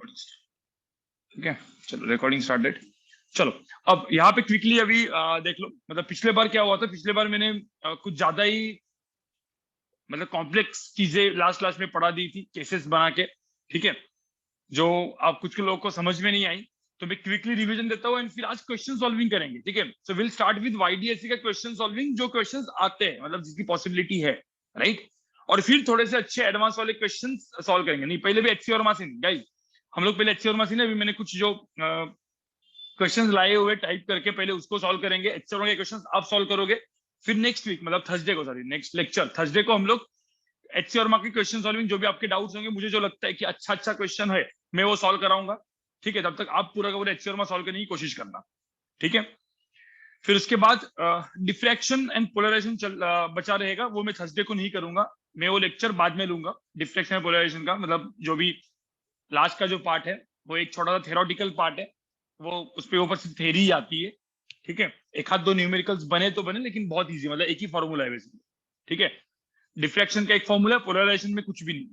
ठीक है, चलो रिकॉर्डिंग स्टार्टेड। चलो अब यहाँ पे क्विकली अभी देख लो, मतलब पिछले बार क्या हुआ था। पिछले बार मैंने कुछ ज्यादा ही मतलब कॉम्प्लेक्स चीजें लास्ट लास्ट में पढ़ा दी थी, केसेस बना के, ठीक है, जो आप कुछ के लोगों को समझ में नहीं आई। तो मैं क्विकली रिवीजन देता हूँ एंड फिर आज क्वेश्चन सॉल्विंग करेंगे, ठीक है। So will start with YDSC का क्वेश्चन सॉल्विंग, जो क्वेश्चंस आते हैं, मतलब जिसकी पॉसिबिलिटी है, राइट। और फिर थोड़े से अच्छे एडवांस वाले क्वेश्चन सॉल्व करेंगे। नहीं, पहले भी एचसी और मासिन गाइस, हम लोग पहले एचसी और मासिन, अभी मैंने कुछ जो क्वेश्चंस लाए हुए टाइप करके पहले उसको सॉल्व करेंगे। एचसी के क्वेश्चंस आप सॉल्व करोगे, फिर नेक्स्ट वीक मतलब थर्सडे को, सॉरी नेक्स्ट लेक्चर थर्सडे को हम लोग एचसी और की क्वेश्चन सॉल्विंग, जो भी आपके डाउट्स होंगे, मुझे जो लगता है कि अच्छा अच्छा क्वेश्चन है मैं वो सॉल्व कराऊंगा, ठीक है। तब तक आप पूरा का पूरा एचसी और सॉल्व करने की कोशिश करना, ठीक है। फिर उसके बाद डिफ्रैक्शन एंड पोलराइजेशन बचा रहेगा, वो मैं थर्सडे को नहीं करूंगा, मैं वो लेक्चर बाद में लूंगा। डिफ्रैक्शन एंड पोलराइजेशन का मतलब जो भी लास्ट का जो पार्ट है वो एक छोटा सा थेरोटिकल पार्ट है, वो उस पर ऊपर से थेरी आती है, ठीक है। एक हाथ दो न्यूमेरिकल्स बने तो बने, लेकिन बहुत ईजी, मतलब एक ही फॉर्मूला है बेसिकली, ठीक है। डिफ्रैक्शन का एक फॉर्मूला है, पोलराइजेशन में कुछ भी नहीं,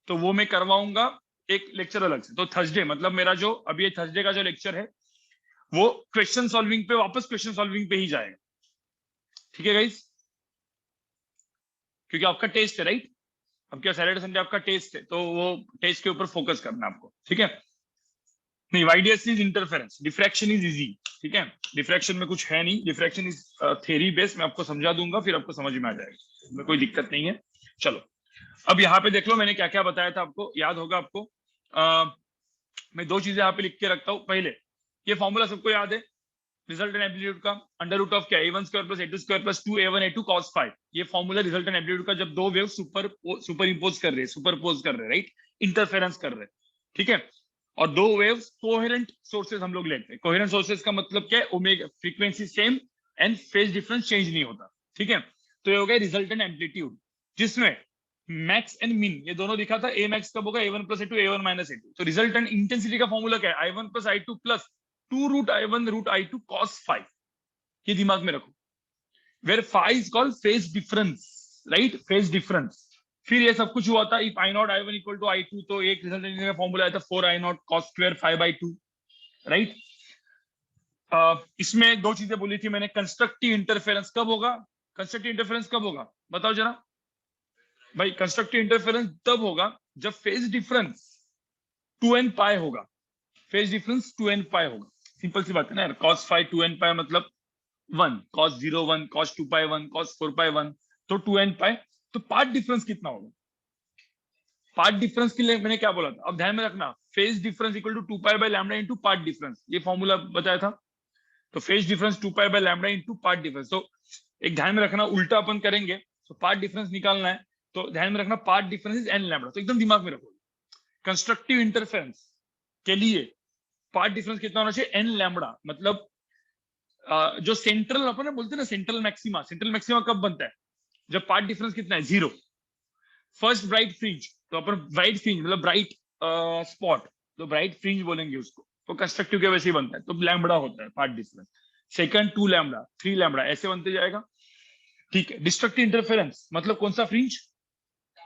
तो वो मैं करवाऊंगा एक लेक्चर अलग से। तो थर्सडे मतलब मेरा जो अभी थर्सडे का जो लेक्चर है वो क्वेश्चन सॉल्विंग पे, वापस क्वेश्चन सॉल्विंग पे ही जाएगा, ठीक है गाइस, क्योंकि आपका टेस्ट है, राइट। अब क्या सैटरडे संडे आपका टेस्ट है, तो वो टेस्ट के ऊपर फोकस करना है आपको, ठीक है। नहीं, YDS is interference, diffraction is easy, ठीक है। डिफ्रैक्शन में कुछ है नहीं, डिफ्रैक्शन इज थ्योरी बेस्ड, मैं आपको समझा दूंगा, फिर आपको समझ में आ जाएगा, इसमें कोई दिक्कत नहीं है। चलो अब यहाँ पे देख लो मैंने क्या क्या बताया था, आपको याद होगा आपको। मैं दो चीजें यहाँ पे लिख के रखता हूँ। पहले ये फॉर्मूला सबको याद है, रिजल्ट एंड एम्पलीट्यूड का, अंडर रूट ऑफ क्या, a1 square plus a2 square plus 2a1 a2 cos phi. ये फॉर्मूला रिजल्ट एंड एम्पलीट्यूड का, जब दो वेव सुपर इंपोज कर रहे हैं, सुपरपोज कर रहे हैं, राइट, इंटरफेरेंस कर रहे हैं, ठीक है। और दो वेव्स कोहेरेंट सोर्सेज हम लोग लेते हैं। कोहेरेंट सोर्सेज का मतलब क्या है, omega frequency same and phase difference change नहीं होता, ठीक है। तो ये हो गया रिजल्ट एंड एम्पलीट्यूड, जिसमें मैक्स एंड मिन ये दोनों दिखा था। ए मैक्स कब होगा, a1 plus a2 a1 minus a2। तो रिजल्ट एंड इंटेंसिटी का फॉर्मूला क्या है, i1 plus i2 plus 2 root i1 root i2 cos phi. ये दिमाग में रखो, where phi is called phase difference, right, phase difference. फिर ये सब कुछ हुआ था, if I not i1 equal to i2, तो एक रिजल्ट का फॉर्मूला आया था 4i0 cos स्क्वायर 5/2, राइट। इसमें दो चीजें बोली थी मैंने, कंस्ट्रक्टिव इंटरफेरेंस कब होगा, कंस्ट्रक्टिव इंटरफेरेंस कब होगा, बताओ जरा भाई। कंस्ट्रक्टिव इंटरफेरेंस तब होगा जब फेज डिफरेंस 2n पाई होगा, फेज डिफरेंस 2n पाई होगा। सिंपल सी बात है ना यार, cos फाइव 2n पाई मतलब 1, cos 0 1, cos 2 पाई 1, cos 4 पाई 1, तो 2n पाई। तो पार्ट डिफरेंस कितना होगा, पार्ट डिफरेंस के लिए मैंने क्या बोला था, अब ध्यान में रखना, phase difference equal to 2 pi by lambda into path difference, ये फॉर्मूला बताया था। तो phase difference 2 pi by lambda into path difference. तो एक ध्यान में रखना, उल्टा अपन करेंगे तो पार्ट डिफरेंस निकालना है, तो ध्यान में रखना path difference is an lambda. तो एकदम दिमाग में रखो, कंस्ट्रक्टिव इंटरफेरेंस के लिए पार्ट डिफरेंस कितना होना चाहिए, एन लैम्डा। मतलब जो सेंट्रल अपन बोलते हैं ना, सेंट्रल मैक्सिमा, सेंट्रल मैक्सिमा कब बनता है, जब पार्ट डिफरेंस कितना है, 0। फर्स्ट ब्राइट फ्रिंज, तो अपन ब्राइट फ्रिंज मतलब ब्राइट स्पॉट, तो ब्राइट फ्रिंज बोलेंगे उसको, तो कंस्ट्रक्टिव के वैसे ही बनता है, तो लैम्बडा होता है path difference. Second 2 lambda, 3 lambda, ऐसे बनते जाएगा, ठीक है। डिस्ट्रक्टिव इंटरफेरेंस मतलब कौन सा फ्रिंज,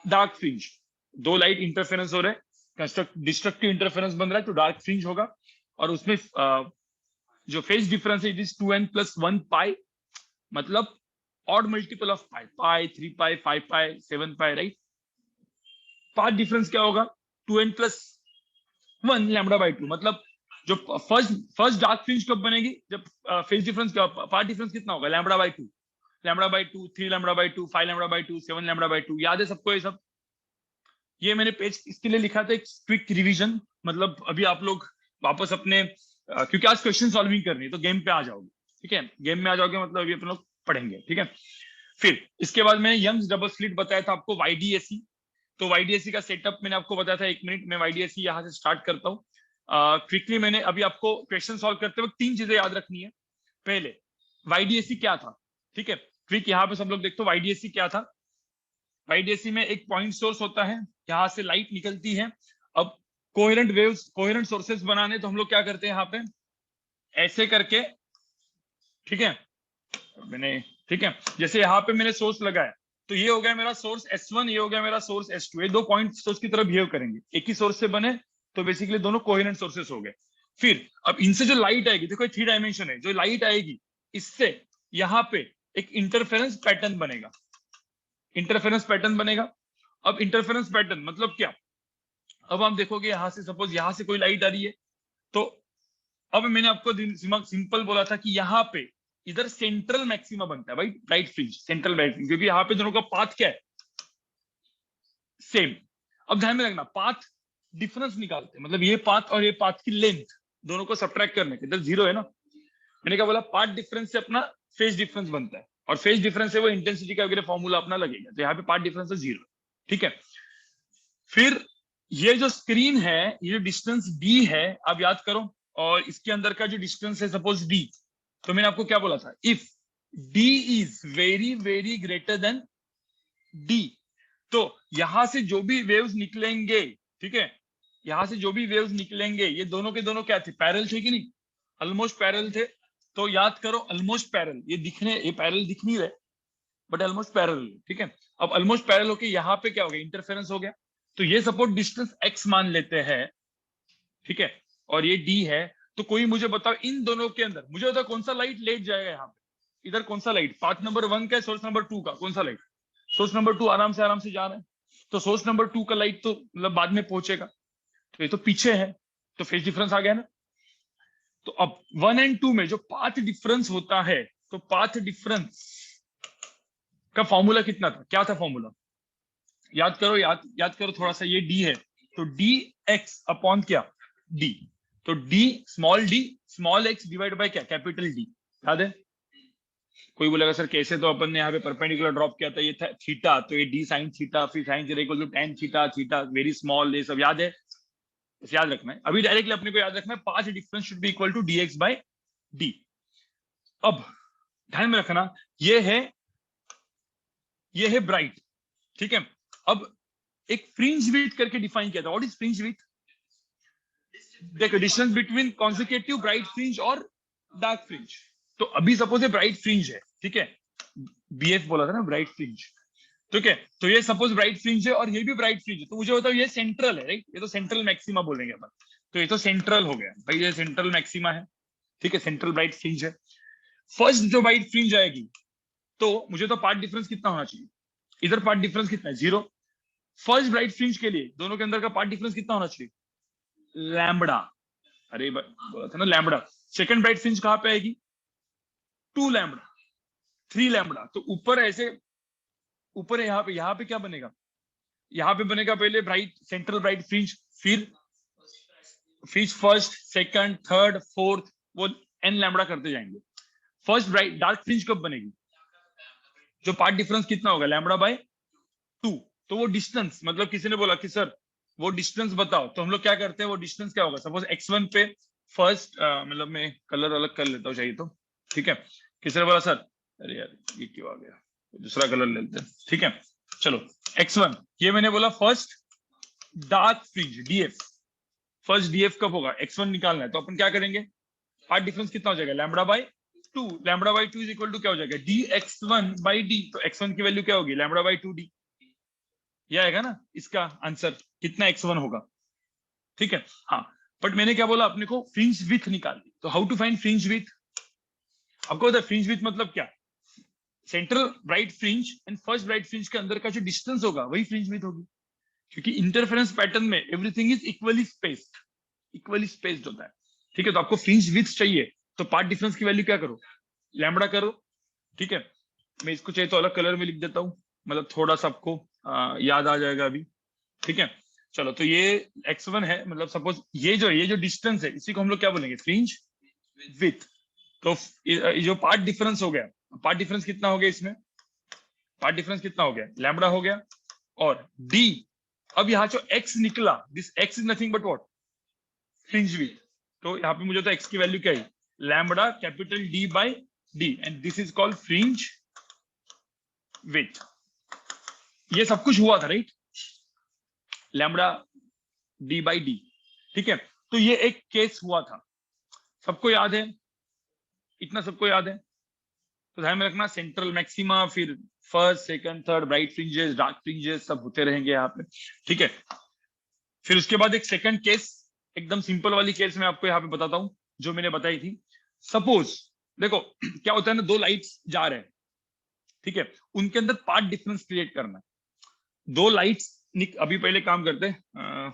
डार्क फ्रिंज, दो लाइट इंटरफेरेंस हो रहे हैं, डिस्ट्रक्टिव इंटरफेरेंस बन रहा है, तो डार्क फ्रिंज होगा। और उसमें जो फेज डिफरेंस है इट इज 2n प्लस 1 पाई, मतलब odd multiple of pi, pi 3 pi 5 pi 7 pi, right. Path difference क्या होगा, 2n प्लस 1 लैम्डा बाई 2, मतलब जो फर्स्ट डार्क फ्रिंज कब बनेगी, जब फेज डिफरेंस क्या, पार्ट डिफरेंस कितना होगा, lambda by 2, lambda by 2, 3 lambda by 2, 5 lambda by 2, 7 lambda by 2। याद है सबको ये सब, ये मैंने पेज इसके लिए लिखा था एक क्विक रिवीजन, मतलब अभी आप लोग वापस अपने क्योंकि आज क्वेश्चन सॉल्विंग करनी है, तो गेम पे आ जाओगे, ठीक है, गेम में आ जाओगे, मतलब अभी अपन लोग पढ़ेंगे, ठीक है। फिर इसके बाद मैंने यंग्स डबल स्लिट बताया था आपको, वाईडीएससी। तो वाईडीएससी का सेटअप मैंने आपको बताया था, 1 मिनट में वाईडीएससी यहाँ से स्टार्ट करता हूँ क्विकली। मैंने अभी आपको क्वेश्चन सॉल्व करते वक्त 3 चीजें याद रखनी है। पहले वाईडीएससी क्या था, ठीक है, क्विक यहाँ पे सब लोग देखते हो वाईडीएससी क्या था। वाईडीएससी में एक पॉइंट सोर्स होता है, यहाँ से लाइट निकलती है। अब कोहेरेंट वेव्स, कोहेरेंट सोर्सेस बनाने, तो हम लोग क्या करते हैं यहाँ पे ऐसे करके, ठीक है मैंने, ठीक है, जैसे यहाँ पे मैंने सोर्स लगाया, तो ये हो गया मेरा सोर्स S1, ये हो गया मेरा सोर्स S2, ये दो पॉइंट सोर्स की तरह बिहेव करेंगे, एक ही सोर्स से बने तो बेसिकली दोनों कोहेरेंट सोर्सेस हो गए। फिर अब इनसे जो लाइट आएगी, देखो 3 डायमेंशन है, जो लाइट आएगी इससे यहाँ पे एक इंटरफेरेंस पैटर्न बनेगा, इंटरफेरेंस पैटर्न बनेगा। अब इंटरफेरेंस पैटर्न मतलब क्या, अब हम देखोगे यहां से सपोज यहां से कोई लाइट आ रही है, तो अब मैंने आपको सिंपल बोला था कि यहाँ पे इधर सेंट्रल मैक्सिमा बनता है भाई, bright fringe, central bright fringe, क्योंकि यहाँ पे दोनों का पाथ क्या है, सेम। अब ध्यान में रखना, पाथ डिफरेंस निकालते हैं, मतलब ये पाथ और ये पाथ की लेंथ दोनों को सब्ट्रैक्ट करने के, इधर 0 है ना, मैंने क्या बोला, पाथ डिफरेंस से अपना फेज डिफरेंस बनता है, और फेज डिफरेंस से वो इंटेंसिटी का वगैरह फॉर्मूला अपना लगेगा, तो यहाँ पे पाथ डिफरेंस है 0, ठीक है। फिर ये जो स्क्रीन है, ये जो डिस्टेंस d है, आप याद करो, और इसके अंदर का जो डिस्टेंस है सपोज d, तो मैंने आपको क्या बोला था, if d is very very greater than d, तो यहां से जो भी वेव्स निकलेंगे, ठीक है, यहां से जो भी वेव्स निकलेंगे, ये दोनों के दोनों क्या थे, पैरेलल थे कि नहीं, ऑलमोस्ट पैरेलल थे। तो याद करो ऑलमोस्ट पैरेलल, ये पैरेलल दिख नहीं रहे बट ऑलमोस्ट पैरेलल, ठीक है। अब ऑलमोस्ट पैरेलल होके यहाँ पे क्या हो गया, इंटरफेरेंस हो गया। तो ये सपोर्ट डिस्टेंस x मान लेते हैं, ठीक है, और ये d है। तो कोई मुझे बताओ इन दोनों के अंदर, मुझे बताओ कौन सा लाइट लेट जाएगा यहाँ पे, इधर कौन सा लाइट, पाथ नंबर 1 का, सोर्स नंबर 2 का, कौन सा लाइट, सोर्स नंबर 2 आराम से जा रहा है, तो सोर्स नंबर 2 का लाइट तो मतलब बाद में पहुंचेगा, तो ये तो पीछे है, तो फेज डिफरेंस आ गया ना। तो अब 1 और 2 में जो पाथ डिफरेंस होता है, तो पाथ डिफरेंस का फॉर्मूला कितना था, क्या था फॉर्मूला, याद करो थोड़ा सा, ये d है, तो dx अपॉन क्या, d, तो d small x divide by क्या, कैपिटल D, याद है। कोई बोलेगा सर कैसे, तो अपन ने यहाँ पे परपेंडिकुलर ड्रॉप किया था, ये था थीटा, तो ये d साइन थीटा, फिर sine zero equal to tan theta, theta very small, ये सब याद है, इसे याद रखना है। अभी डायरेक्टली अपने को याद रखना है, path difference should be equal to dx by d। अब ध्यान में रखना, ये है ब्राइट, ठीक है। अब एक फ्रिंज विड्थ करके डिफाइन किया था, व्हाट इज फ्रिंज विड्थ, देखो distance between consecutive bright fringe और डार्क फ्रिंज। तो अभी सपोज ये ब्राइट फ्रिंज है, ठीक है, BF बोला था ना, ब्राइट फ्रिंज, ठीक है, तो ये सपोज ब्राइट फ्रिंज है और ये भी ब्राइट फ्रिंज है, तो मुझे बताओ ये सेंट्रल है, राइट, ये तो सेंट्रल मैक्सिमा बोलेंगे अपन, तो ये तो सेंट्रल हो गया भाई, ये सेंट्रल मैक्सिमा है, ठीक है, सेंट्रल ब्राइट फ्रिंज है। फर्स्ट जो ब्राइट फ्रिंज आएगी, तो मुझे तो पार्ट डिफरेंस कितना होना चाहिए, इधर पार्ट डिफरेंस कितना है, 0। फर्स्ट ब्राइट फ्रिंज के लिए दोनों के अंदर का पार्ट डिफरेंस कितना होना चाहिए, लैम्बडा, अरे बोला था ना लैम्बडा। सेकंड ब्राइट फ्रिंज कहां पे आएगी, 2 लैम्बडा, 3 लैम्बडा, तो ऊपर ऐसे, ऊपर है यहाँ पे क्या बनेगा, यहाँ पे बनेगा पहले ब्राइट, सेंट्रल ब्राइट फ्रिंज, फिर fringe first, second, third, fourth, वो n लैम्बडा करते जाएंगे। फर्स्ट ब्राइट डार्क फ्रिंज कब बनेगी, जो पार्ट डिफरेंस कितना होगा, लैम्बडा बाय 2। तो वो डिस्टेंस, मतलब किसी ने बोला कि सर वो डिस्टेंस बताओ, तो हम लोग क्या करते हैं, वो डिस्टेंस क्या होगा, सपोज x1 पे फर्स्ट, मतलब मैं कलर अलग कर लेता हूँ चाहिए तो, ठीक है, किसी ने बोला सर, अरे यार ये क्यों आ गया, दूसरा कलर ले लेते हैं, ठीक है, चलो x1, ये मैंने बोला first dark fringe df, first df कब होगा, x1 निकालना है, तो अपन क्या करेंगे, पार्ट डिफरेंस कितना हो जाएगा, lambda by 2, lambda by 2 is equal to क्या हो जाएगा, dx1 बाय d, तो x1 की वैल्यू क्या होगी, लैम्बडा बाय 2d, ये आएगा ना इसका आंसर, कितना x1 होगा, ठीक है। हाँ, बट मैंने क्या बोला, अपने को फ्रिंज विड्थ निकालनी, तो how to find fringe width, आपको पता है फ्रिंज विड्थ मतलब क्या, central bright fringe and first bright fringe के अंदर का जो डिस्टेंस होगा वही फ्रिंज विड्थ होगी, क्योंकि इंटरफेरेंस पैटर्न में एवरीथिंग इज इक्वली स्पेस्ड होता है, ठीक है। तो आपको फ्रिंज विड्थ चाहिए, तो पार्ट डिफरेंस की वैल्यू क्या करो, लैम्बडा करो, ठीक है। मैं इसको चाहिए तो अलग कलर में लिख देता हूँ, मतलब थोड़ा सा आपको याद आ जाएगा अभी, ठीक है। चलो, तो ये x1 है, मतलब सपोज ये जो डिस्टेंस है, इसी को हम लोग क्या बोलेंगे, फ्रिंज विड्थ। तो जो पार्ट डिफरेंस हो गया, पार्ट डिफरेंस कितना हो गया इसमें, पार्ट डिफरेंस कितना हो गया, लैम्बडा हो गया, और d, अब यहाँ जो x निकला, this x is nothing but what, fringe width. तो यहाँ पे मुझे तो x की वैल्यू क्या है, lambda capital D by D, and this is called fringe width. ये सब कुछ हुआ था, right, lambda D by D, ठीक है। तो ये एक केस हुआ था, सबको याद है, इतना सबको याद है, तो ध्यान में रखना, सेंट्रल मैक्सिमा, फिर first, second, third, bright fringes, dark fringes, सब होते रहेंगे यहाँ पे, ठीक है। फिर उसके बाद एक सेकंड केस एकदम सिंपल वाली केस में आपको यहाँ पे बताता हूँ जो मैंने बताई थी। सपोज देखो क्या होता है ना, दो लाइट्स जा रहे हैं, ठीक है, उनके अंदर पार्ट डिफरेंस क्रिएट करना है। दो लाइट्स, अभी पहले काम करते हैं,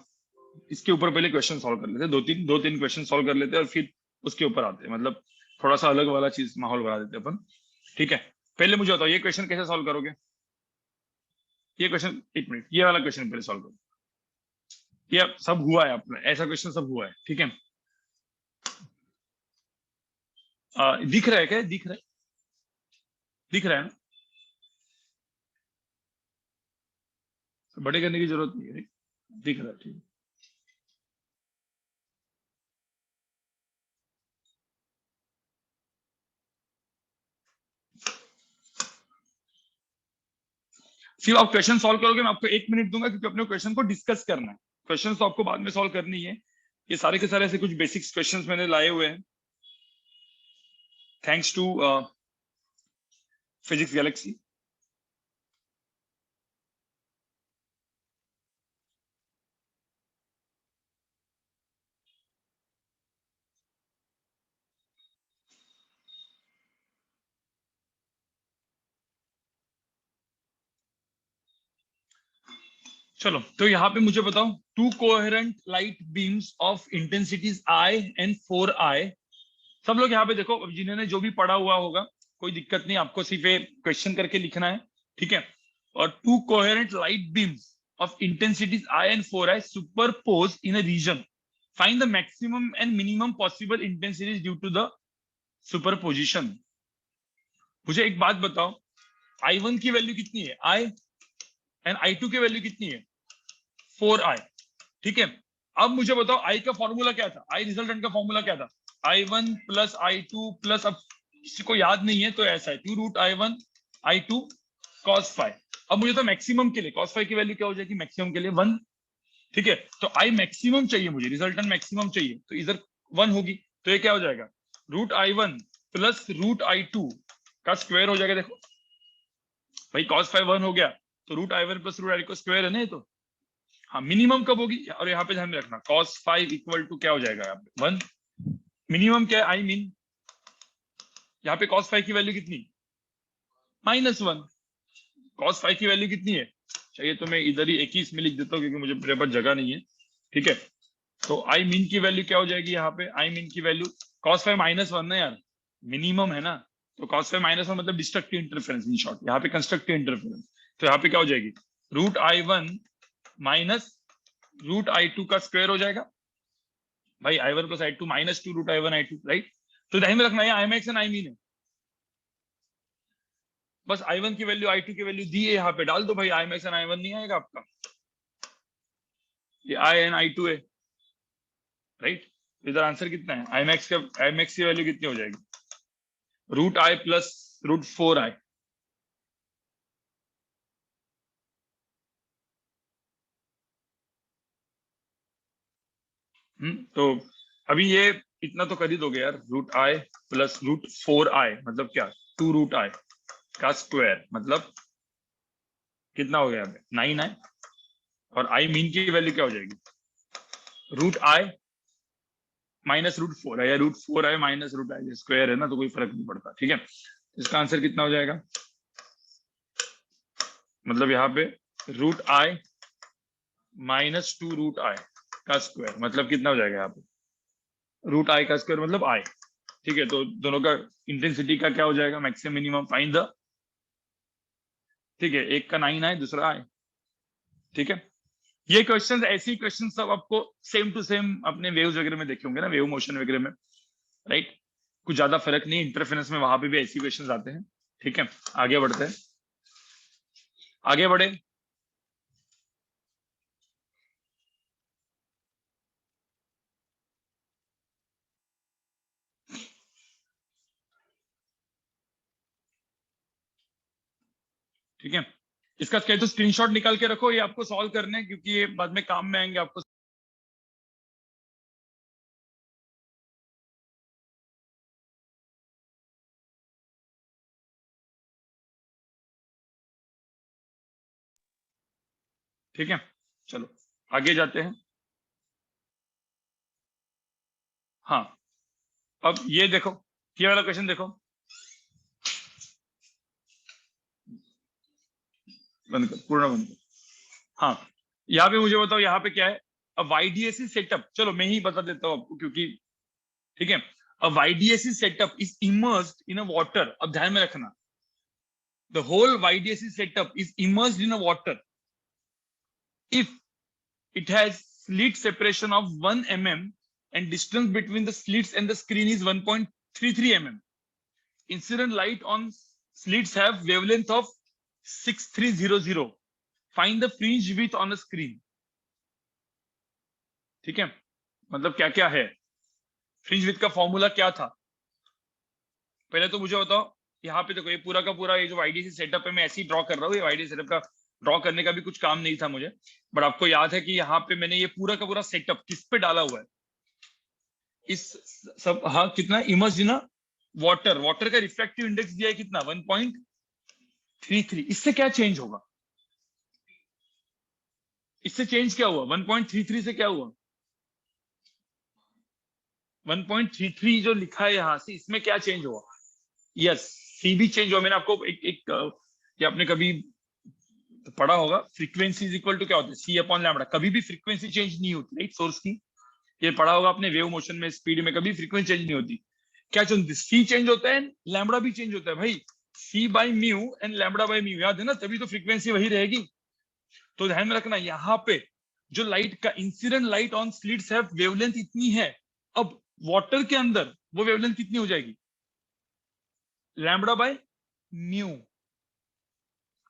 इसके ऊपर पहले क्वेश्चन सॉल्व कर लेते हैं, दो तीन क्वेश्चन सॉल्व कर लेते हैं और फिर उसके ऊपर आते हैं, मतलब थोड़ा सा अलग वाला चीज माहौल बना देते हैं अपन, ठीक है। पहले मुझे बताओ ये क्वेश्चन कैसे सॉल्व करोगे? ये क्वेश्चन, एक मिनट, ये वाला क्वेश्चन पहले सॉल्व करो। ये सब हुआ है अपना, ऐसा क्वेश्चन सब हुआ है, ठीक है। दिख रहा है क्या? दिख रहा है? दिख रहा है ना? बड़े करने की जरूरत नहीं है, दिख रहा है, ठीक है। सिर्फ आप क्वेश्चन सॉल्व करोगे, मैं आपको 1 मिनट दूंगा क्योंकि अपने क्वेश्चन को डिस्कस करना है। क्वेश्चन तो आपको बाद में सॉल्व करनी है। ये सारे के सारे ऐसे कुछ बेसिक्स क्वेश्चंस मैंने लाए हुए हैं, थैंक्स टू फिजिक्स गैलेक्सी। चलो तो यहाँ पे मुझे बताओ, to coherent light beams of intensities I and 4i। सब लोग यहाँ पे देखो, अब जिन्होंने जो भी पढ़ा हुआ होगा कोई दिक्कत नहीं, आपको सिर्फ क्वेश्चन करके लिखना है, ठीक है। और two coherent light beams of intensities I and 4i superpose in a region, find the maximum and minimum possible intensities due to the superposition. मुझे एक बात बताओ, I1 की वैल्यू कितनी है? I, एंड I2 की वैल्यू कितनी है? 4i, ठीक है। अब मुझे बताओ आई का फॉर्मूला क्या था? आई रिजल्टेंट का फॉर्मूला क्या था? I1 प्लस I2 प्लस, अब किसी को याद नहीं है तो ऐसा है, 2√I1 I2 cos फाइव। अब मुझे तो मैक्सिमम के लिए cos फाइव की वैल्यू क्या हो जाएगी? मैक्सिमम के लिए 1, ठीक है। तो आई मैक्सिमम चाहिए मुझे, रिजल्टेंट मैक्सिमम चाहिए, तो इधर 1 होगी, तो ये क्या हो जाएगा? √I1 प्लस √I2 का स्क्वायर हो जाएगा। देखो भाई cos फाइव 1 हो गया, तो √I1 प्लस √I2 का स्क्वायर है ना ये तो। हाँ, मिनिमम कब होगी? और यहाँ पे ध्यान में रखना, cos फाइव इक्वल टू क्या हो जाएगा? यहाँ पे 1। मिनिमम क्या है? आई मीन यहाँ पे cos फाइव की वैल्यू कितनी? -1। cos फाइव की वैल्यू कितनी है? चाहिए तो मैं इधर ही 21 में लिख देता हूँ क्योंकि मुझे मेरे पास जगह नहीं है, ठीक है। तो आई मीन की वैल्यू क्या हो जाएगी? यहाँ पे आई मीन की वैल्यू, cos फाइव -1 ना यार, मिनिमम है ना, तो cos फाइव -1 मतलब डिस्ट्रक्टिव इंटरफेरेंस इन शॉर्ट, यहाँ पे कंस्ट्रक्टिव इंटरफेरेंस। तो यहाँ पे क्या हो जाएगी? √I1 माइनस √I2 का स्क्वायर हो जाएगा। भाई I1 plus I2 minus 2 √I1 I2, right. तो ध्यान में रखना, ये I max and I mean है। बस I1 की वैल्यू I2 की वैल्यू दी है, यहाँ पे डाल दो भाई, आई मैक्स एंड I1 नहीं आएगा आपका, ये I एंड I2 है, राइट। इधर आंसर कितना है? आई मैक्स की वैल्यू कितनी हो जाएगी? √I plus √4i। तो अभी ये इतना तो कर ही दोगे यार, √I प्लस √4i मतलब क्या? 2 √I का स्क्वायर मतलब कितना हो गया? 9i। और आई मीन की वैल्यू क्या हो जाएगी? √I माइनस √4i, या √4i माइनस √I, स्क्वायर है ना तो कोई फर्क नहीं पड़ता, ठीक है। इसका आंसर कितना हो जाएगा? मतलब यहाँ पे √I माइनस 2 √I का स्क्वायर मतलब कितना हो जाएगा? यहाँ पे √I का स्क्वायर मतलब I, ठीक है। तो दोनों का इंटेंसिटी का क्या हो जाएगा? मैक्सिमम मिनिमम फाइंड द, ठीक है। एक का 9i, दूसरा I, ठीक है। ये क्वेश्चन, ऐसी क्वेश्चन सब आपको सेम टू सेम अपने वेव्स वगैरह में देखे होंगे ना, वेव मोशन वगैरह में, राइट। कुछ ज्यादा फर्क नहीं, इंटरफेरेंस में वहां पे भी ऐसी क्वेश्चन आते हैं, ठीक है। आगे बढ़ते हैं, आगे बढ़े। ठीक है, इसका कहे तो स्क्रीनशॉट निकाल के रखो, ये आपको सॉल्व करने हैं क्योंकि ये बाद में काम में आएंगे आपको। ठीक है, चलो आगे जाते हैं। हाँ, अब ये देखो, ये वाला क्वेश्चन देखो, बंद कर, पूर्ण बंद कर। हाँ, यहाँ पे मुझे बताओ, यहाँ पे क्या है? अब YDAC सेटअप, चलो मैं ही बता देता हूँ आपको, क्योंकि ठीक है। अब YDAC setup is immersed in a water, अब ध्यान में रखना, the whole YDAC setup is immersed in a water if it has slit separation of 1 mm and distance between the slits and the screen is 1.33 mm. Incident light on slits have wavelength of 6300. Find the fringe width on a screen. ठीक है, मतलब क्या क्या है, fringe with का formula क्या था? पहले तो मुझे बताओ, यहाँ पे देखो, ये पूरा का पूरा ये जो YDAC सेटअप है मैं ऐसे ही ड्रॉ कर रहा हूँ, ये YDAC सेटअप का ड्रॉ करने का भी कुछ काम नहीं था मुझे, बट आपको याद है कि यहाँ पे मैंने ये पूरा का पूरा सेटअप किस पे डाला हुआ है? इस सब, हाँ, कितना इमर्स ना, वाटर, वाटर का रिफ्रैक्टिव इंडेक्स दिया है कितना? 1.33। इससे क्या चेंज होगा? इससे चेंज क्या हुआ? 1.33 से क्या हुआ? 1.33 जो लिखा है यहां से, इसमें क्या चेंज हुआ? यस, सी भी चेंज हुआ। मैंने आपको ये आपने कभी पढ़ा होगा, फ्रीक्वेंसी इज इक्वल टू क्या होता है? सी अपॉन लैम्बडा। कभी भी फ्रीक्वेंसी चेंज नहीं होती, राइट, सोर्स की। ये पढ़ा होगा आपने, वेव मोशन में, स्पीड में कभी फ्रीक्वेंसी चेंज नहीं होती। क्या चेंज? सी चेंज होता है, लैम्बडा भी चेंज होता है भाई। C by mu and lambda by mu, याद है ना? तभी तो फ्रीक्वेंसी वही रहेगी। तो ध्यान में रखना, यहाँ पे जो लाइट का इंसिडेंट लाइट ऑन स्लिट्स है, वेवलेंथ इतनी है। अब वाटर के अंदर वो वेवलेंथ कितनी हो जाएगी? Lambda by mu.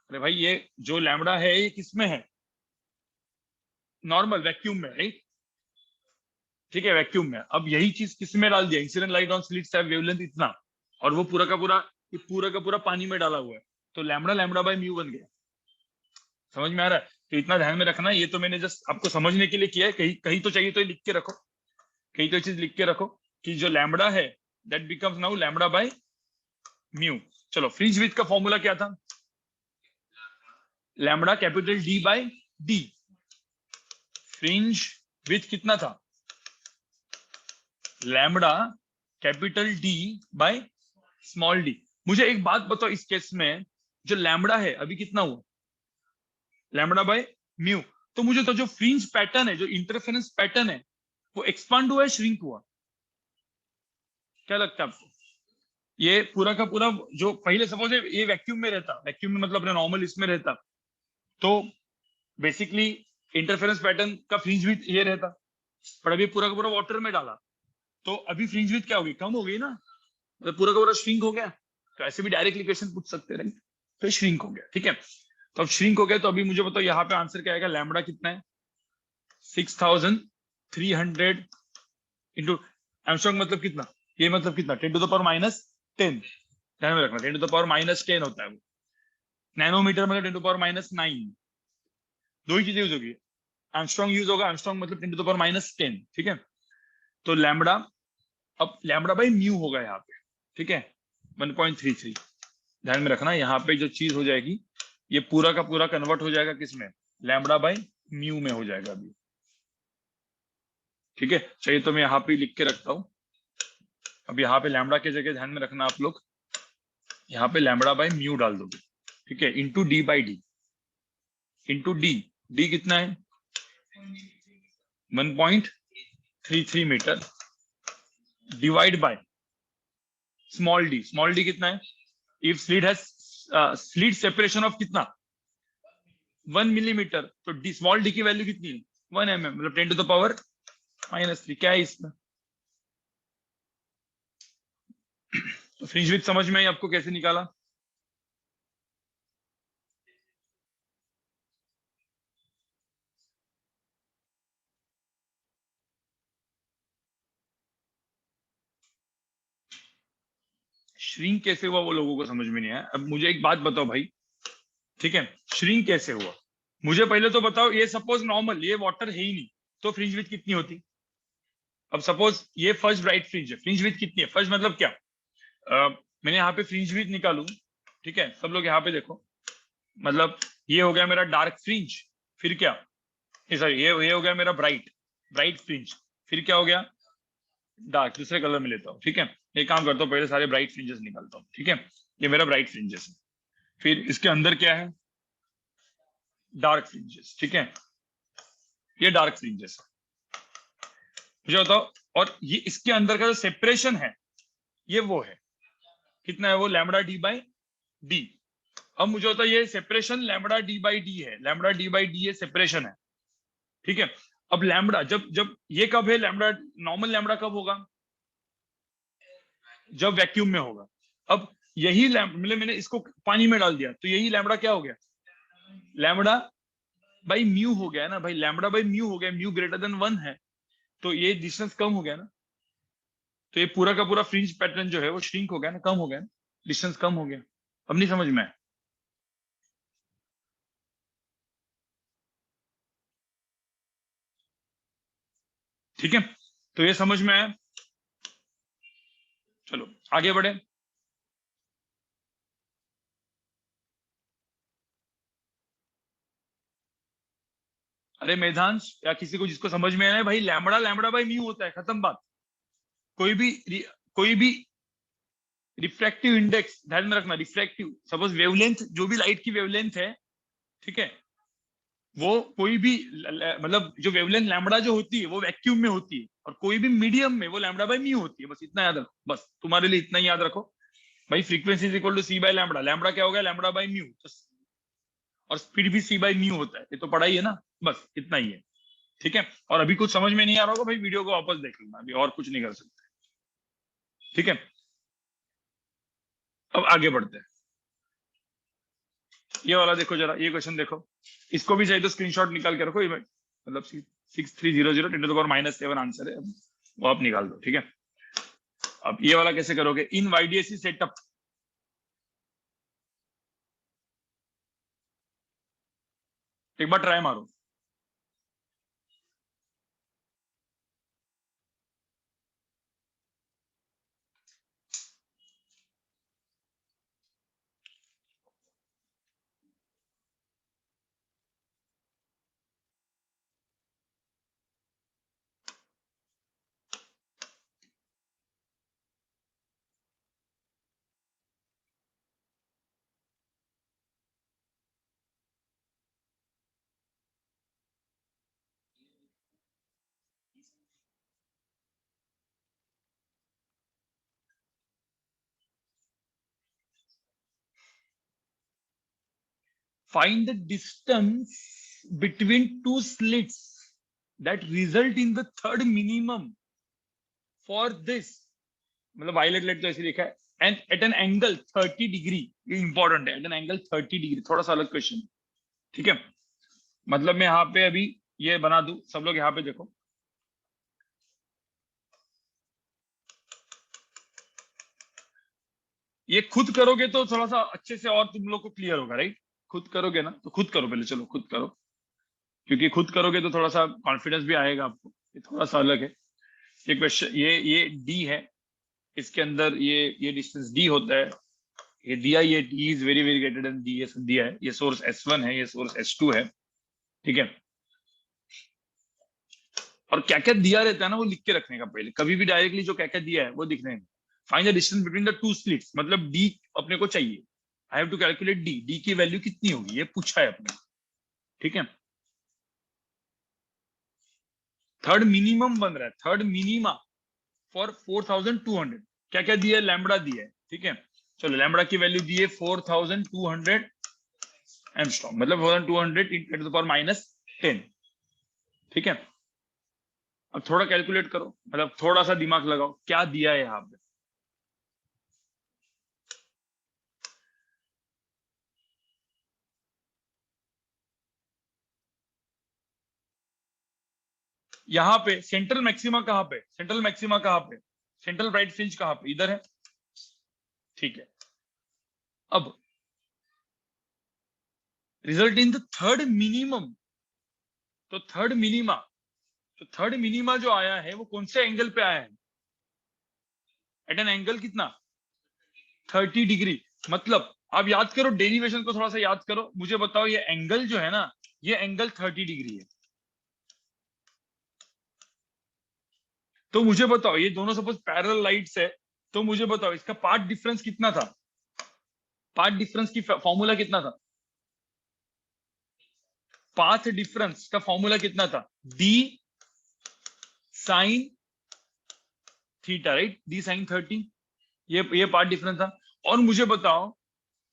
अरे भाई, ये जो लैम्बडा है ये किसमें है? नॉर्मल वैक्यूम में, राइट? ठीक है, वैक्यूम में। अब यही चीज किसमें डाल दिया? इंसिडेंट लाइट ऑन स्लिट्स है, वेवलेंथ इतना, और वो पूरा का पूरा, ये पूरा का पूरा पानी में डाला हुआ है, तो लैम्बडा लैम्बडा बाय म्यू बन गया। समझ में आ रहा है? तो इतना ध्यान में रखना, ये तो मैंने जस्ट आपको समझने के लिए किया है। कहीं कहीं तो चाहिए तो लिख के रखो, कहीं तो चीज लिख के रखो कि जो लैम्बडा है that becomes now lambda by mu. चलो, फ्रिंज विड्थ का फॉर्मूला क्या था? Lambda capital D by D. Fringe width कितना था? Lambda capital D by small D. मुझे एक बात बताओ, इस केस में जो लैम्बडा है अभी कितना हुआ? Lambda by mu. तो मुझे तो जो फ्रिंज पैटर्न है, जो इंटरफेरेंस पैटर्न है, वो एक्सपांड हुआ है, श्रिंक हुआ? क्या लगता है आपको? ये पूरा का पूरा, जो पहले सपोज ये वैक्यूम में रहता, वैक्यूम में मतलब अपने नॉर्मल इसमें रहता, तो बेसिकली इंटरफेरेंस पैटर्न का फ्रिंज विड्थ ये रहता, पर अभी पूरा का पूरा वाटर में डाला, तो अभी फ्रिंज विड्थ क्या होगी? कम हो गई ना, मतलब पूरा का पूरा श्रिंक हो गया। तो ऐसे भी डायरेक्टली क्वेश्चन पूछ सकते हैं, तो श्रिंक हो गया। ठीक है, तो अब श्रिंक हो गया, तो अभी मुझे बताओ यहाँ पे आंसर क्या आएगा? लैम्बडा कितना है? 6300 इंटू एंगस्ट्रॉम, मतलब कितना? ये मतलब कितना? 10⁻⁻10। ध्यान में रखना, 10⁻⁻10 होता है वो। नैनोमीटर मतलब 10⁻⁹। दो ही चीजें यूज होगी, एंगस्ट्रॉम यूज होगा, एंगस्ट्रॉम मतलब 10⁻10। ठीक है, तो लैम्बडा, अब लैम्बडा बाई म्यू होगा यहाँ पे। ठीक है, 1.33। ध्यान में रखना, यहाँ पे जो चीज हो जाएगी, ये पूरा का पूरा कन्वर्ट हो जाएगा किसमें? लैम्बडा बाई म्यू में हो जाएगा अभी। ठीक है, चलिए तो मैं यहाँ पे लिख के रखता हूँ। अब यहाँ पे लैम्बडा की जगह ध्यान में रखना आप लोग, यहाँ पे लैम्बडा बाई म्यू डाल दोगे। ठीक है, into D by D, into D. D कितना है? 1.33 metre, divide by small D. Small D कितना है? If slit has slit separation of कितना? 1 मिलीमीटर, तो डी, स्मॉल डी की वैल्यू कितनी है? 1 mm, मतलब 10⁻⁻3। क्या है इसमें? तो फ्रिंज विड्थ समझ में आई आपको कैसे निकाला? श्रिंक कैसे हुआ वो लोगों को समझ में नहीं आया। अब मुझे एक बात बताओ भाई, ठीक है, श्रिंक कैसे हुआ मुझे पहले तो बताओ। ये सपोज नॉर्मल, ये वाटर है ही नहीं, तो फ्रिंज विड्थ कितनी होती? अब सपोज ये फर्स्ट ब्राइट फ्रिंज है, फ्रिंज विड्थ कितनी है? फर्स्ट मतलब क्या? मैंने यहाँ पे फ्रिंज विड्थ निकालू, ठीक है, सब लोग यहाँ पे देखो, मतलब ये हो गया मेरा डार्क फ्रिंज, फिर क्या, सॉरी, ये हो गया मेरा ब्राइट ब्राइट फ्रिंज, फिर क्या हो गया? डार्क, दूसरे कलर में लेता हूँ, ठीक है। एक काम करता हूँ, पहले सारे ब्राइट फ्रिंजेस निकालता हूँ, ठीक है। ये मेरा ब्राइट फ्रिंजेस है, फिर इसके अंदर क्या है, डार्क फ्रिंजेस, ठीक है। ये डार्क फ्रिंजेस मुझे बताओ, और ये इसके अंदर का जो सेपरेशन है, ये वो है, कितना है वो, लैम्बडा डी बाई डी। अब मुझे होता है ये separation lambda D by D है, लैम्बडा डी बाई डी ये सेपरेशन है, ठीक है। अब लैम्बडा जब जब ये कब है, लैम्बडा नॉर्मल लैम्बडा कब होगा, जब वैक्यूम में होगा। अब यही मतलब मैंने इसको पानी में डाल दिया तो यही लैम्बडा क्या हो गया, लैम्बडा बाई म्यू हो गया ना भाई, लैम्बडा बाई म्यू हो गया, म्यू ग्रेटर देन 1 है, तो ये डिस्टेंस कम हो गया ना, तो ये पूरा का पूरा फ्रिंज पैटर्न जो है वो श्रिंक हो गया ना, कम हो गया ना, डिस्टेंस कम हो गया। अब नहीं समझ में आया? ठीक है, तो ये समझ में आया। चलो आगे बढ़े। अरे मेधांश या किसी को जिसको समझ में आया है भाई, लैम्बडा लैम्बडा बाई म्यू होता है, खत्म बात। कोई भी कोई भी रिफ्रैक्टिव इंडेक्स ध्यान में रखना, रिफ्रैक्टिव सपोज वेवलेंथ, जो भी लाइट की वेवलेंथ है, ठीक है, वो कोई भी मतलब जो वेवलेंथ लैम्बडा जो होती है वो वैक्यूम में होती है, और कोई भी मीडियम में वो लैम्बडा बाई म्यू होती है, बस इतना याद रखो, बस तुम्हारे लिए इतना ही याद रखो भाई। Frequency is equal to C by lambda, lambda क्या हो गया, लैम्बडा बाई म्यू, और स्पीड भी सी बाई म्यू होता है, ये तो पढ़ा ही है ना, बस इतना ही है, ठीक है। और अभी कुछ समझ में नहीं आ रहा होगा भाई, वीडियो को वापस देख लेना, अभी और कुछ नहीं कर सकते, ठीक है। अब आगे बढ़ते हैं, ये वाला देखो जरा, ये क्वेश्चन देखो, इसको भी चाहिए तो स्क्रीनशॉट निकाल के रखो, ये मतलब 6300 10⁻⁷ आंसर है, वो आप निकाल दो, ठीक है। अब ये वाला कैसे करोगे, इन वाईडीएसी सेटअप, एक बार ट्राई मारो। Find the distance between two slits that result in the third minimum for this, मतलब वायलेट लाइट तो ऐसे लिखा है, and at an angle 30 degree, ये इंपॉर्टेंट है, एट एन एंगल 30 डिग्री, थोड़ा सा अलग क्वेश्चन, ठीक है। मतलब मैं यहाँ पे अभी ये बना दूं, सब लोग यहाँ पे देखो, ये खुद करोगे तो थोड़ा सा अच्छे से और तुम लोग को क्लियर होगा, राइट। खुद करोगे ना, तो खुद करो पहले, चलो खुद करो, क्योंकि खुद करोगे तो थोड़ा सा कॉन्फिडेंस भी आएगा आपको, ये थोड़ा सा अलग है। ये क्वेश्चन, ये डी है, इसके अंदर ये डिस्टेंस डी होता है, ये दिया, ये D is very very greater than D, ये सब दिया है, ये सोर्स S1 है, ये सोर्स S2 है, ठीक है। और क्या क्या दिया रहता है ना वो लिख के रखने का, पहले कभी भी डायरेक्टली जो क्या क्या दिया है वो दिखने का। Find the distance between the two slits, मतलब डी अपने को चाहिए, I have to calculate D, D की वैल्यू कितनी होगी ये पूछा है अपने, ठीक है। थर्ड मिनिमम बन रहा है, थर्ड मिनिमा फॉर 4200, क्या क्या दिया है, लैम्बडा दिया है, ठीक है। चलो लैम्बडा की वैल्यू दी है 4200 एंगस्ट्रॉम, मतलब 4200 × 10⁻⁻, ठीक है। अब थोड़ा कैलकुलेट करो, मतलब थोड़ा सा दिमाग लगाओ, क्या दिया है यहाँ पे, यहाँ पे सेंट्रल मैक्सिमा कहाँ पे, सेंट्रल मैक्सिमा कहाँ पे, सेंट्रल ब्राइट फ्रिंज कहाँ पे, इधर है, ठीक है। अब result in the third minimum, तो थर्ड मिनिमा, तो थर्ड मिनिमा जो आया है वो कौन से एंगल पे आया है, एट एन एंगल कितना, 30 डिग्री। मतलब आप याद करो, डेरिवेशन को थोड़ा सा याद करो, मुझे बताओ ये एंगल जो है ना, ये एंगल 30 डिग्री है, तो मुझे बताओ, ये दोनों सपोज पैरेलल लाइट्स है, तो मुझे बताओ इसका पाथ डिफरेंस कितना था? पाथ डिफरेंस की फॉर्मूला कितना था? पाथ डिफरेंस का फॉर्मूला कितना था? D sine theta, right? D sine 30, ये पाथ डिफरेंस था। और मुझे बताओ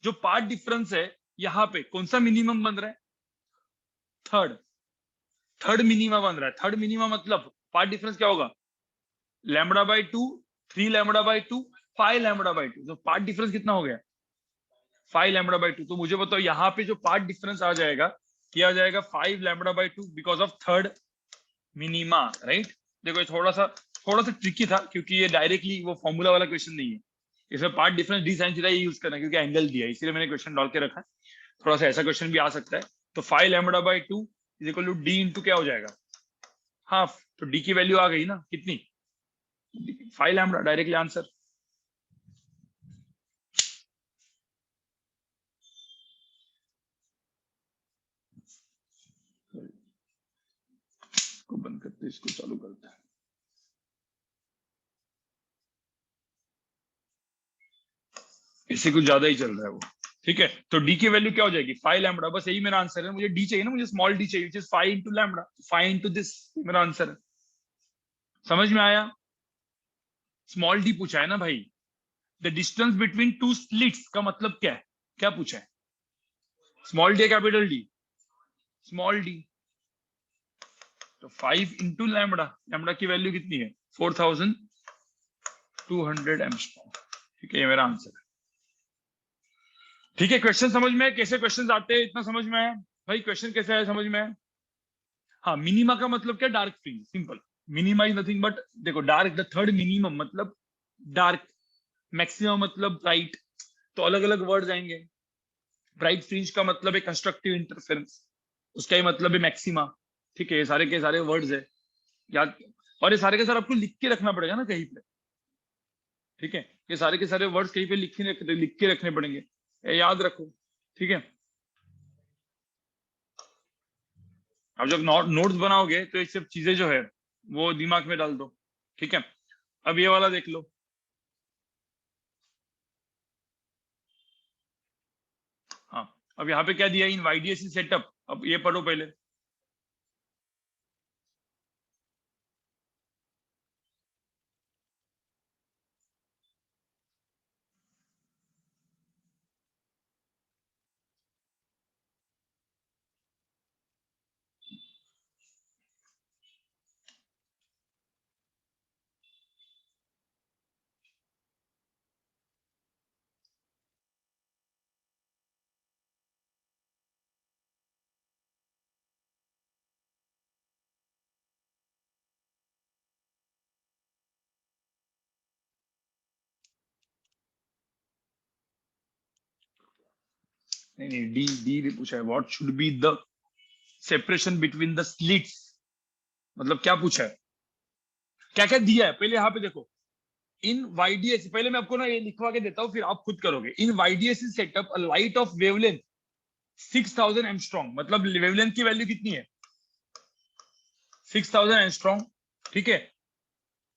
जो पाथ डिफरेंस है यहाँ पे कौन सा मिनिमम बन रहा है? थर्ड। थर्ड मिनिमम बन रहा है। थर्ड मिनिमम मतलब पाथ डिफरेंस क्या होगा? Lambda by 2, 3 lambda by 2, 5 lambda by 2। तो पाथ डिफरेंस कितना हो गया? 5 लैम्बडा बाई 2। तो मुझे बताओ यहाँ पे जो पाथ डिफरेंस आ जाएगा, किया जाएगा 5 lambda by 2 because of third minima, right? देखो ये थोड़ा सा ट्रिकी था, क्योंकि ये डायरेक्टली वो फॉर्मूला वाला क्वेश्चन नहीं है। इसमें path difference D sine theta use करना है, क्योंकि एंगल दिया है, इसलिए मैंने क्वेश्चन डाल के रखा है। थोड़ा सा ऐसा क्वेश्चन भी आ सकता है। तो 5 lambda by 2 is equal to D into क्या हो जाएगा? हाफ। तो डी की वैल्यू आ गई ना कितनी? 5 लैम्बडा, डायरेक्टली आंसर। इसको बंद करते हैं, इसको चालू करते हैं। इससे कुछ ज्यादा ही चल रहा है वो। ठीक है, तो डी की वैल्यू क्या हो जाएगी? 5 लैम्बडा। बस यही मेरा आंसर है। मुझे डी चाहिए ना, मुझे स्मॉल डी चाहिए, which is 5 into lambda. 5 into this मेरा आंसर है। समझ में आया? स्मॉल डी पूछा है ना भाई। The distance between two slits का मतलब क्या है? क्या पूछा है? Small d, capital D? Small D. तो 5 इंटू लैम्बडा। लैम्बडा की वैल्यू कितनी है? 4200 एंगस्ट्रॉम। ठीक है, ये मेरा आंसर है। ठीक है, क्वेश्चन समझ में है? कैसे क्वेश्चन आते हैं इतना समझ में आया भाई? क्वेश्चन कैसे आया समझ में आया? हाँ, मिनिमा का मतलब क्या? Dark fringe, simple. Minima is nothing but, देखो, डार्क, द थर्ड मिनिमम मतलब डार्क, मैक्सिमम मतलब ब्राइट। तो अलग अलग वर्ड्स आएंगे। ब्राइट फ्रिंज का मतलब है कंस्ट्रक्टिव इंटरफेरेंस, उसका ही मतलब है मैक्सिमा। ठीक है, ये सारे के सारे वर्ड्स है याद। और ये सारे के सारे आपको लिख के रखना पड़ेगा ना कहीं पे। ठीक है, ये सारे के सारे वर्ड्स कहीं पे लिख के रखने पड़ेंगे, ये याद रखो। ठीक है, अब जब नोट्स बनाओगे तो ये सब चीजें जो है वो दिमाग में डाल दो। ठीक है, अब ये वाला देख लो। हाँ, अब यहाँ पे क्या दिया? इन वाईडीएसी सेटअप। अब ये पढ़ो पहले। नहीं नहीं, डी डी भी पूछा है। What should be the separation between the slits, मतलब क्या पूछा है? क्या क्या दिया है पहले यहाँ पे देखो। इन वाईडीएस, पहले मैं आपको ना ये लिखवा के देता हूँ, फिर आप खुद करोगे। In YDS setup a light of wavelength 6000 angstrom, मतलब वेवलेंथ की वैल्यू कितनी है? 6000 एंगस्ट्रॉम। ठीक है,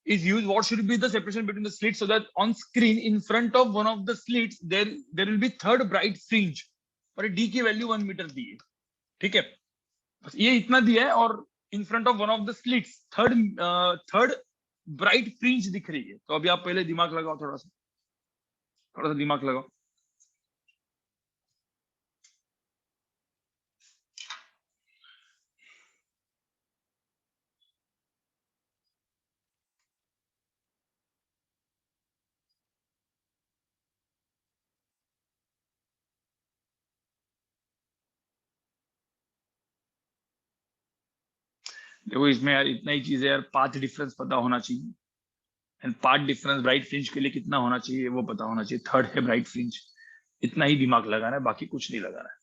is used. What should be the separation between the slits so that on screen in front of one of the slits there will be third bright fringe, और D की value 1 metre दी है। ठीक है, बस ये इतना दिया है। और इन front of one of the slits third bright fringe दिख रही है। तो अभी आप पहले दिमाग लगाओ, थोड़ा सा दिमाग लगाओ। देखो इसमें यार इतना ही चीज है यार, पाथ डिफरेंस पता होना चाहिए, and path difference bright fringe के लिए कितना होना चाहिए वो पता होना चाहिए। थर्ड है ब्राइट फ्रिंज, इतना ही दिमाग लगाना है, बाकी कुछ नहीं लगाना है।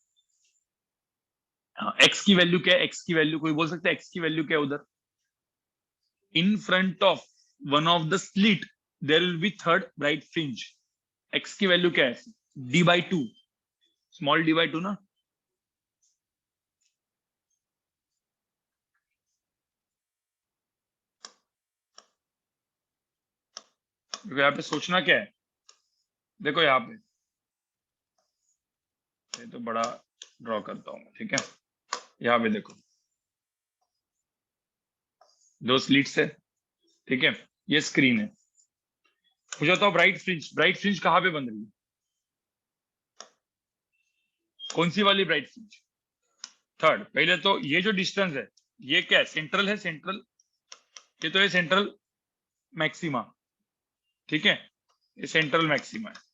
एक्स की वैल्यू क्या है? एक्स की वैल्यू कोई बोल सकता है? एक्स की वैल्यू क्या है उधर? In front of one of the slit there will be third bright fringe. X की वैल्यू क्या है? D by two, small D by two ना। देखो यहाँ पे सोचना क्या है, देखो यहाँ पे ये तो बड़ा ड्रॉ करता हूँ, ठीक है। यहाँ पे देखो दो स्लिट्स है, ठीक है, ये स्क्रीन है। मुझे बताओ ब्राइट फ्रिंज कहाँ पे बन रही है? कौन सी वाली ब्राइट फ्रिंज? थर्ड। पहले तो ये जो डिस्टेंस है ये क्या है? सेंट्रल है, सेंट्रल। ये तो ये सेंट्रल मैक्सिमा, ठीक है, ये सेंट्रल मैक्सिमा है।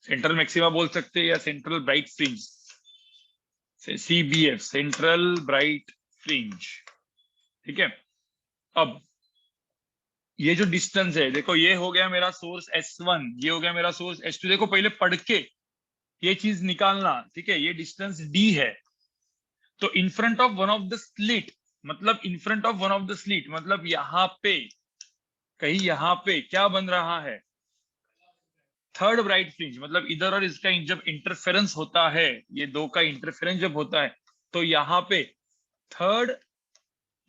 सेंट्रल मैक्सिमा बोल सकते हैं या central bright fringe, CBF, central bright fringe, ठीक है। अब ये जो डिस्टेंस है, देखो ये हो गया मेरा सोर्स S1, ये हो गया मेरा सोर्स S2। देखो पहले पढ़ के ये चीज निकालना, ठीक है। ये डिस्टेंस D है, तो in front of one of the slit, मतलब in front of one of the slit, मतलब यहाँ पे कहीं यहाँ पे क्या बन रहा है? Third bright fringe. मतलब इधर और इसका जब इंटरफेरेंस होता है, ये दो का इंटरफेरेंस जब होता है, तो यहाँ पे थर्ड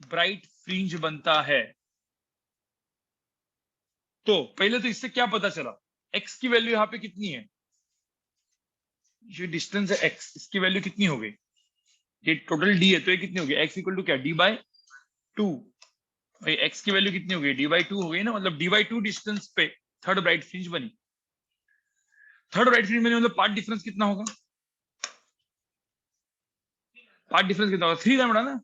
ब्राइट फ्रिंज बनता है। तो पहले तो इससे क्या पता चला? x की वैल्यू यहाँ पे कितनी है? ये डिस्टेंस है x, इसकी वैल्यू कितनी हो गई? ये टोटल d है, तो ये कितनी हो गई? x इक्वल टू क्या? d/2। भाई x की वैल्यू कितनी हो गई? d/2 हो गई ना। मतलब d/2 डिस्टेंस पे थर्ड ब्राइट फ्रिंज बनी। थर्ड ब्राइट फ्रिंज बनी मतलब पाथ डिफरेंस कितना होगा? पाथ डिफरेंस कितना होगा? 3 लैम्बडा ना।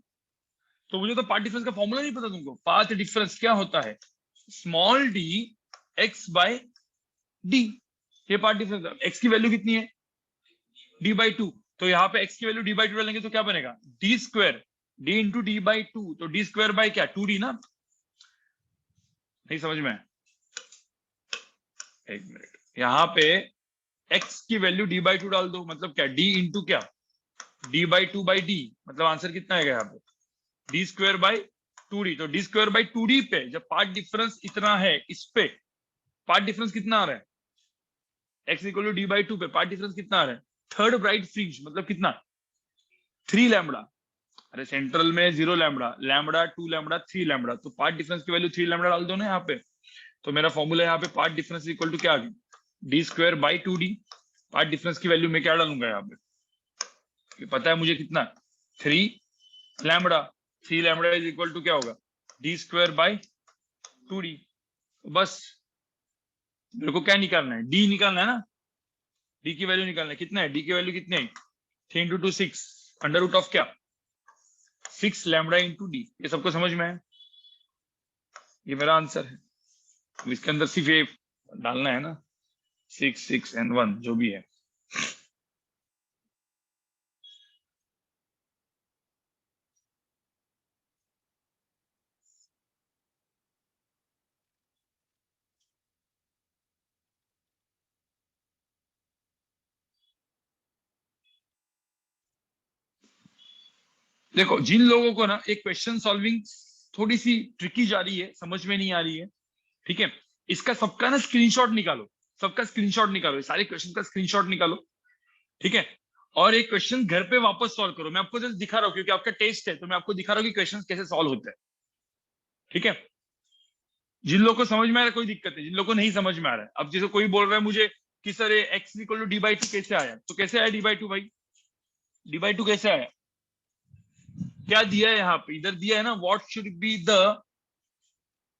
तो मुझे तो पाथ डिफरेंस का फॉर्मूला नहीं पता तुमको। पाथ डिफरेंस क्या होता है? Small d x/d। ये पाथ डिफरेंस। x की वैल्यू कितनी है? d/2। तो यहाँ पे x की वैल्यू d/2 डालेंगे तो क्या बनेगा? d², d into d/2। तो d² बाय क्या? 2d ना। नहीं समझ में? एक मिनट, यहाँ पे x की वैल्यू d/2 डाल दो, मतलब क्या? d इंटू क्या? d/2/d। मतलब आंसर कितना आएगा यहाँ पे? d² bye 2d। तो d² बाय 2d पे जब पार्ट डिफरेंस इतना है, इस पे पार्ट डिफरेंस कितना आ रहा है? x इक्वल टू d/2 पे पार्ट डिफरेंस कितना आ रहा है? थर्ड ब्राइट फ्रिंज, मतलब कितना? 3 लैम्बडा। अरे सेंट्रल में 0 लैम्बडा, लैम्बडा 2 लैम्बडा 3 लैम्बडा, तो पार्ट डिफरेंस की वैल्यू 3 लैम्बडा डाल दो ना यहाँ पे। तो मेरा फॉर्मूला यहाँ पे पार्ट डिफरेंस इक्वल टू क्या आ गई? d² by 2d। Path difference की वैल्यू मैं क्या डालूंगा यहाँ पे? ये पता है मुझे कितना? 3 lambda. 3 lambda is equal to क्या होगा? d² by 2d। बस मेरे को क्या निकालना है? d निकालना है ना। d की वैल्यू निकालना है। कितना है d की वैल्यू? कितनी है? 3 इंटू 2 6, अंडर रूट ऑफ क्या? 6 लैम्बडा इंटू d। ये सबको समझ में है? ये मेरा आंसर है। अब इसके अंदर सिर्फ ये डालना है ना, 6 6 एंड 1 जो भी है। देखो जिन लोगों को ना एक क्वेश्चन सॉल्विंग थोड़ी सी ट्रिकी जा रही है, समझ में नहीं आ रही है, ठीक है, इसका सबका ना स्क्रीनशॉट निकालो। सबका स्क्रीनशॉट निकालो, सारे क्वेश्चन का स्क्रीनशॉट निकालो, ठीक है। और एक क्वेश्चन घर पे वापस सॉल्व करो। मैं आपको जस्ट दिखा रहा हूँ क्योंकि आपका टेस्ट है, तो मैं आपको दिखा रहा हूँ कि क्वेश्चन कैसे सॉल्व होते हैं, ठीक है। जिन लोगों को समझ में आ रहा है कोई दिक्कत नहीं, जिन लोगों को नहीं समझ में आ रहा है, अब जैसे कोई बोल रहा है मुझे कि sir x equal to d/2 कैसे आया, तो कैसे आया d/2 भाई? d/2 कैसे आया? क्या दिया है यहाँ पे? इधर दिया है ना, what should be the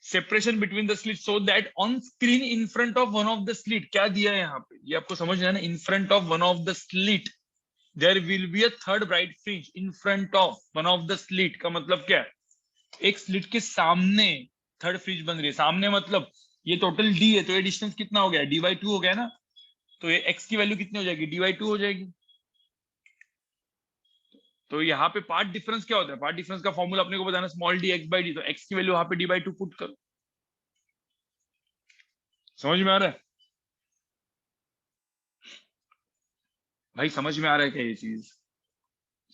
separation between the slit so that on screen in front of one of the slit. क्या दिया है यहाँ पे? ये आपको समझना है ना, in front of one of the slit there will be a third bright fringe in front of one of the slit. का मतलब क्या है? एक स्लिट के सामने थर्ड फ्रिंज बन रही है। सामने मतलब ये टोटल d है, तो ये डिस्टेंस कितना हो गया? d/2 हो गया ना। तो ये x की वैल्यू कितनी हो जाएगी? d/2 हो जाएगी। तो यहाँ पे पार्ट डिफरेंस क्या होता है? पार्ट डिफरेंस का फॉर्मूला अपने को बताना, स्मॉल d x/d। तो x की वैल्यू यहाँ पे d/2 पुट करो। समझ में आ रहा है भाई? समझ में आ रहा है क्या ये चीज?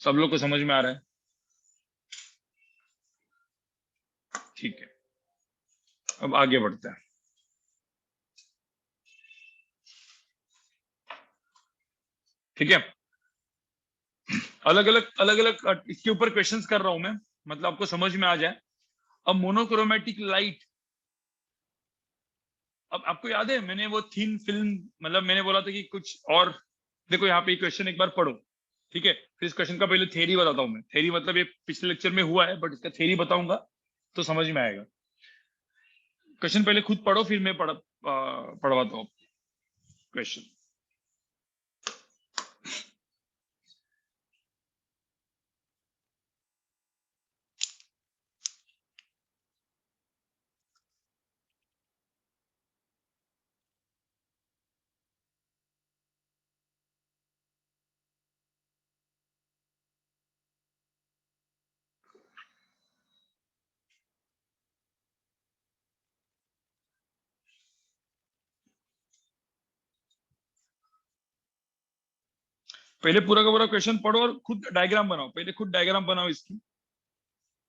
सब लोग को समझ में आ रहा है? ठीक है, अब आगे बढ़ते हैं। ठीक है, अलग अलग इसके ऊपर क्वेश्चंस कर रहा हूं मैं, मतलब आपको समझ में आ जाए। अब मोनोक्रोमेटिक लाइट अब आपको याद है मैंने वो थीन फिल्म, मतलब मैंने बोला था कि कुछ और, देखो यहाँ पे क्वेश्चन एक बार पढ़ो, ठीक है, फिर इस क्वेश्चन का पहले थ्योरी बताता हूँ मैं। थ्योरी मतलब ये पिछले लेक्चर में हुआ है, बट इसका थ्योरी बताऊंगा तो समझ में आएगा। क्वेश्चन पहले खुद पढ़ो, फिर मैं पढ़वाता हूँ क्वेश्चन। पहले पूरा का पूरा क्वेश्चन पढ़ो और खुद डायग्राम बनाओ, पहले खुद डायग्राम बनाओ इसकी,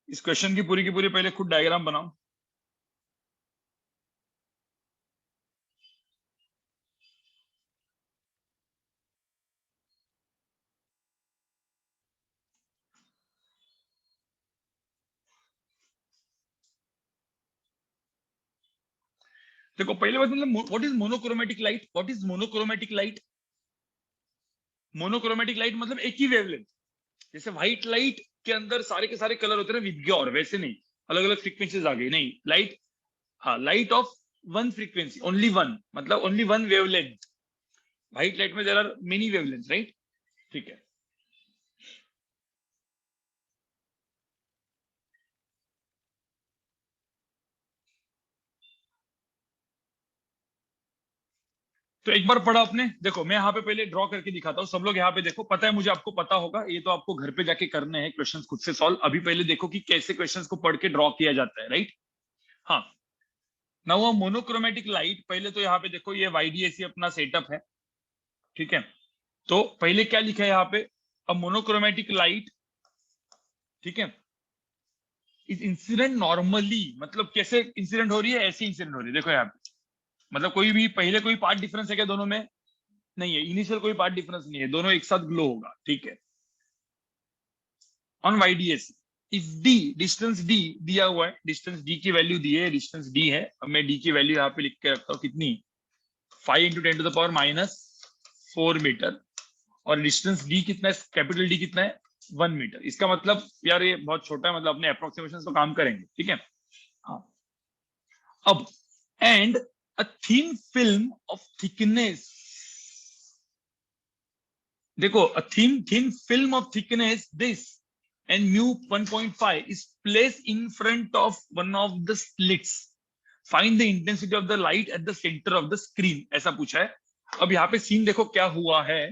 इस क्वेश्चन की पूरी पहले खुद डायग्राम बनाओ। देखो पहले बात, मतलब what is monochromatic light, what is monochromatic light? Monochromatic light मतलब एक ही वेवलेंथ। जैसे व्हाइट लाइट के अंदर सारे के सारे कलर होते हैं विबग्योर, वैसे नहीं अलग अलग फ्रीक्वेंसीज आ गई, नहीं लाइट, हाँ light of one frequency, only one, मतलब only one wavelength. White light में there are many wavelength, right? ठीक है, तो एक बार पढ़ा आपने, देखो मैं यहाँ पे पहले ड्रॉ करके दिखाता हूँ, सब लोग यहाँ पे देखो, पता है मुझे आपको पता होगा, ये तो आपको घर पे जाके करने हैं क्वेश्चंस खुद से सॉल्व। अभी पहले देखो कि कैसे क्वेश्चंस को पढ़ के ड्रॉ किया जाता है, राइट? हाँ, नाउ मोनोक्रोमेटिक लाइट, पहले तो यहाँ पे देखो ये YDAC अपना सेटअप है, ठीक है? तो पहले क्या लिखा है यहाँ पे, अब मोनोक्रोमेटिक लाइट, ठीक है, इस इंसिडेंट नॉर्मली, मतलब कैसे इंसिडेंट हो रही है, ऐसे इंसिडेंट हो रही है, देखो यहाँ पे, मतलब कोई भी पहले कोई पार्ट डिफरेंस है क्या दोनों में? नहीं है, इनिशियल कोई पार्ट डिफरेंस नहीं है, दोनों एक साथ ग्लो होगा, ठीक है, on YDAC। If D, distance D दिया हुआ है, डिस्टेंस डी की वैल्यू दी है, डिस्टेंस डी है, अब मैं डी की वैल्यू यहाँ पे लिख के रखता हूँ, कितनी? 5 × 10⁻⁴ मीटर, और डिस्टेंस डी कितना है, कैपिटल डी कितना है, 1 मीटर। इसका मतलब यार ये बहुत छोटा है, मतलब अपने अप्रोक्सीमेशन तो काम करेंगे, ठीक है? हाँ, अब and a thin film of thickness, देखो a thin film of thickness this and mu 1.5 is placed in front of one of the slits, find the intensity of the light at the center of the screen, ऐसा पूछा है। अब यहाँ पे scene देखो क्या हुआ है,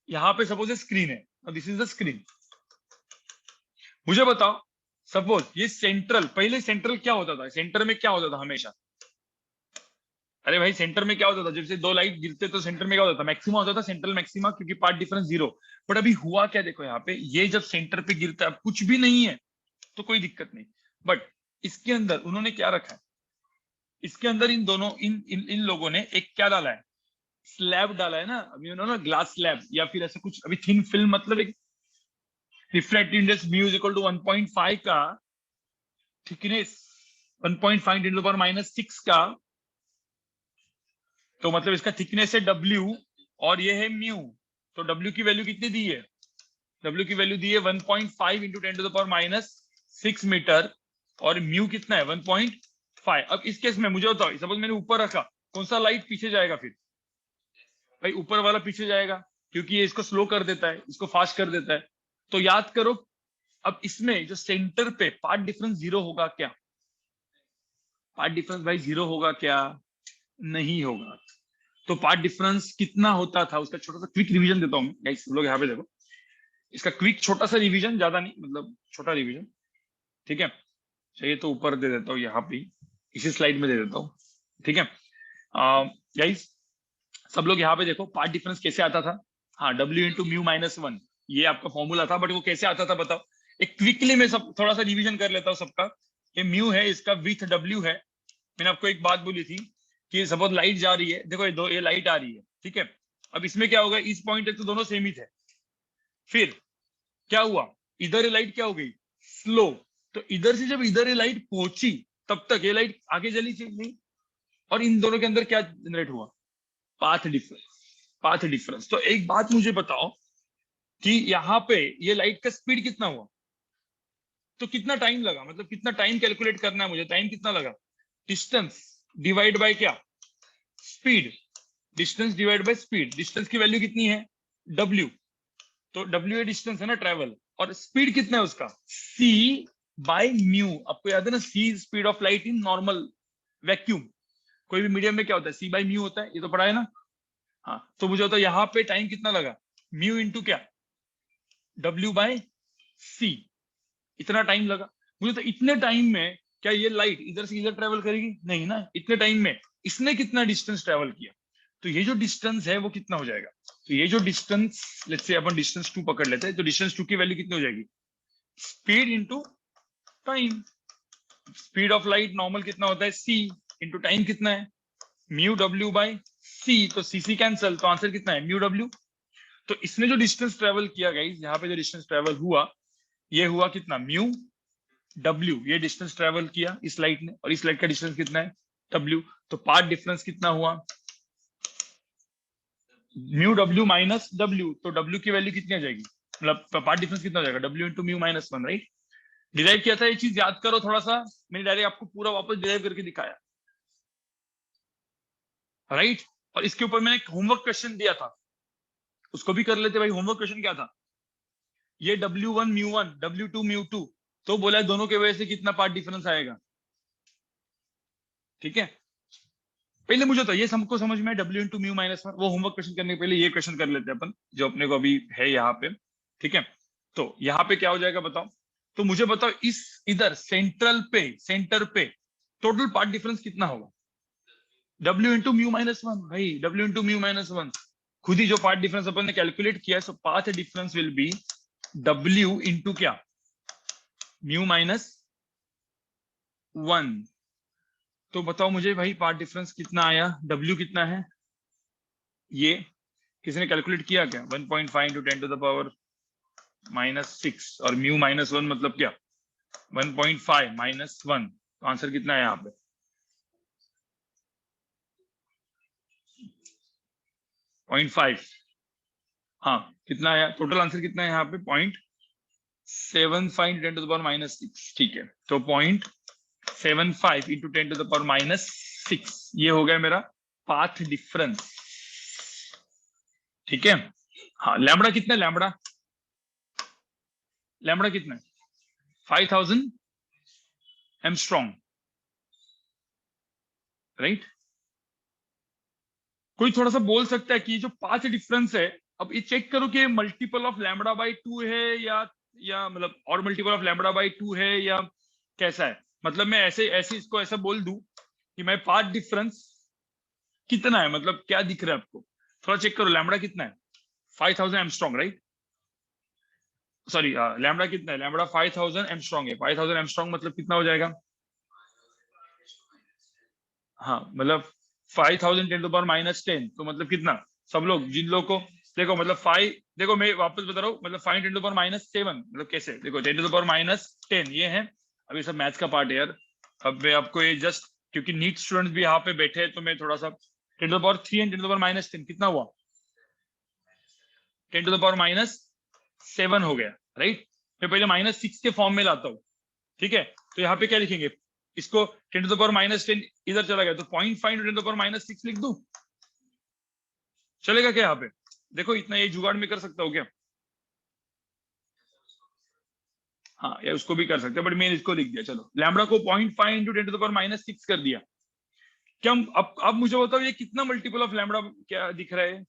यहाँ पे सपोज स्क्रीन है, दिस इज द स्क्रीन, मुझे बताओ सपोज ये सेंट्रल, पहले सेंट्रल क्या होता था, सेंटर में क्या होता था हमेशा? अरे भाई सेंटर में क्या होता था, जब से दो लाइट गिरते तो सेंटर में क्या होता था, मैक्सिमा होता था, सेंट्रल मैक्सिमा, क्योंकि पार्ट डिफरेंस 0। बट अभी हुआ क्या, देखो यहाँ पे, ये जब सेंटर पे गिरता है, अब कुछ भी नहीं है तो कोई दिक्कत नहीं, बट इसके अंदर उन्होंने क्या रखा है, इसके अंदर इन दोनों इन लोगों ने एक क्या डाला है, स्लैब डाला है ना, अभी उन्होंने ग्लास स्लैब या फिर ऐसा कुछ, अभी थिन फिल्म मतलब एक reflective index mu is equal to 1.5 का थिकनेस, 1.5 × 10⁻⁶ का, तो मतलब इसका थिकनेस है W और ये है म्यू, तो W की वैल्यू कितनी दी है, W की वैल्यू दी है 1.5 × 10⁻⁶ मीटर, और म्यू कितना है 1.5। अब इस केस में मुझे बताओ, सपोज मैंने ऊपर रखा, कौन सा लाइट पीछे जाएगा फिर? भाई ऊपर वाला पीछे जाएगा, क्योंकि ये इसको स्लो कर देता है, इसको फास्ट कर देता है। तो याद करो, अब इसमें जो सेंटर पे पार्ट डिफरेंस 0 होगा क्या? पार्ट डिफरेंस भाई 0 होगा क्या? नहीं होगा। तो पार्ट डिफरेंस कितना होता था, उसका छोटा सा क्विक रिवीजन देता हूँ गाइस, लोग यहाँ पे देखो, इसका क्विक छोटा सा रिवीजन, ज्यादा नहीं, मतलब छोटा रिवीजन, ठीक है? चाहिए तो ऊपर दे देता हूँ, यहाँ पे इसी स्लाइड में दे देता हूँ, ठीक है? गाइस सब लोग यहाँ पे देखो, पार्ट डिफरेंस कैसे आता था? हाँ, W × μ-1, ये आपका फॉर्मूला था, बट वो कैसे आता था बताओ? एक क्विकली मैं सब थोड़ा सा रिवीजन कर लेता हूँ सबका। ये म्यू है, इसका विथ W है। मैंने आपको एक बात बोली थी कि सपोज लाइट जा रही है, देखो ये लाइट आ रही है, ठीक है? अब इसमें क्या होगा, इस पॉइंट तक तो दोनों सेम ही थे, फिर क्या हुआ, इधर ये लाइट क्या हो गई, स्लो। तो इधर से जब इधर ये लाइट पहुंची, तब तक ये लाइट आगे चली थी नहीं, और इन दोनों के अंदर क्या जनरेट हुआ, पाथ डिफरेंस। Path difference. तो एक बात मुझे बताओ कि यहाँ पे ये लाइट का स्पीड कितना हुआ, तो कितना टाइम लगा, मतलब कितना टाइम कैलकुलेट करना है मुझे, टाइम कितना लगा, डिस्टेंस डिवाइड बाय क्या, speed, distance divide by speed. Distance की वैल्यू कितनी है, w, तो w ये डिस्टेंस है ना, ट्रेवल, और स्पीड कितना है उसका, c बाय म्यू। आपको याद है ना, c speed of light in normal vacuum, कोई भी मीडियम में क्या होता है, c बाय म्यू होता है, ये तो पढ़ा है ना। हाँ, तो मुझे होता है यहाँ पे टाइम कितना लगा, म्यू इंटू क्या, w बाय c, इतना टाइम लगा मुझे। तो इतने टाइम में क्या ये लाइट इधर से इधर ट्रेवल करेगी, नहीं ना। इतने टाइम में इसने कितना डिस्टेंस ट्रेवल किया, तो ये जो डिस्टेंस है वो कितना हो जाएगा, तो ये जो distance, let's say upon distance 2 पकड़ लेते हैं, तो डिस्टेंस 2 की वैल्यू कितनी हो जाएगी, speed into time. Speed of light normal कितना होता है, c, इंटू टाइम कितना है, म्यू w बाय c, तो c कैंसल, तो आंसर कितना है, म्यू w। तो इसने जो डिस्टेंस ट्रेवल किया गाइस, यहाँ पे जो डिस्टेंस ट्रेवल हुआ, ये हुआ कितना, म्यू w, ये डिस्टेंस ट्रेवल किया इस लाइट ने, और इस लाइट का डिस्टेंस कितना है, w। तो पाथ डिफरेंस कितना हुआ, म्यू w माइनस w, तो w की वैल्यू कितनी आ जाएगी, मतलब पाथ डिफरेंस कितना हो जाएगा, w into mu minus 1, right. Derive किया था, ये चीज याद करो थोड़ा सा, मैंने डायरेक्ट आपको पूरा वापस डिराइव करके दिखाया, राइट। और इसके ऊपर मैंने एक होमवर्क क्वेश्चन दिया था, उसको भी कर लेते भाई। होमवर्क क्वेश्चन क्या था, ये w1 म्यू1 w2 म्यू2, तो बोला है दोनों के वजह से कितना पार्ट डिफरेंस आएगा, ठीक है। पहले मुझे तो ये सबको समझ में w इंटू म्यू माइनस 1, वो होमवर्क क्वेश्चन करने के पहले ये क्वेश्चन कर लेते हैं अपन, जो अपने को अभी है यहाँ पे, ठीक है। तो यहाँ पे क्या हो जाएगा बताओ, तो मुझे बताओ इस इधर सेंटर पे टोटल पार्ट डिफरेंस कितना होगा, w इंटू म्यू माइनस 1, भाई w इंटू म्यू माइनस 1, खुद ही जो पार्ट डिफरेंस अपन ने कैलकुलेट किया है, so path difference will be w into क्या, म्यू माइनस 1। तो बताओ मुझे भाई पार्ट डिफरेंस कितना आया, w कितना है, ये किसी ने कैलकुलेट किया क्या, 1.5 इंटू 10 टू द पावर -6, और म्यू माइनस 1 मतलब क्या, 1.5 माइनस 1, तो आंसर कितना है यहाँ पे, 0.5। हाँ, कितना आया, टोटल आंसर कितना है यहाँ पे, 0.75 10 टू द पावर -6, ठीक है। तो 0.75 इंटू 10 टू द पावर -6, ये हो गया मेरा पाथ डिफरेंस, ठीक है। हाँ, लैम्बडा कितना है, लैम्बडा कितना है, 5000 एमस्ट्रॉन्ग, राइट। कोई थोड़ा सा बोल सकता है कि जो पाथ डिफरेंस है, अब ये चेक करो कि मल्टीपल ऑफ लैम्बडा बाई 2 है, या मतलब और मल्टीपल ऑफ लैम्बडा बाई 2 है, या कैसा है, मतलब मैं ऐसे ऐसे इसको ऐसा बोल दूं कि मैं पाथ डिफरेंस कितना है, मतलब क्या दिख रहा है आपको, थोड़ा चेक करो, लैम्बडा कितना है, 5000 एमस्ट्रॉन्ग, राइट। सॉरी, लैम्बडा कितना है, लैम्बडा 5000 एमस्ट्रॉन्ग है, 5000 एमस्ट्रॉन्ग मतलब कितना हो जाएगा, हाँ मतलब 5000 10 टू पावर -10, तो मतलब कितना, सब लोग जिन लोग को देखो, मतलब 5, देखो मैं वापस बता रहा हूँ, मतलब 5 10 टू पावर -7, मतलब कैसे, देखो 10 टू पावर -10 ये है, अभी सब मैथ्स का पार्ट है यार। अब मैं आपको ये जस्ट, क्योंकि नीट स्टूडेंट्स भी यहाँ पे बैठे हैं, तो मैं थोड़ा सा 10 to power 3 and 10 to power -10 कितना हुआ, 10 टू पावर -7 हो गया, राइट। मैं पहले -6 के फॉर्म में लाता हूँ, ठीक है। तो यहाँ पे क्या लिखेंगे, इसको 10 टू द पावर -10 इधर चला गया, तो 0.5 10 टू द पावर -6 लिख दूं, चलेगा क्या यहाँ पे, देखो इतना ये जुगाड़ में कर सकता हूँ क्या, हाँ या उसको भी कर सकते हैं, बट मैंने इसको लिख दिया, चलो लैम्बडा को 0.5 इंटू 10 टू द पावर -6 कर दिया। क्या अब मुझे बताओ ये कितना मल्टीपल ऑफ लैम्बडा क्या दिख रहा है,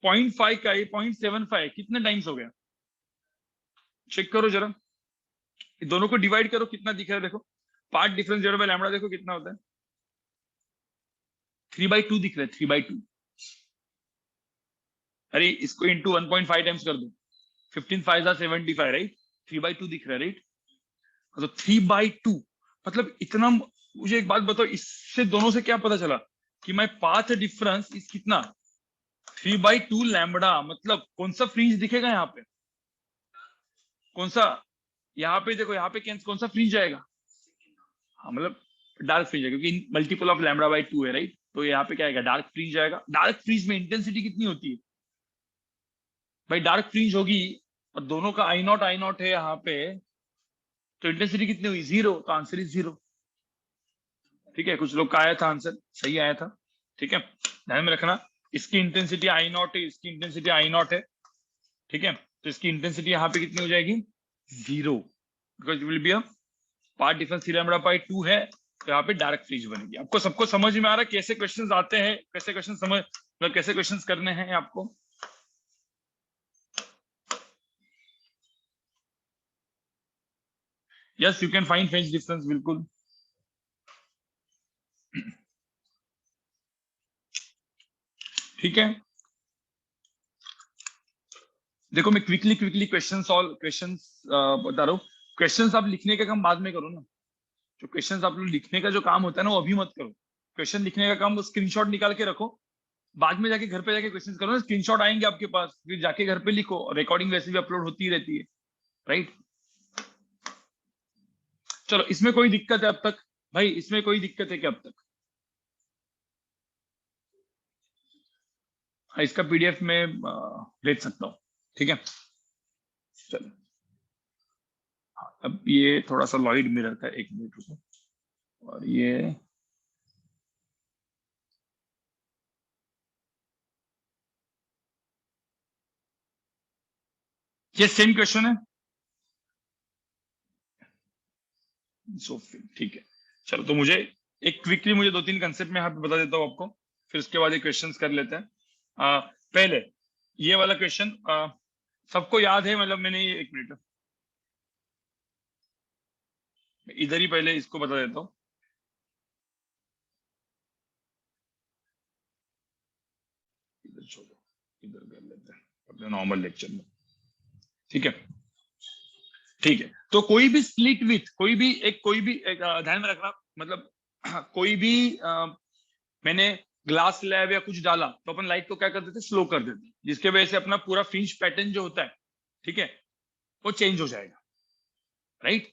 0.5 का ये 0.75 कितने टाइम्स हो गया, चेक करो जरा, दोनों को डिवाइड करो कितना दिख रहा है, देखो path difference divide by lambda देखो कितना होता है, 3/2 दिख रहा है, 3/2। अरे इसको इंटू 1.5 टाइम्स कर दो, 15 5 75, राइट, 3/2 दिख रहा है, राइट। तो 3/2 मतलब इतना, मुझे एक बात बताओ, इससे दोनों से क्या पता चला कि मैं पाथ डिफरेंस इस कितना 3/2 लैम्बडा, मतलब कौन सा फ्रिंज दिखेगा यहाँ पे, कौन सा, यहाँ पे देखो, यहाँ पे कौन सा फ्रिंज आएगा, हाँ मतलब डार्क फ्रिंज है, क्योंकि मल्टीपल ऑफ लैम्बडा बाई 2 है, राइट। तो यहाँ पे क्या आएगा, डार्क फ्रिंज आएगा। डार्क फ्रिंज में इंटेंसिटी कितनी होती है भाई, डार्क फ्रिंज होगी और दोनों का आई नॉट है यहाँ पे, तो इंटेंसिटी कितनी हुई, 0, तो आंसर इज 0। ठीक है, कुछ लोग का आया था आंसर, सही आया था। ठीक है, ध्यान में रखना, इसकी इंटेंसिटी आई नॉट है, इसकी इंटेंसिटी आई नॉट है। ठीक है, तो इसकी इंटेंसिटी यहाँ पे कितनी हो जाएगी, 0, because will be a path difference 3λ/2 है, तो यहाँ पे डायरेक्ट फ्रीज बनेगी। आपको सबको समझ में आ रहा है कैसे क्वेश्चंस आते हैं, कैसे क्वेश्चन समझ, मतलब कैसे क्वेश्चंस करने हैं आपको। Yes, you can find phase difference, बिल्कुल। ठीक है, देखो मैं क्विकली क्वेश्चन सॉल्व, क्वेश्चंस बता रहा हूँ। क्वेश्चंस आप लिखने का काम बाद में करो ना, जो क्वेश्चंस आप लोग लिखने का जो काम होता है ना, वो अभी मत करो। क्वेश्चन लिखने का काम स्क्रीनशॉट निकाल के रखो, बाद में जाके घर पे जाके क्वेश्चंस करो ना, स्क्रीनशॉट आएंगे आपके पास, फिर जाके घर पे लिखो। रिकॉर्डिंग वैसे भी अपलोड होती रहती है, राइट। चलो, इसमें कोई दिक्कत है अब तक भाई, इसमें कोई दिक्कत है क्या अब तक? हाँ, इसका पीडीएफ में भेज सकता हूँ। ठीक है, चलो। हाँ, अब ये थोड़ा सा लॉइड मिरर का, 1 मिनट रुको। और ये सेम क्वेश्चन है, सो ठीक है। चलो, तो मुझे एक क्विकली, मुझे 2-3 कंसेप्ट में यहाँ पे बता देता हूँ आपको, फिर उसके बाद ये क्वेश्चंस कर लेते हैं। पहले ये वाला क्वेश्चन सबको याद है, मतलब मैंने ये, 1 मिनट, इधर ही पहले इसको बता देता हूँ। इधर छोड़ो, इधर कर लेते हैं अपने नॉर्मल लेक्चर में। ठीक है, ठीक है। तो कोई भी स्प्लिट विथ, कोई भी ध्यान में रखना, मतलब कोई भी मैंने ग्लास स्लैब या कुछ डाला, तो अपन लाइट को क्या कर देते, स्लो कर देते, जिसके वजह से अपना पूरा फ्रिंज पैटर्न जो होता है, ठीक है, वो चेंज हो जाएगा, राइट।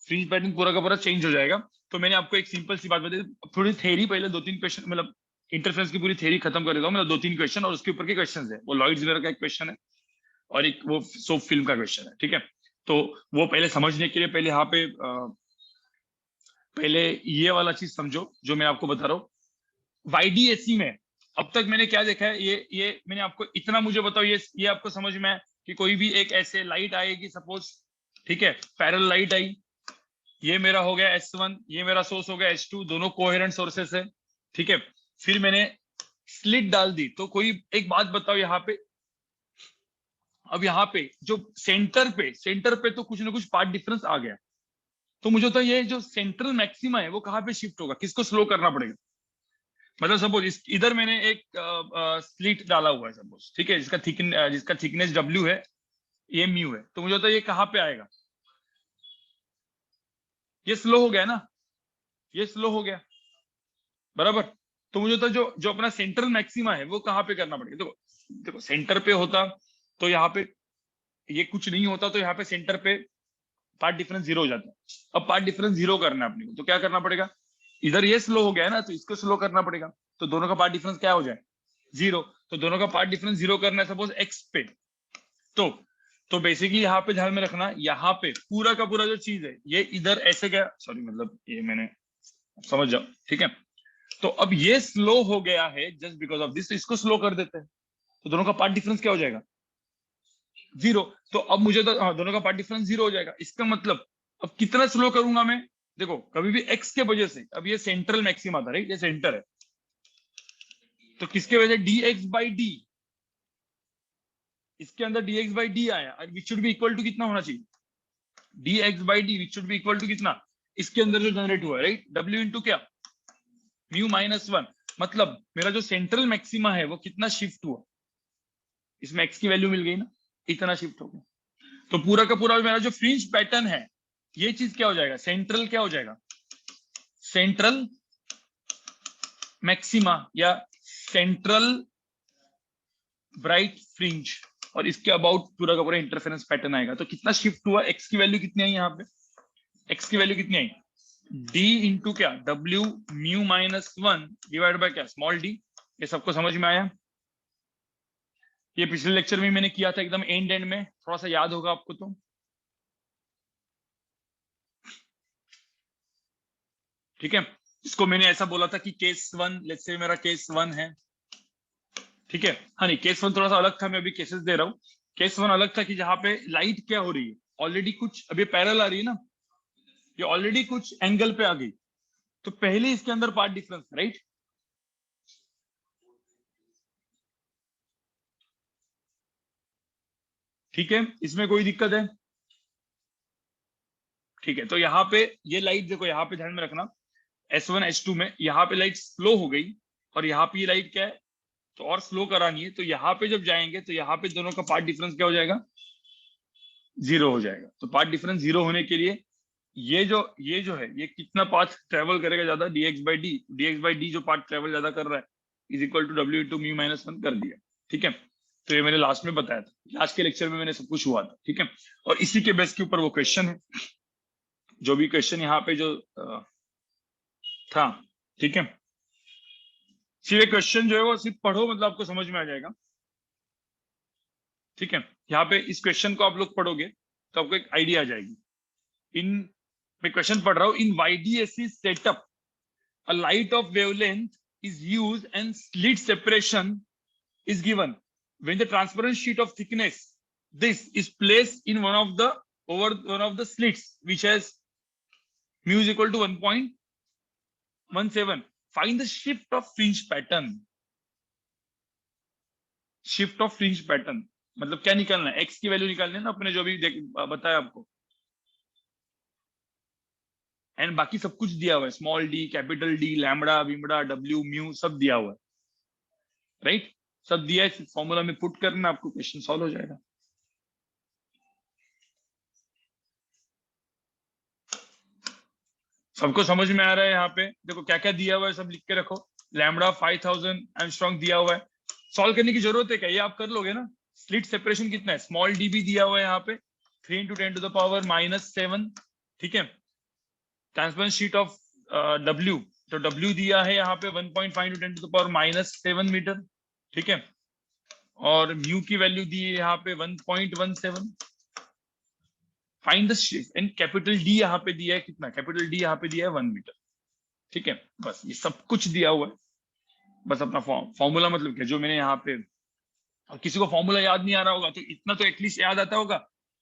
फ्रिंज पैटर्न पूरा का पूरा चेंज हो जाएगा। तो मैंने आपको एक सिंपल सी बात बताई, थोड़ी थ्योरी पहले 2-3 क्वेश्चन, मतलब इंटरफेरेंस की पूरी थ्योरी खत्म कर देता हूँ, मतलब 2-3 क्वेश्चन, और उसके ऊपर के क्वेश्चन है, वो लॉइड्स मिरर का एक क्वेश्चन है और एक वो सोप फिल्म का क्वेश्चन है। ठीक है, तो वो पहले समझने के लिए पहले यहाँ पे पहले ये वाला चीज समझो जो मैं आपको बता रहा हूँ। वाईडीएसी में अब तक मैंने क्या देखा है, ये मैंने आपको इतना, मुझे बताओ, ये आपको समझ में है कि कोई भी एक ऐसे लाइट आएगी सपोज, ठीक है, पैरेलल लाइट आई, ये मेरा हो गया S1, ये मेरा सोर्स हो गया S2, दोनों कोहेरेंट सोर्सेस है। ठीक है, फिर मैंने स्लिट डाल दी, तो कोई एक बात बताओ यहाँ पे, अब यहाँ पे जो सेंटर पे तो कुछ ना कुछ पार्ट डिफरेंस आ गया, तो मुझे तो ये जो सेंट्रल मैक्सिमा है वो कहाँ पे शिफ्ट होगा, किसको स्लो करना पड़ेगा। मतलब सपोज इधर मैंने एक स्लिट डाला हुआ है सपोज, ठीक है, जिसका थिकनेस W है, ये म्यू है, तो मुझे तो ये कहाँ पे आएगा, ये स्लो हो गया ना, ये स्लो हो गया, बराबर। तो मुझे तो जो जो अपना सेंट्रल मैक्सिमा है वो कहाँ पे करना पड़ेगा, देखो देखो, सेंटर पे होता तो यहाँ पे ये कुछ नहीं होता, तो यहाँ पे सेंटर पे पार्ट डिफरेंस 0 हो जाता है। अब पार्ट डिफरेंस 0 करना है अपने को, तो क्या करना पड़ेगा, इधर ये स्लो हो गया है ना, तो इसको स्लो करना पड़ेगा, तो दोनों का पार्ट डिफरेंस क्या हो जाए, 0। तो दोनों का पार्ट डिफरेंस 0 करना है सपोज x पे, तो बेसिकली यहाँ पे ध्यान में रखना, यहाँ पे पूरा का पूरा जो चीज है, ये इधर ऐसे गया, सॉरी, मतलब ये मैंने, समझ जाओ, ठीक है। तो अब ये स्लो हो गया है जस्ट बिकॉज ऑफ दिस, तो इसको स्लो कर देते हैं, तो दोनों का पार्ट डिफरेंस क्या हो जाएगा, 0। तो अब मुझे तो दोनों का पार्ट डिफरेंस 0 हो जाएगा। इसका मतलब अब कितना स्लो करूंगा मैं, देखो कभी भी x के वजह से, अब ये सेंट्रल मैक्सिमा था, राइट, ये सेंटर है, तो किसके वजह से, dx/d, इसके अंदर dx/d आया, which should be equal to कितना होना चाहिए, dx/d which should be equal to कितना, इसके अंदर जो जनरेट हुआ है, राइट, w इंटू क्या, μ-1। मतलब मेरा जो सेंट्रल मैक्सिमा है वो कितना शिफ्ट हुआ, इसमें x की वैल्यू मिल गई ना, इतना शिफ्ट हो गया। तो पूरा का पूरा मेरा जो फ्रिंज पैटर्न है, ये चीज क्या हो जाएगा, सेंट्रल क्या हो जाएगा, सेंट्रल मैक्सिमा या सेंट्रल ब्राइट फ्रिंज, और इसके अबाउट पूरा का पूरा इंटरफेरेंस पैटर्न आएगा। तो कितना शिफ्ट हुआ, एक्स की वैल्यू कितनी आई यहाँ पे, एक्स की वैल्यू कितनी आई, डी इंटू क्या, W mu minus 1 divide by क्या, स्मॉल डी। ये सबको समझ में आया? ये पिछले लेक्चर में मैंने किया था एकदम एंड में, थोड़ा सा याद होगा आपको तो। ठीक है, इसको मैंने ऐसा बोला था कि केस 1, लेट्स से मेरा केस 1 है। ठीक है, हाँ नहीं, केस 1 थोड़ा सा अलग था, मैं अभी केसेस दे रहा हूँ। केस 1 अलग था कि जहां पे लाइट क्या हो रही है, ऑलरेडी कुछ अभी पैरेलल आ रही है ना, ये ऑलरेडी कुछ एंगल पे आ गई, तो पहले इसके अंदर पार्ट डिफरेंस, राइट। ठीक है, इसमें कोई दिक्कत है? ठीक है, तो यहाँ पे ये लाइट देखो, यहाँ पे ध्यान में रखना, S1 S2 में यहाँ पे लाइट स्लो हो गई, और यहाँ पे ये लाइट क्या है, तो और स्लो करानी है, तो यहाँ पे जब जाएंगे तो यहाँ पे दोनों का पार्ट डिफरेंस क्या हो जाएगा, 0 हो जाएगा। तो पार्ट डिफरेंस 0 होने के लिए ये जो है ये कितना पाथ ट्रेवल करेगा ज्यादा, dx/d जो पार्ट ट्रेवल ज्यादा कर रहा है is equal to w into mu minus 1 कर दिया। ठीक है, तो ये मैंने लास्ट में बताया था, लास्ट के लेक्चर में मैंने सब कुछ हुआ था। ठीक है, और इसी के बेस के ऊपर वो क्वेश्चन है, जो भी क्वेश्चन यहाँ पे जो था। ठीक है, सिर्फ क्वेश्चन जो है वो सिर्फ पढ़ो, मतलब आपको समझ में आ जाएगा। ठीक है, यहाँ पे इस क्वेश्चन को आप लोग पढ़ोगे तो आपको एक आइडिया आ जाएगी। इन मैं क्वेश्चन पढ़ रहा हूँ, इन YDAC setup a light of wavelength is used and slit separation is given when the transparent sheet of thickness this is placed in one of the slits which has mu is equal to 1.17. Find the shift of fringe pattern. Shift of fringe pattern मतलब क्या निकालना है, x की value निकालनी है ना अपने, जो भी बताया आपको, एंड बाकी सब कुछ दिया हुआ है, small d, capital D, lambda, विम्बडा, डब्ल्यू, म्यू सब दिया हुआ है, राइट। सब दिया है, फॉर्मूला में पुट करना, आपको क्वेश्चन सॉल्व हो जाएगा। सबको समझ में आ रहा है? यहाँ पे देखो क्या क्या दिया हुआ है, सब लिख के रखो। लैम्बडा 5000 एंगस्ट्रॉम दिया हुआ है, सॉल्व करने की जरूरत है क्या, ये आप कर लोगे ना। स्लिट सेपरेशन कितना है, स्मॉल डी भी दिया हुआ है यहाँ पे 3 इंटू 10 टू द पावर -7। ठीक है, ट्रांसपेरेंट शीट ऑफ डब्ल्यू, तो डब्ल्यू दिया है यहाँ पे 1.5 into 10 to the power -7 metre. ठीक है, और म्यू की वैल्यू दी है यहाँ पे 1.17। Find the shift, and capital D यहाँ पे दिया है कितना, कैपिटल डी यहाँ पे दिया है 1 मीटर। ठीक है, बस ये सब कुछ दिया हुआ है। बस अपना फॉर्मूला मतलब क्या, जो मैंने यहाँ पे, और किसी को फॉर्मूला याद नहीं आ रहा होगा तो इतना तो एटलीस्ट याद आता होगा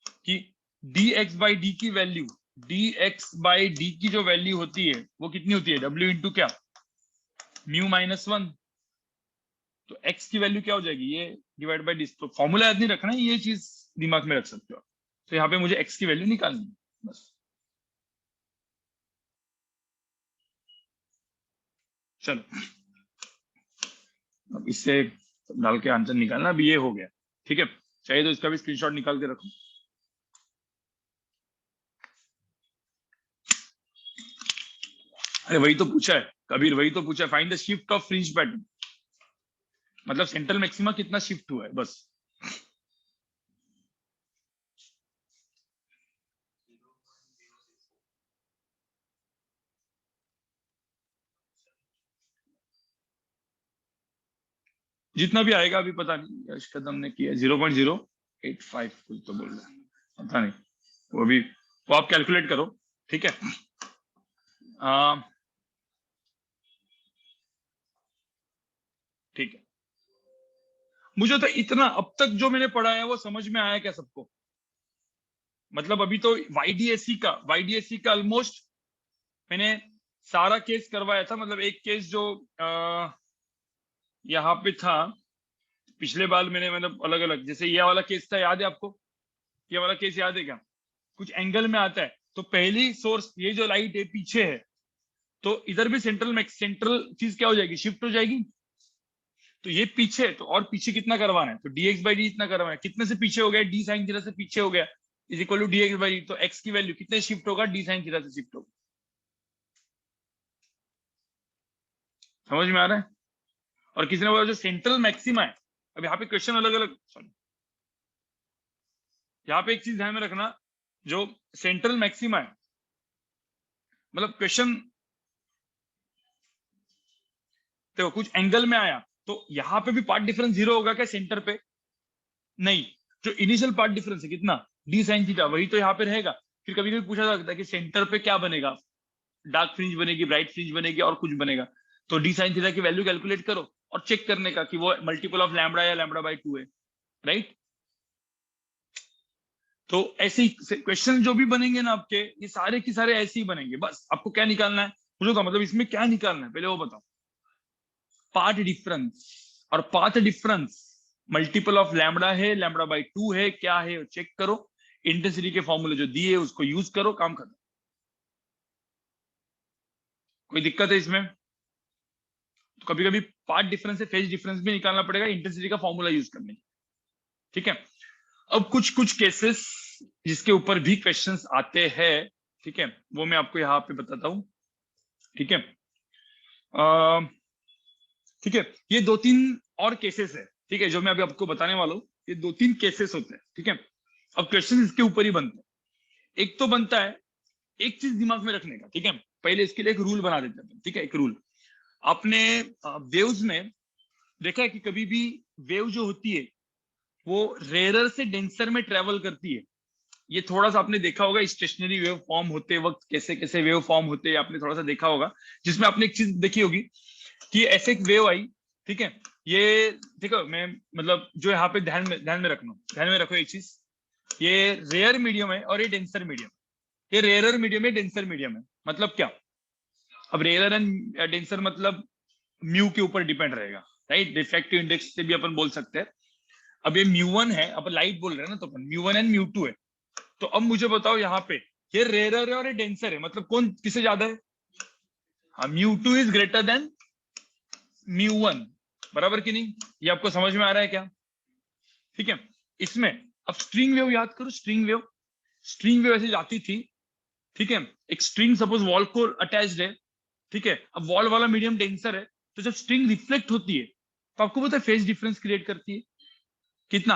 कि dx/d की वैल्यू, dx/d की जो वैल्यू होती है वो कितनी होती है, w इंटू क्या, म्यू माइनस 1। तो x की वैल्यू क्या हो जाएगी, ये डिवाइड बाय डी। तो फॉर्मूला याद नहीं रखना है, ये चीज दिमाग में रख सकते हो। तो यहाँ पे मुझे x की वैल्यू निकालनी है बस। चलो, अब इससे डाल के आंसर निकालना, अब ये हो गया। ठीक है, चाहिए तो इसका भी स्क्रीनशॉट निकाल के रखो। अरे वही तो पूछा है कबीर, वही तो पूछा है, find the shift of fringe pattern, मतलब सेंट्रल मैक्सिमा कितना शिफ्ट हुआ है बस। जितना भी आएगा अभी पता नहीं, यश कदम ने किया 0.085 कुछ तो बोल रहा है, पता नहीं, वो भी वो आप कैलकुलेट करो। ठीक है, ठीक है, मुझे तो इतना अब तक जो मैंने पढ़ा है वो समझ में आया क्या सबको, मतलब अभी तो वाईडीएससी का ऑलमोस्ट मैंने सारा केस करवाया था, मतलब एक केस जो यहाँ पे था पिछले बार मैंने, मतलब अलग अलग, जैसे ये वाला केस था, याद है आपको, ये वाला केस याद है क्या, कुछ एंगल में आता है, तो पहली सोर्स ये जो लाइट है पीछे है, तो इधर भी सेंट्रल चीज क्या हो जाएगी, शिफ्ट हो जाएगी। तो ये पीछे है, तो और पीछे कितना करवाना है, तो dx/d इतना करवाना है, कितने से पीछे हो गया, d sin थीटा से पीछे हो गया, इज इक्वल टू dx/d। तो x की वैल्यू कितने शिफ्ट होगा, d sin थीटा से शिफ्ट होगा। समझ में आ रहा है? और किसी ने बोला जो सेंट्रल मैक्सिमा है, अब यहाँ पे क्वेश्चन अलग अलग, सॉरी, यहाँ पे एक चीज ध्यान में रखना, जो सेंट्रल मैक्सिमा है मतलब क्वेश्चन देखो कुछ एंगल में आया तो यहाँ पे भी पार्ट डिफरेंस 0 होगा क्या सेंटर पे? नहीं, जो इनिशियल पार्ट डिफरेंस है कितना डी साइन थीटा, वही तो यहाँ पे रहेगा। फिर कभी कभी पूछा जाता है कि सेंटर पे क्या बनेगा, डार्क फ्रिंज बनेगी, ब्राइट फ्रिंज बनेगी, और कुछ बनेगा। तो डी साइन थीटा की वैल्यू कैलकुलेट करो और चेक करने का कि वो मल्टीपल ऑफ लैम्बडा या लैम्बडा बाई 2 है, राइट। तो ऐसे ही क्वेश्चन जो भी बनेंगे ना आपके, ये सारे के सारे ऐसे ही बनेंगे। बस आपको क्या निकालना है, मुझे तो मतलब इसमें क्या निकालना है पहले वो बताओ। पाथ डिफरेंस, और path difference multiple of lambda है, लैम्बडा बाई 2 है, क्या है चेक करो। इंटेंसिटी के फॉर्मूले जो दिए उसको यूज करो, काम खत्म। कोई दिक्कत है इसमें? तो कभी कभी पार्ट डिफरेंस से फेज डिफरेंस भी निकालना पड़ेगा इंटेंसिटी का फॉर्मूला यूज करने के, ठीक है। अब कुछ कुछ केसेस जिसके ऊपर भी क्वेश्चंस आते हैं, ठीक है, वो मैं आपको यहाँ पे बताता हूँ, ठीक है। ठीक है, ये 2-3 और केसेस है, ठीक है, जो मैं अभी आपको बताने वाला हूँ। ये 2-3 केसेस होते हैं, ठीक है। अब क्वेश्चन इसके ऊपर ही बनते हैं। एक तो बनता है, एक चीज दिमाग में रखने का, ठीक है। पहले इसके लिए एक रूल बना देते हैं, ठीक है। एक रूल आपने वेव्स में देखा है कि कभी भी वेव जो होती है वो रेयरर से डेंसर में ट्रेवल करती है। ये थोड़ा सा आपने देखा होगा स्टेशनरी वेव फॉर्म होते वक्त कैसे कैसे वेव फॉर्म होते हैं, आपने थोड़ा सा देखा होगा। जिसमें आपने एक चीज देखी होगी कि ऐसे एक वेव आई, ठीक है। ये देखो, मैं मतलब जो यहाँ पे ध्यान में रखना, ध्यान में रखो एक चीज, ये रेयर मीडियम है और ये डेंसर मीडियम। ये रेयरर मीडियम है, डेंसर मीडियम है, मतलब क्या? अब रेयर एंड डेंसर मतलब म्यू के ऊपर डिपेंड रहेगा, राइट। रिफ्रैक्टिव इंडेक्स से भी अपन बोल सकते हैं। अब ये म्यू1 है, अपन लाइट बोल रहे हैं ना, तो अपन म्यू1 एंड म्यू2 है। तो अब मुझे बताओ यहाँ पे ये रेयरर है और ये डेंसर है, मतलब कौन किससे ज्यादा है? हाँ, म्यू2 इज ग्रेटर देन म्यू1, बराबर कि नहीं? ये आपको समझ में आ रहा है क्या? ठीक है। इसमें अब स्ट्रिंग वेव याद करो, स्ट्रिंग वेव, स्ट्रिंग वेव ऐसे जाती थी, ठीक है। एक स्ट्रिंग सपोज वॉल को अटैच्ड है, ठीक है। अब वॉल वाला मीडियम डेंसर है, तो जब स्ट्रिंग रिफ्लेक्ट होती है तो आपको पता है फेज डिफरेंस क्रिएट करती है कितना?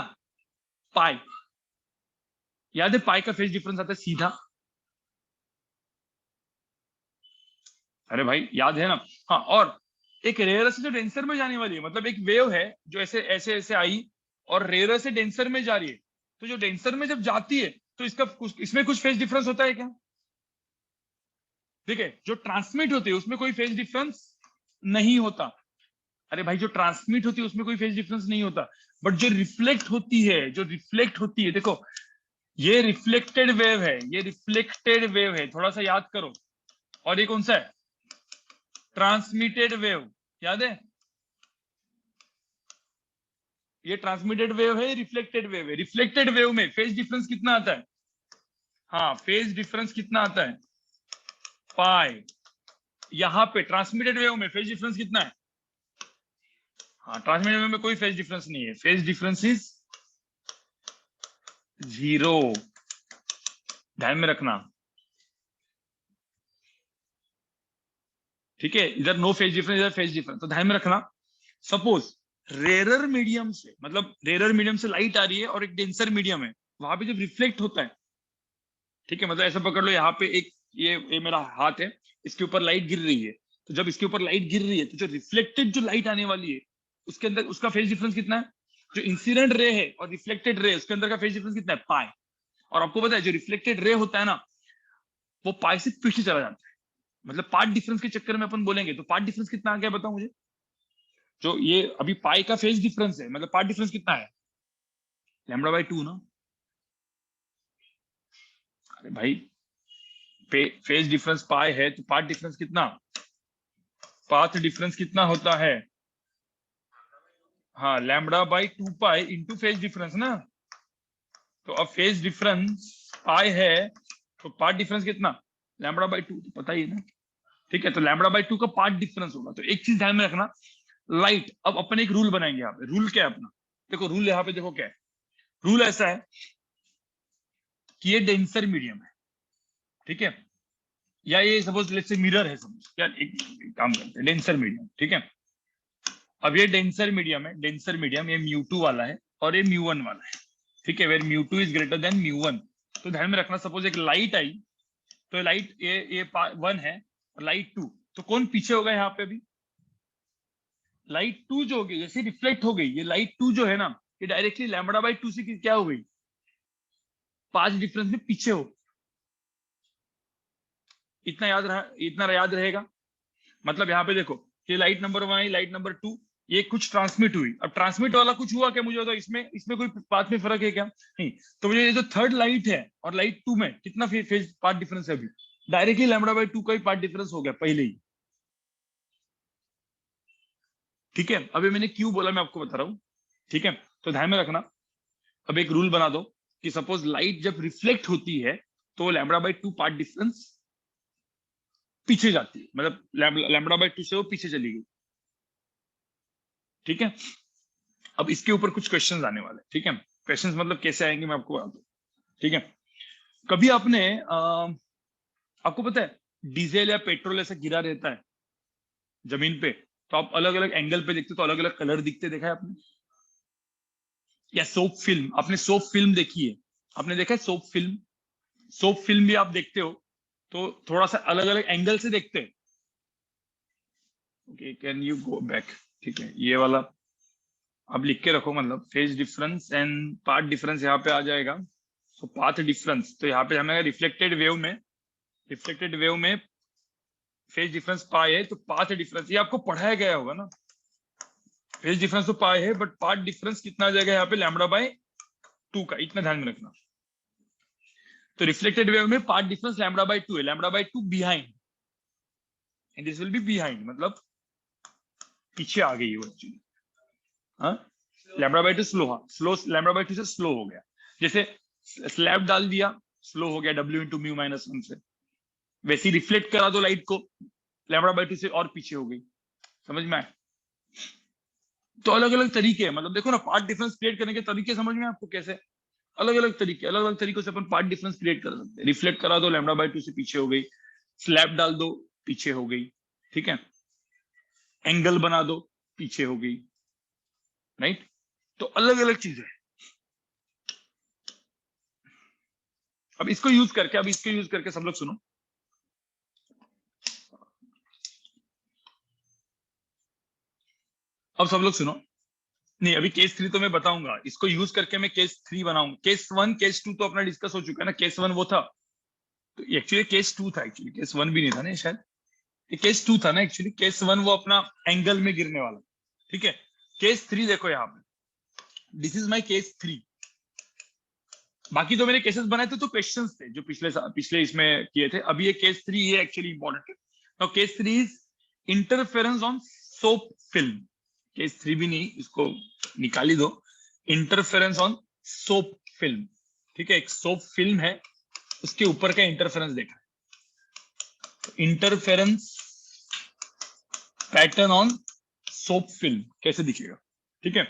पाई। याद है पाई का फेज डिफरेंस आता है सीधा? अरे भाई याद है ना? हाँ, और एक रेयर से जो डेंसर में जाने वाली है, मतलब एक वेव है जो ऐसे ऐसे ऐसे आई और रेयर से डेंसर में जा रही है, तो जो डेंसर में जब जाती है तो इसमें कुछ फेज डिफरेंस होता है क्या? ठीक है, जो ट्रांसमिट होती है उसमें कोई फेज डिफरेंस नहीं होता। अरे भाई, जो ट्रांसमिट होती है उसमें कोई फेज डिफरेंस नहीं होता, बट जो रिफ्लेक्ट होती है, जो रिफ्लेक्ट होती है, देखो ये रिफ्लेक्टेड वेव है, ये रिफ्लेक्टेड वेव है, थोड़ा सा याद करो। और ये कौन सा है? ट्रांसमिटेड वेव, याद है? ये ट्रांसमिटेड वेव है, रिफ्लेक्टेड वेव है। रिफ्लेक्टेड वेव में फेज डिफरेंस कितना आता है? हाँ, फेज डिफरेंस कितना आता है? पाई। यहाँ पे ट्रांसमिटेड वेव में फेज डिफरेंस कितना है? हाँ, ट्रांसमिटेड वेव में कोई फेज डिफरेंस नहीं है, फेज डिफरेंस इज 0। ध्यान में रखना, ठीक है। इधर नो फेज डिफरेंस, इधर फेज डिफरेंस, तो ध्यान में रखना। सपोज रेरर मीडियम से, मतलब रेरर मीडियम से लाइट आ रही है और एक डेंसर मीडियम है, वहां पे जब रिफ्लेक्ट होता है, ठीक है, मतलब ऐसा पकड़ लो यहाँ पे एक ये मेरा हाथ है, इसके ऊपर लाइट गिर रही है। तो जब इसके ऊपर लाइट गिर रही है तो जो रिफ्लेक्टेड जो लाइट आने वाली है उसके अंदर उसका फेज डिफरेंस कितना है? जो इंसिडेंट रे है और रिफ्लेक्टेड रे उसके अंदर का फेज डिफरेंस कितना है? पाई। और आपको पता है जो रिफ्लेक्टेड रे होता है ना, वो पाई से पीछे चला जाता है। मतलब पार्ट डिफरेंस के चक्कर में अपन बोलेंगे तो पार्ट डिफरेंस कितना आ गया बताओ मुझे? जो ये अभी पाई का फेज डिफरेंस है, मतलब पार्ट डिफरेंस कितना है? लैम्बडा बाई 2 ना। अरे भाई, फेज डिफरेंस पाई है तो पार्ट डिफरेंस कितना? पाथ डिफरेंस कितना होता है? हाँ, lambda by 2 pi into phase difference ना। तो अब फेज डिफरेंस पाई है तो पार्ट डिफरेंस कितना? लैम्बडा बाई 2, तो पता ही है ना। ठीक है, तो लैम्बडा बाई 2 का पार्ट डिफरेंस होगा। तो एक चीज ध्यान में रखना, लाइट, अब अपन एक रूल बनाएंगे यहाँ पे। रूल क्या है अपना? देखो रूल यहाँ पे देखो क्या है। रूल ऐसा है कि ये डेंसर मीडियम है, ठीक है, या ये सपोज लेट्स से मिरर है, सपोज या एक काम करते हैं डेंसर मीडियम, ठीक है। अब ये डेंसर मीडियम है, डेंसर मीडियम, ये म्यू2 वाला है और ये म्यू1 वाला है, ठीक है, वेर म्यू2 इज ग्रेटर देन म्यू1। तो ध्यान में रखना, सपोज एक लाइट आई, तो लाइट ये 1 है और लाइट 2, तो कौन पीछे होगा यहाँ पे अभी? लाइट 2 जो होगी जैसे रिफ्लेक्ट हो गई, ये लाइट 2 जो है ना, ये डायरेक्टली लैम्बडा बाई 2 से क्या हो गई, पाथ डिफरेंस में पीछे हो। इतना याद रहेगा। मतलब यहाँ पे देखो, ये लाइट नंबर 1 आई, लाइट नंबर 2, ये कुछ ट्रांसमिट हुई। अब ट्रांसमिट वाला कुछ हुआ क्या, मुझे बताओ, इसमें इसमें कोई पाथ में फर्क है क्या? नहीं। तो मुझे ये जो थर्ड लाइट है और लाइट 2 में कितना फेज पाथ डिफरेंस है अभी? डायरेक्टली लैम्बडा बाई 2 का ही पाथ डिफरेंस हो गया पहले ही। ठीक है, अभी मैंने क्यों बोला मैं आपको बता रहा हूँ। ठीक है, तो ध्यान में रखना। अब एक रूल बना दो कि सपोज लाइट जब रिफ्लेक्ट होती है तो लैम्बडा बाई 2 पाथ डिफरेंस पीछे जाती है, मतलब लैम्बडा बाई 2 से वो पीछे चली गई। ठीक है, अब इसके ऊपर कुछ क्वेश्चंस आने वाले। ठीक है, क्वेश्चंस मतलब कैसे आएंगे मैं आपको बता दूं। ठीक है, कभी आपने आपको पता है डीजल या पेट्रोल ऐसा गिरा रहता है जमीन पे, तो आप अलग अलग एंगल पे देखते तो अलग अलग कलर दिखते, देखा है आपने? या सोप फिल्म, आपने सोप फिल्म देखी है? आपने देखा है सोप फिल्म? सोप फिल्म भी आप देखते हो तो थोड़ा सा अलग अलग एंगल से देखते हैं। Okay, can you go back? ठीक है, ये वाला अब लिख के रखो, मतलब phase difference and path difference यहाँ पे आ जाएगा। तो पाथ डिफरेंस तो यहाँ पे हमें रिफ्लेक्टेड वेव में फेज डिफरेंस पाए है, तो पाथ डिफरेंस ये आपको पढ़ाया गया होगा ना। फेज डिफरेंस तो पाए है, बट पाथ डिफरेंस कितना आ जाएगा यहाँ पे? लैम्बडा बाय 2 का, इतना ध्यान में रखना। तो रिफ्लेक्टेड वेव में पाथ डिफरेंस लैम्बडा बाय 2 है, lambda by 2 behind, and this will be behind, मतलब पीछे आ गई वो एक्चुअली। हाँ, lambda by 2 slow lambda by 2 से स्लो हो गया। जैसे स्लैब डाल दिया, स्लो हो गया W इंटू म्यू माइनस 1 से। वैसे ही रिफ्लेक्ट करा दो लाइट को, लैम्बडा बाय 2 से और पीछे हो गई। समझ में आए? तो अलग अलग तरीके हैं, मतलब देखो ना, पार्ट डिफरेंस क्रिएट करने के तरीके समझ में आपको कैसे? अलग अलग तरीकों से अपन पार्ट डिफरेंस क्रिएट कर सकते हैं। रिफ्लेक्ट करा दो, लैम्बडा बाय 2 से पीछे हो गई। स्लैब डाल दो, पीछे हो गई। ठीक है, एंगल बना दो, पीछे हो गई। राइट, तो अलग अलग चीजें। अब इसको यूज करके सब लोग सुनो। अब सब लोग सुनो। नहीं, अभी केस 3 तो मैं बताऊंगा, इसको यूज करके मैं केस 3 बनाऊंगा। केस 1 केस 2 तो अपना डिस्कस हो चुका है ना। केस 1 वो था, तो एक्चुअली केस 2 था, एक्चुअली केस 1 भी नहीं था ना शायद, ये केस 2 था ना एक्चुअली। केस 1 वो अपना एंगल में गिरने वाला। ठीक है, केस 3 देखो यहाँ पे, दिस इज माई केस 3। बाकी तो मैंने केसेस बनाए थे तो क्वेश्चंस थे जो पिछले इसमें किए थे। अभी ये केस 3 ये एक्चुअली इंपॉर्टेंट है। Now case 3 is interference on soap film. Case 3 भी नहीं, इसको निकाली दो। Interference on soap film. ठीक है, एक सोप फिल्म है, उसके ऊपर का इंटरफेरेंस देखा है। Interference pattern on soap film कैसे दिखेगा? ठीक है,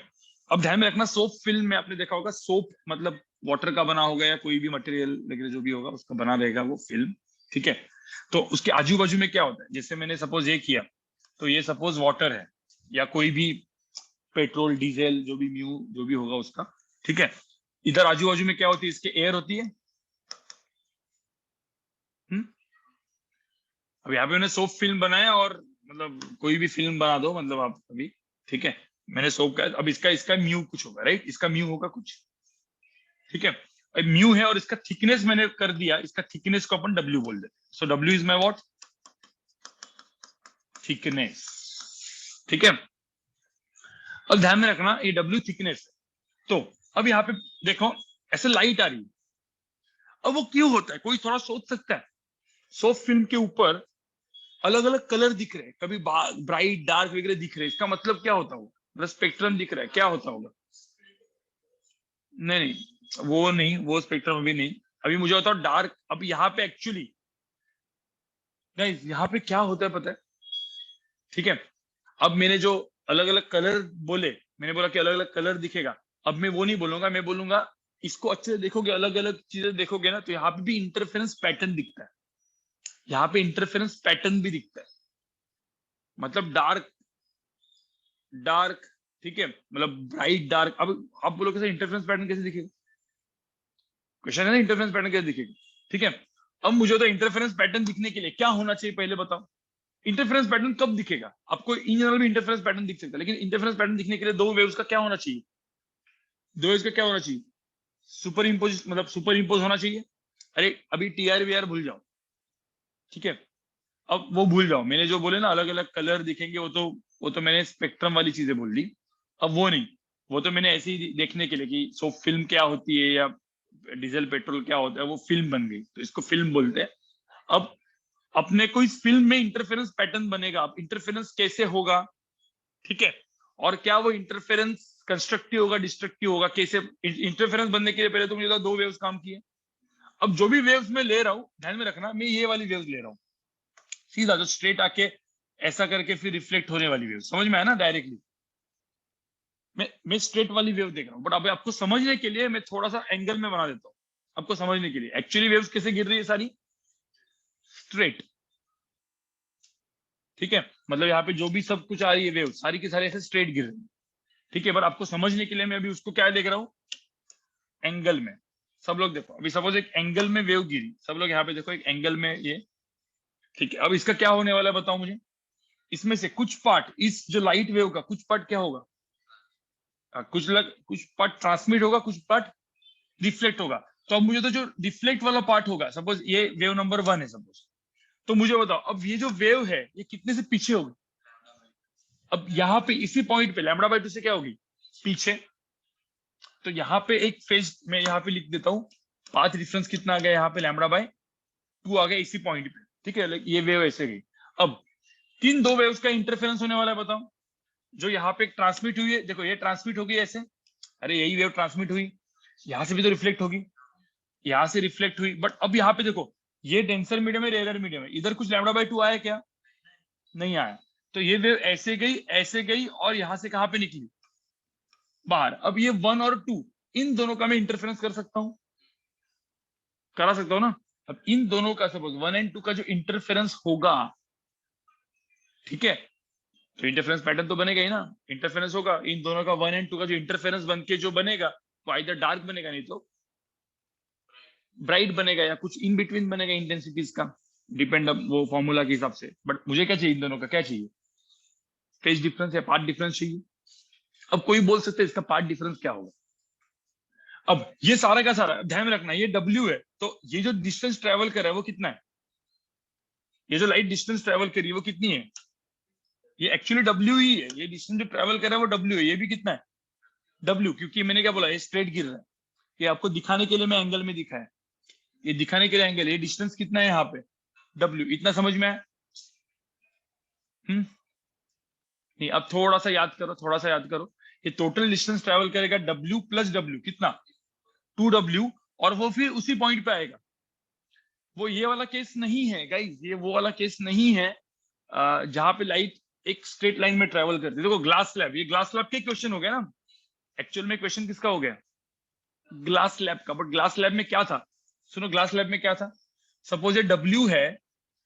अब ध्यान में रखना, सोप फिल्म में आपने देखा होगा, सोप मतलब वाटर का बना होगा या कोई भी मटेरियल वगैरह जो भी होगा उसका बना रहेगा वो फिल्म। ठीक है, तो उसके आजू बाजू में क्या होता है? जैसे मैंने सपोज ये किया, तो ये सपोज वाटर है या कोई भी पेट्रोल डीजल जो भी म्यू जो भी होगा उसका। ठीक है, इधर आजू बाजू में क्या होती है? इसके एयर होती है। अब यहाँ पे मैंने सोप फिल्म बनाया, और मतलब कोई भी फिल्म बना दो, मतलब आप अभी। ठीक है, मैंने सोप का, अब इसका इसका म्यू कुछ होगा, राइट? इसका म्यू होगा कुछ। ठीक है, अब म्यू है और इसका थिकनेस मैंने कर दिया, इसका थिकनेस को अपन डब्ल्यू बोल देते। So W is my what? Thickness. ठीक है, अब ध्यान में रखना, ये डब्ल्यू थिकनेस है। तो अब यहाँ पे देखो, ऐसे लाइट आ रही है। अब वो क्यों होता है, कोई थोड़ा सोच सकता है? सोप फिल्म के ऊपर अलग अलग कलर दिख रहे हैं, कभी ब्राइट डार्क वगैरह दिख रहे हैं, इसका मतलब क्या होता होगा? मतलब स्पेक्ट्रम दिख रहा है, क्या होता होगा? नहीं नहीं, वो नहीं, वो स्पेक्ट्रम अभी नहीं। अभी मुझे बताओ डार्क, अब यहाँ पे एक्चुअली नहीं, यहाँ पे क्या होता है पता है? ठीक है, अब मैंने जो अलग अलग कलर बोले, मैंने बोला कि अलग अलग कलर दिखेगा। अब मैं वो नहीं बोलूंगा, मैं बोलूंगा इसको अच्छे से देखोगे, अलग अलग चीजें देखोगे ना, तो यहाँ पे भी इंटरफेरेंस पैटर्न दिखता है। यहाँ पे इंटरफेरेंस पैटर्न भी दिखता है, मतलब डार्क डार्क। ठीक है, मतलब ब्राइट डार्क। अब आप बोलोगे सर इंटरफेरेंस पैटर्न कैसे दिखेगा? क्वेश्चन है ना, इंटरफेरेंस पैटर्न कैसे दिखेगा? ठीक है, अब मुझे तो इंटरफेरेंस पैटर्न दिखने के लिए क्या होना चाहिए पहले बताओ। इंटरफेरेंस पैटर्न कब दिखेगा आपको? इन जनरल भी इंटरफेरेंस पैटर्न दिख सकता है, लेकिन इंटरफेरेंस पैटर्न दिखने के लिए दो वेव्स का क्या होना चाहिए? दो वेव्स का क्या होना चाहिए? सुपर इम्पोज, मतलब सुपर इम्पोज होना चाहिए। अरे अभी टीआर वीआर भूल जाओ, ठीक है, अब वो भूल जाओ। मैंने जो बोले ना अलग अलग कलर दिखेंगे, वो तो मैंने स्पेक्ट्रम वाली चीजें बोल दी। अब वो नहीं, वो तो मैंने ऐसे ही देखने के लिए कि सो फिल्म क्या होती है या डीजल पेट्रोल क्या होता है, वो फिल्म बन गई तो इसको फिल्म बोलते हैं। अब अपने को इस फिल्म में इंटरफेरेंस पैटर्न बनेगा, अब इंटरफेरेंस कैसे होगा, ठीक है, और क्या वो इंटरफेरेंस कंस्ट्रक्टिव होगा डिस्ट्रक्टिव होगा, कैसे इंटरफेरेंस बनने के लिए पहले तो मुझे तो दो वेव्स काम किए। अब जो भी वेव्स मैं ले रहा हूँ ध्यान में रखना, मैं ये वाली वेव्स ले रहा हूँ, सीधा जो स्ट्रेट आके ऐसा करके फिर रिफ्लेक्ट होने वाली वेव, समझ में आया ना डायरेक्टली। मैं स्ट्रेट वाली वेव देख रहा हूँ, बट अभी आपको समझने के लिए मैं थोड़ा सा एंगल में बना देता हूँ, आपको समझने के लिए एक्चुअली वेव्स कैसे गिर रही है सारी स्ट्रेट, ठीक है, मतलब यहाँ पे जो भी सब कुछ आ रही है वेव सारी की सारी ऐसे स्ट्रेट गिर रही है, ठीक है, पर आपको समझने के लिए मैं अभी उसको क्या देख रहा हूँ, एंगल में। सब लोग देखो, अभी सपोज एक एंगल में वेव गिरी, सब लोग यहाँ पे देखो एक एंगल में ये, ठीक है, अब इसका क्या होने वाला है बताओ मुझे। इसमें से कुछ पार्ट, इस जो लाइट वेव का कुछ पार्ट क्या होगा, कुछ पार्ट ट्रांसमिट होगा, कुछ पार्ट रिफ्लेक्ट होगा। तो अब मुझे तो जो रिफ्लेक्ट वाला पार्ट होगा, सपोज ये वेव नंबर 1 है सपोज, तो मुझे बताओ अब ये जो वेव है ये कितने से पीछे होगी। अब यहाँ पे इसी पॉइंट पे λ/2 से क्या होगी, पीछे। तो यहाँ पे एक फेज मैं यहाँ पे लिख देता हूँ, पाथ डिफरेंस कितना आ गया यहाँ पे λ/2 आ गया इसी पॉइंट पे, ठीक है, ये वेव ऐसे गई। अब किन दो वेव्स का इंटरफेरेंस होने वाला है बताओ। जो यहाँ पे ट्रांसमिट हुई है, देखो ये ट्रांसमिट होगी ऐसे, अरे यही वेव ट्रांसमिट हुई, यहाँ से भी तो रिफ्लेक्ट होगी, यहाँ से रिफ्लेक्ट हुई, बट अब यहाँ पे देखो ये डेंसर मीडियम है रेयर मीडियम है, इधर कुछ λ/2 आया क्या, नहीं आया। तो ये वेव ऐसे गई और यहाँ से कहाँ पे निकली, बाहर। अब ये 1 और 2 इन दोनों का मैं इंटरफेरेंस कर सकता हूँ, करा सकता हूँ ना। अब इन दोनों का सपोज 1 एंड 2 का जो इंटरफेरेंस होगा, ठीक है, तो इंटरफेरेंस पैटर्न तो बनेगा ही ना, इंटरफेरेंस होगा इन दोनों का 1 एंड 2 का जो इंटरफेरेंस बन के जो बनेगा वो आइदर डार्क बनेगा नहीं तो ब्राइट बनेगा, या कुछ इन बिटवीन बनेगा इंटेंसिटीज का, डिपेंड अब वो फॉर्मूला के हिसाब से। बट मुझे क्या चाहिए, इन दोनों का क्या चाहिए, फेज डिफरेंस या पार्ट डिफरेंस चाहिए। अब कोई बोल सकते हैं इसका पार्ट डिफरेंस क्या होगा। अब ये सारा का सारा ध्यान में रखना, ये W है, तो ये जो डिस्टेंस ट्रेवल कर रहा है वो कितना है, ये जो लाइट डिस्टेंस ट्रेवल कर रही है वो कितनी है, ये एक्चुअली W ही है, ये डिस्टेंस जो ट्रेवल कर रहा है वो W है, ये भी कितना है W, क्योंकि मैंने क्या बोला ये स्ट्रेट गिर रहा है, ये आपको दिखाने के लिए मैं एंगल में दिखा है, ये दिखाने के लिए एंगल, ये डिस्टेंस कितना है यहाँ पे W, इतना समझ में आया। नहीं, अब थोड़ा सा याद करो, थोड़ा सा याद करो, ये टोटल डिस्टेंस ट्रेवल करेगा W प्लस W कितना 2W, और वो फिर उसी पॉइंट पे आएगा। वो ये वाला केस नहीं है गाइस, ये वो वाला केस नहीं है जहां पे लाइट एक स्ट्रेट लाइन में ट्रेवल करती है। देखो ग्लास स्लैब, ये ग्लास स्लैब के क्वेश्चन हो गया ना, एक्चुअल में क्वेश्चन किसका हो गया, ग्लास स्लैब का। बट ग्लास स्लैब में क्या था, सुनो ग्लास स्लैब में क्या था, सपोज ये W है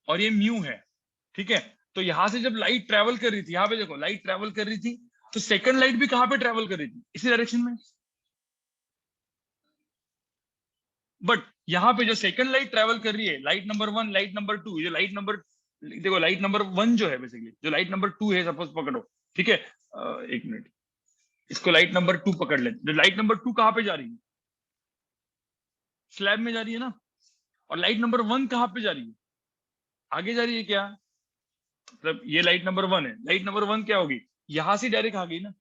और ये म्यू है, ठीक है, तो यहां से जब लाइट ट्रेवल कर रही थी, यहाँ पे देखो लाइट ट्रेवल कर रही थी, तो सेकंड लाइट भी कहां पे ट्रेवल कर रही थी, इसी डायरेक्शन में। बट यहाँ पे जो सेकंड लाइट ट्रेवल कर रही है, लाइट नंबर 1 लाइट नंबर 2, जो लाइट नंबर, देखो लाइट नंबर 1 जो है बेसिकली, जो लाइट नंबर 2 है सपोज पकड़ो, ठीक है, एक मिनट, इसको लाइट नंबर 2 पकड़ ले, जो लाइट नंबर 2 कहाँ पे जा रही है, स्लैब में जा रही है ना, और लाइट नंबर 1 कहाँ पे जा रही है, आगे जा रही है क्या, मतलब ये लाइट नंबर 1 है, लाइट नंबर 1 क्या होगी, यहां से डायरेक्ट आ गई ना,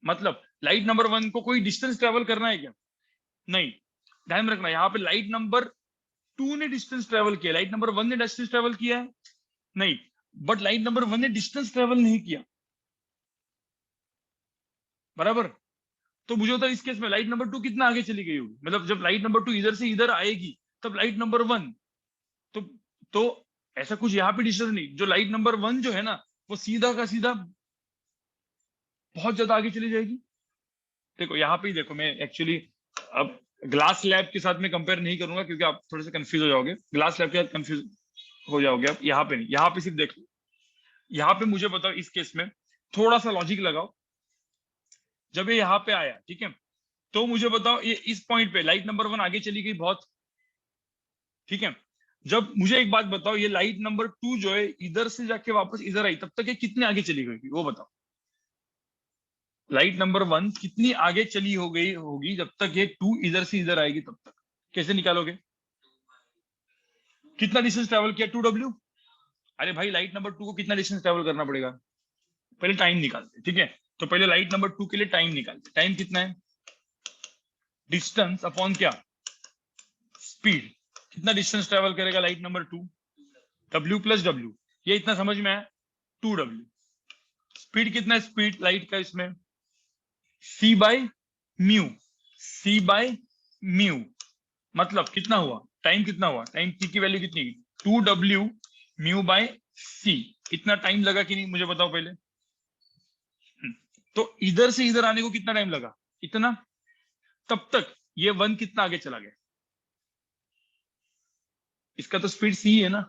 मतलब लाइट नंबर 1 को कोई डिस्टेंस ट्रेवल करना है क्या, नहीं। ध्यान में रखना, यहाँ पे लाइट नंबर 2 ने डिस्टेंस ट्रेवल किया, लाइट नंबर 1 ने डिस्टेंस ट्रेवल किया है नहीं, बट लाइट नंबर 1 ने डिस्टेंस ट्रेवल नहीं किया, बराबर। तो मुझे होता है इस केस में लाइट नंबर 2 कितना आगे चली गई होगी, मतलब जब लाइट नंबर 2 इधर से इधर आएगी तब लाइट नंबर 1, तो तो ऐसा कुछ यहाँ पे डिस्टेंस नहीं, जो लाइट नंबर 1 जो है ना वो सीधा का सीधा बहुत ज्यादा आगे चली जाएगी। देखो यहाँ पे ही देखो, मैं एक्चुअली अब ग्लास लैब के साथ में कंपेयर नहीं करूंगा क्योंकि आप थोड़े से कंफ्यूज हो जाओगे, ग्लास लैब के साथ कंफ्यूज हो जाओगे आप, यहाँ पे नहीं, यहाँ पे सिर्फ देख लो, यहाँ पे मुझे बताओ इस केस में थोड़ा सा लॉजिक लगाओ, जब ये यहाँ पे आया, ठीक है, तो मुझे बताओ ये इस पॉइंट पे लाइट नंबर 1 आगे चली गई बहुत, ठीक है, जब मुझे एक बात बताओ, ये लाइट नंबर 2 जो है इधर से जाके वापस इधर आई, तब तक ये कितने आगे चली गई वो बताओ। लाइट नंबर 1 कितनी आगे चली हो गई होगी जब तक ये 2 इधर से इधर आएगी तब तक? कैसे निकालोगे? कितना डिस्टेंस ट्रेवल किया? 2W। अरे भाई लाइट नंबर 2 को कितना डिस्टेंस ट्रेवल करना पड़ेगा? पहले टाइम निकालते, ठीक है। तो पहले लाइट नंबर 2 के लिए टाइम निकालते। टाइम कितना है? डिस्टेंस अपॉन क्या? स्पीड। कितना डिस्टेंस ट्रेवल करेगा light number 2? W plus W। ये इतना समझ में आया? 2W। स्पीड कितना है स्पीड लाइट का इसमें? C by mu. C by mu मतलब कितना हुआ? टाइम कितना हुआ? टाइम T की वैल्यू कितनी? 2W mu by C। इतना टाइम लगा कि नहीं मुझे बताओ पहले। तो इधर से इधर आने को कितना टाइम लगा? इतना। तब तक ये 1 कितना आगे चला गया? इसका तो स्पीड C है ना,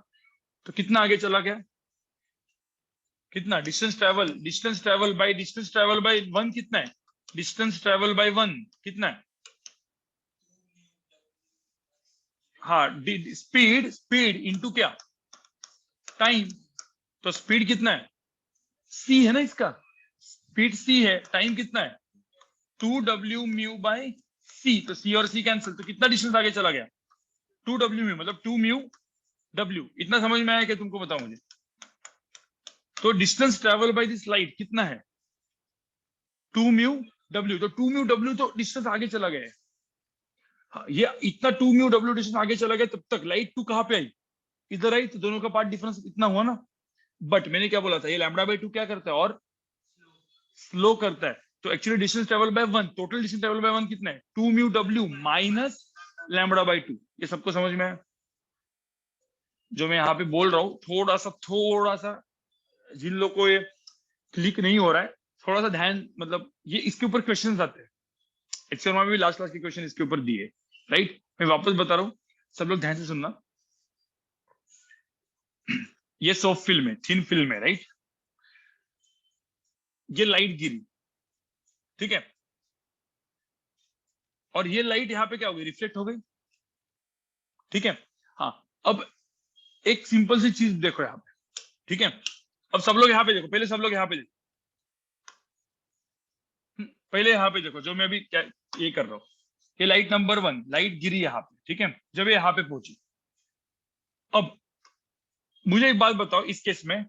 तो कितना आगे चला गया? कितना डिस्टेंस ट्रेवल बाय 1 कितना है? डिस्टेंस ट्रेवल बाय 1 कितना है? हाँ, स्पीड स्पीड इंटू क्या? टाइम। तो स्पीड कितना है? C है ना इसका। स्पीड C है, टाइम कितना है? 2W mu by C। तो C और C कैंसिल, तो कितना डिस्टेंस आगे चला गया? 2W म्यू मतलब 2 म्यू W। इतना समझ में आया कि तुमको बताओ मुझे? तो distance travel by this light कितना है? 2 म्यू W। तो 2 म्यू W तो डिस्टेंस आगे चला गया है। हाँ, ये इतना 2 म्यू W डिस्टेंस आगे चला गया, तब तक लाइट 2 कहाँ पे आई? इधर आई। तो दोनों का पार्ट डिफरेंस इतना हुआ ना। बट मैंने क्या बोला था, ये लैम्बडा बाय 2 क्या करता है? और स्लो करता है। तो actually distance travel by 1, total distance travel by 1 कितना है? 2 mu W minus lambda by 2। ये सबको समझ में आया? जो मैं यहाँ पे बोल रहा हूँ थोड़ा सा जिन लोग को ये क्लिक नहीं हो रहा है, थोड़ा सा ध्यान, मतलब ये इसके ऊपर क्वेश्चन आते हैं। एक्चुअल में भी लास्ट क्लास के क्वेश्चन इसके ऊपर दिए। राइट, मैं वापस बता रहा हूँ, सब लोग ध्यान से सुनना। ये सॉफ्ट फिल्म है, थिन फिल्म है, राइट। ये लाइट गिरी, ठीक है, और ये लाइट यहाँ पे क्या हो गई? रिफ्लेक्ट हो गई, ठीक है। हाँ, अब एक सिंपल सी चीज देखो यहाँ पे, ठीक है। अब सब लोग यहाँ पे देखो, पहले सब लोग यहाँ पे देखो, पहले यहाँ पे देखो जो मैं अभी क्या ये कर रहा हूँ। ये लाइट नंबर 1 लाइट गिरी यहाँ पे, ठीक है, जब ये यहाँ पे पहुंची। अब मुझे एक बात बताओ, इस केस में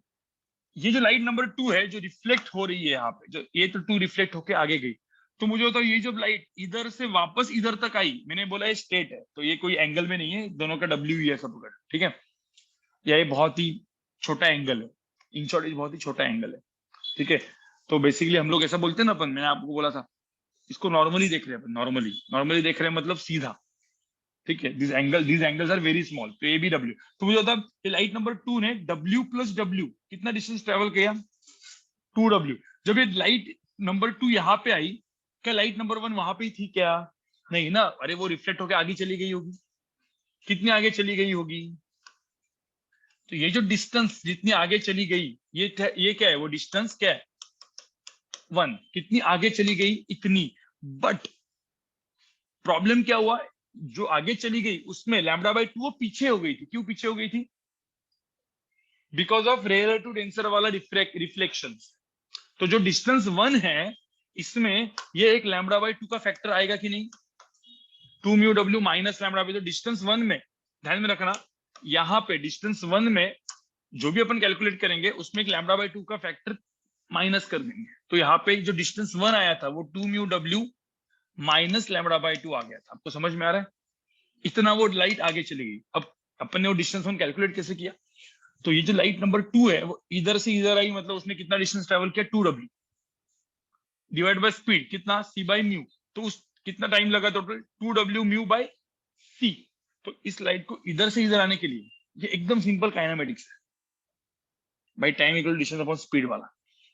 ये जो लाइट नंबर 2 है जो रिफ्लेक्ट हो रही है यहाँ पे, जो ये तो 2 रिफ्लेक्ट होके आगे गई, तो मुझे बताओ ये जब लाइट इधर से वापस इधर तक आई, मैंने बोला ये स्ट्रेट है, तो ये कोई एंगल में नहीं है, दोनों का W ही है सब, ठीक है। ये बहुत ही छोटा एंगल है, इन शॉर्ट ये बहुत ही छोटा एंगल है, ठीक है। तो बेसिकली हम लोग ऐसा बोलते हैं ना अपन, मैंने आपको बोला था, इसको नॉर्मली देख रहे हैं अपन, नॉर्मली नॉर्मली देख रहे हैं मतलब सीधा, ठीक है। This angles are very small, तो ए बी W। तो मुझे बता, ये लाइट नंबर 2 ने W प्लस W कितना डिस्टेंस ट्रेवल किया? 2W। जब ये लाइट नंबर 2 यहाँ पे आई, क्या लाइट नंबर 1 वहां पे ही थी क्या? नहीं ना, अरे वो रिफ्लेक्ट होकर आगे चली गई होगी। कितनी आगे चली गई होगी? तो ये जो डिस्टेंस जितनी आगे चली गई, ये क्या है? वो डिस्टेंस क्या है? 1। कितनी आगे चली गई? इतनी। बट प्रॉब्लम क्या हुआ? जो आगे चली गई उसमें लैम्बडा बाय 2 वो पीछे हो गई थी। क्यों पीछे हो गई थी? Because of rare to denser वाला रिफ्लेक्शन। तो जो डिस्टेंस 1 है, इसमें ये एक लैम्बडा बाय 2 का फैक्टर आएगा कि नहीं? 2 mu W minus lambda by 2। Distance 1 में ध्यान में रखना, यहाँ पे डिस्टेंस 1 में जो भी अपन कैलकुलेट करेंगे उसमें एक लैम्बडा बाय 2 का फैक्टर माइनस कर देंगे। तो यहाँ पे जो डिस्टेंस 1 आया था वो 2 mu W minus lambda by 2 आ गया था। आपको समझ में आ रहा है? इतना वो लाइट आगे चली गई। अब अपन ने वो डिस्टेंस 1 कैलकुलेट कैसे किया? तो ये जो लाइट नंबर 2 है वो इधर से इधर आई, मतलब उसने कितना डिस्टेंस ट्रेवल किया? 2W डिवाइड बाय स्पीड कितना? C by mu. तो उस कितना टाइम लगा total? 2W mu by C। तो इस लाइट को इधर से इधर आने के लिए ये एकदम सिंपल काइनेमेटिक्स है भाई, time equal distance upon speed वाला,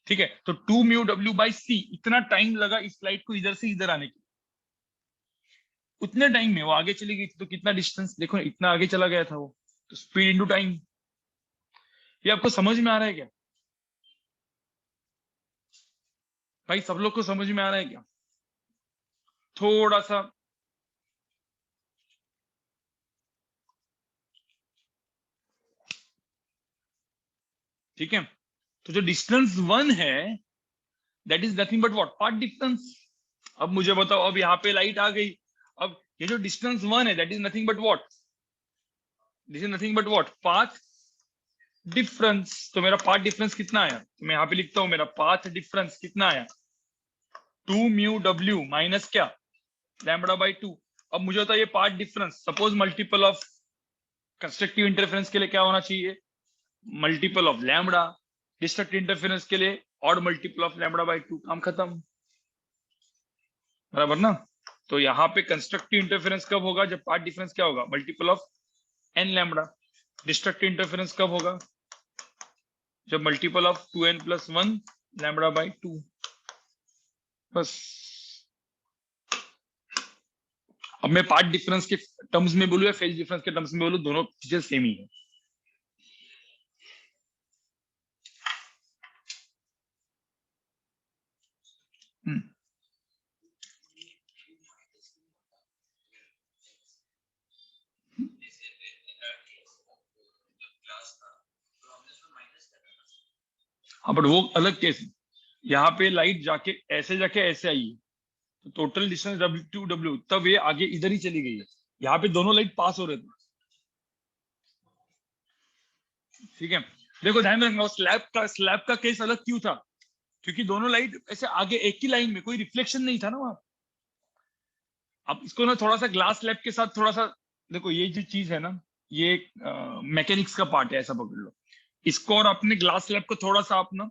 ठीक है। तो 2 म्यू W बाय C इतना टाइम लगा इस लाइट को इधर से इधर आने के लिए। उतने टाइम में वो आगे चली गई थी, तो कितना डिस्टेंस देखो, इतना आगे चला गया था वो। तो स्पीड इंटू टाइम। ये आपको समझ में आ रहा है क्या भाई? सब लोग को समझ में आ रहा है क्या? थोड़ा सा ठीक है, तो जो डिस्टेंस 1 है that is nothing but what, path difference. अब मुझे बताओ, अब यहाँ पे लाइट आ गई, अब ये जो डिस्टेंस 1 है that is nothing but what, this is nothing but what, path difference. तो मेरा पाथ डिफरेंस कितना आया, तो मैं यहाँ पे लिखता हूँ मेरा पाथ डिफरेंस कितना आया, 2 म्यू डब्ल्यू माइनस क्या, लैम्बडा बाई 2। अब मुझे होता है ये path difference, suppose multiple of constructive interference के लिए क्या होना चाहिए, multiple of lambda, destructive interference के लिए और मल्टीपल ऑफ लैम्बडा बाई 2, काम खत्म, बराबर ना। तो यहाँ पे कंस्ट्रक्टिव इंटरफेरेंस कब होगा, जब पाथ डिफरेंस क्या होगा, multiple of n lambda. Destructive interference कब होगा, जब multiple of 2n plus 1 lambda by 2। बस अब मैं पार्ट डिफरेंस के टर्म्स में बोलूं या फेज डिफरेंस के टर्म्स में बोलूं, दोनों चीजें सेम ही है। हाँ बट वो अलग केस है, यहाँ पे लाइट जाके ऐसे आई है, तो टोटल डिस्टेंस W2W, तब ये आगे इधर ही चली गई है, यहाँ पे दोनों लाइट पास हो रहे थे। ठीक है, देखो ध्यान में रखना, स्लैब का केस अलग क्यों था, क्योंकि दोनों लाइट ऐसे आगे एक ही लाइन में, कोई रिफ्लेक्शन नहीं था ना वहां। अब इसको ना थोड़ा सा ग्लास स्लैब के साथ थोड़ा सा देखो, ये जो चीज है ना, ये मैकेनिक्स का पार्ट है, ऐसा पकड़ लो इसको, और अपने ग्लास स्लैब को थोड़ा सा अपना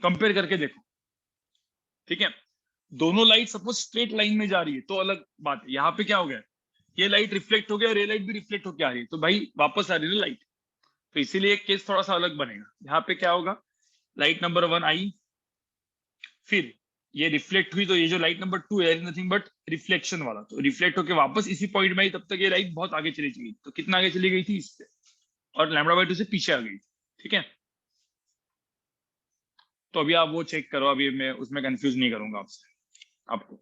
कंपेयर करके देखो। ठीक है, दोनों लाइट सपोज स्ट्रेट लाइन में जा रही है तो अलग बात है, यहाँ पे क्या हो गया, ये लाइट रिफ्लेक्ट हो गया और ये लाइट भी रिफ्लेक्ट होकर आ रही है, तो भाई वापस आ रही है ना लाइट, तो इसीलिए केस थोड़ा सा अलग बनेगा। यहाँ पे क्या होगा, लाइट नंबर 1 आई, फिर ये रिफ्लेक्ट हुई, तो ये जो लाइट नंबर 2 है नथिंग बट रिफ्लेक्शन वाला, तो रिफ्लेक्ट होकर वापस इसी पॉइंट में आई, तब तक ये लाइट बहुत आगे चली गई, तो कितना आगे चली गई थी इससे, और लैम्बडा बाई 2 से पीछे आ गई। ठीक है, तो अभी आप वो चेक करो, अभी मैं उसमें कंफ्यूज नहीं करूंगा आपको।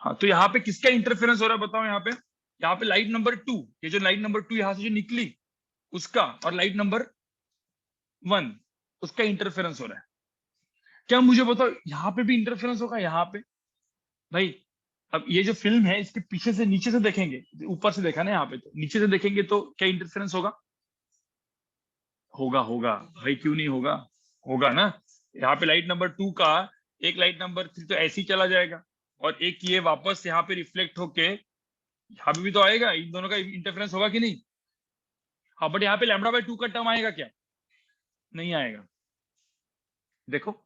हाँ, तो यहाँ पे किसका इंटरफेरेंस हो रहा है बताओ, यहाँ पे लाइट नंबर 2, ये जो लाइट नंबर 2 यहाँ से जो निकली उसका, और लाइट नंबर 1 उसका इंटरफेरेंस हो रहा है। क्या मुझे बताओ, यहाँ पे भी इंटरफेरेंस होगा यहाँ पे, भाई अब ये जो फिल्म है इसके पीछे से नीचे से देखेंगे, ऊपर से देखा ना यहाँ पे, तो नीचे से देखेंगे तो क्या इंटरफेरेंस होगा, होगा होगा भाई, क्यों नहीं होगा, होगा ना। यहाँ पे लाइट नंबर 2 का एक लाइट नंबर 3 तो ऐसे ही चला जाएगा, और एक ये वापस यहाँ पे रिफ्लेक्ट होके यहाँ पे भी तो आएगा, इन दोनों का इंटरफेरेंस होगा कि नहीं। हाँ बट यहाँ पे लैम्बडा बाई 2 का टर्म आएगा क्या, नहीं आएगा, देखो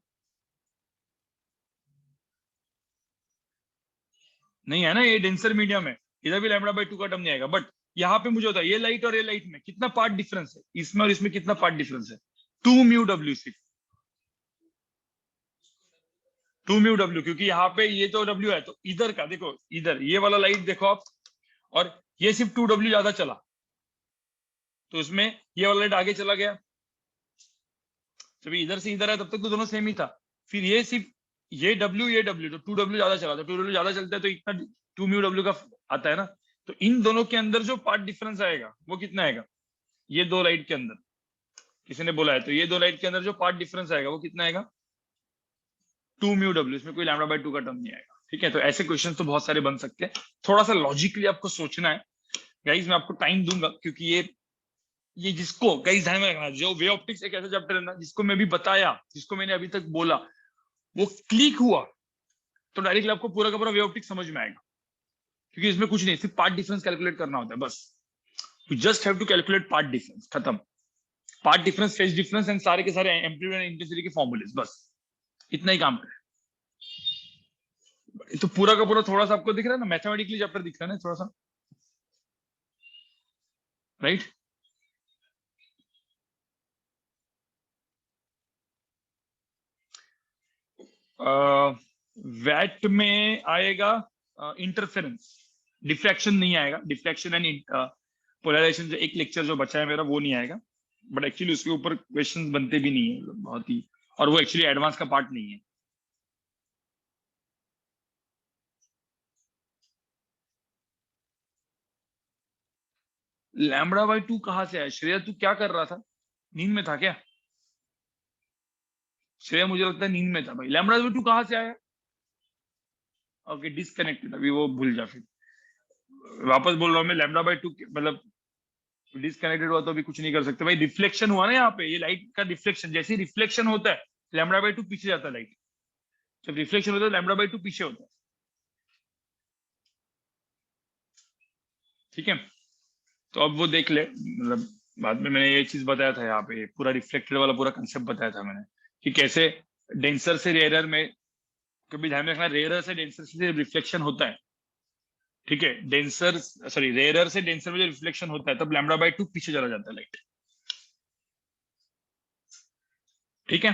नहीं है ना, ये डेंसर मीडियम है, इधर भी लैम्बडा बाई 2 का टर्म नहीं आएगा। बट यहाँ पे मुझे होता है ये लाइट और ये लाइट में कितना पार्ट डिफरेंस है, इसमें और इसमें कितना पार्ट डिफरेंस है, 2 म्यू डब्ल्यू, सिर्फ 2 म्यू डब्ल्यू, क्योंकि यहाँ पे ये तो डब्ल्यू है, तो इधर का देखो, इधर ये वाला लाइट देखो आप, और ये सिर्फ 2 डब्ल्यू ज्यादा चला, तो उसमें ये वाला लाइट आगे चला गया, जब इधर से इधर है तब तक तो दोनों सेम ही था, फिर ये सिर्फ ये डब्ल्यू तो 2 डब्ल्यू ज्यादा चला, तो 2 डब्ल्यू ज्यादा चलता है तो इतना 2 म्यू डब्ल्यू का आता है ना। तो इन दोनों के अंदर जो पार्ट डिफरेंस आएगा वो कितना आएगा, ये दो लाइट के अंदर, किसी ने बोला है, तो ये दो लाइट के अंदर जो पार्ट डिफरेंस आएगा वो कितना आएगा, 2 म्यू डब्ल्यू, इसमें कोई लैम्बडा बाई 2 का टर्म नहीं आएगा। ठीक है, तो ऐसे क्वेश्चन तो बहुत सारे बन सकते हैं, थोड़ा सा लॉजिकली आपको सोचना है। गाइज मैं आपको टाइम दूंगा, क्योंकि ये जिसको गाइज ध्यान में रखना, जो वे ऑप्टिक्स एक ऐसा चैप्टर है ना जिसको मैं भी बताया, जिसको मैंने अभी तक बोला वो क्लिक हुआ, तो डायरेक्टली आपको पूरा का पूरा वे ऑप्टिक्स समझ में आएगा, क्योंकि इसमें कुछ नहीं, सिर्फ पार्ट डिफरेंस कैलकुलेट करना होता है बस, you just have to calculate path difference, खत्म। Path difference, phase difference and सारे के सारे एम्पलीट्यूड एंड इंटेंसिटी के फॉर्मूलेस, बस इतना ही काम है। तो पूरा का पूरा थोड़ा सा आपको दिख रहा है ना, मैथमेटिकली चैप्टर दिख रहा है ना थोड़ा सा, राइट। वैट में आएगा इंटरफेरेंस, डिफ्रैक्शन नहीं आएगा, डिफ्रैक्शन एंड पोलराइजेशन जो एक लेक्चर जो बचा है मेरा वो नहीं आएगा, बट एक्चुअली उसके ऊपर क्वेश्चंस बनते भी नहीं है बहुत ही, और वो एक्चुअली एडवांस का पार्ट नहीं है। लैम्बडा बाई 2 कहां से आया? श्रेया तू क्या कर रहा था? नींद में था क्या? श्रेया मुझे लगता है नींद में था भाई। लैम्बडा बाई 2 कहां से आया? ओके डिसकनेक्टेड, अभी वो भूल जा फिर। वापस बोल रहा हूँ मैं, लैम्बडा बाई 2 मतलब डिसकनेक्टेड हुआ तो अभी कुछ नहीं कर सकते भाई। रिफ्लेक्शन हुआ ना यहाँ पे, ये लाइट का रिफ्लेक्शन, जैसे ही रिफ्लेक्शन होता है लैम्बडा बाई 2 पीछे जाता है लाइट। जब रिफ्लेक्शन होता है लैम्बडा बाई 2 पीछे होता है। ठीक है, तो अब वो देख ले, मतलब बाद में मैंने ये चीज बताया था यहाँ पे, पूरा रिफ्लेक्टेड वाला पूरा कंसेप्ट बताया था मैंने कि कैसे डेंसर से रेयरर में, कभी ध्यान में रखना, रेयरर से डेंसर से रिफ्लेक्शन होता है। ठीक है, डेंसर सॉरी रेयरर से डेंसर में जो रिफ्लेक्शन होता है तब लैम्बडा बाई 2 पीछे चला जाता है लाइट। ठीक है,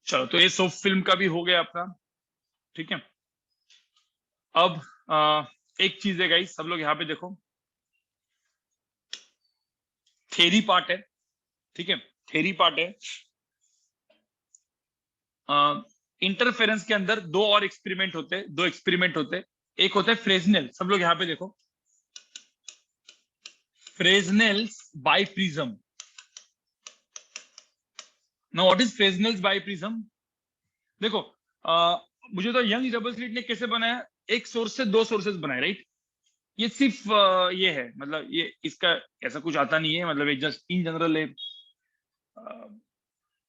चलो तो ये सोप फिल्म का भी हो गया अपना। ठीक है, अब एक चीज है गाइस, सब लोग यहाँ पे देखो, थेरी पार्ट है। ठीक है, थेरी पार्ट है। इंटरफेरेंस के अंदर दो और एक्सपेरिमेंट होते हैं, दो एक्सपेरिमेंट होते हैं। एक होता है फ्रेजनेल, सब लोग यहाँ पे देखो, Fresnel's biprism. Now what is Fresnel's biprism? देखो, मुझे तो यंग डबल स्लिट ने कैसे बनाया, एक सोर्स से दो सोर्सेज बनाए, राइट। ये सिर्फ ये है, मतलब ये इसका ऐसा कुछ आता नहीं है, मतलब ये जस्ट इन जनरल है,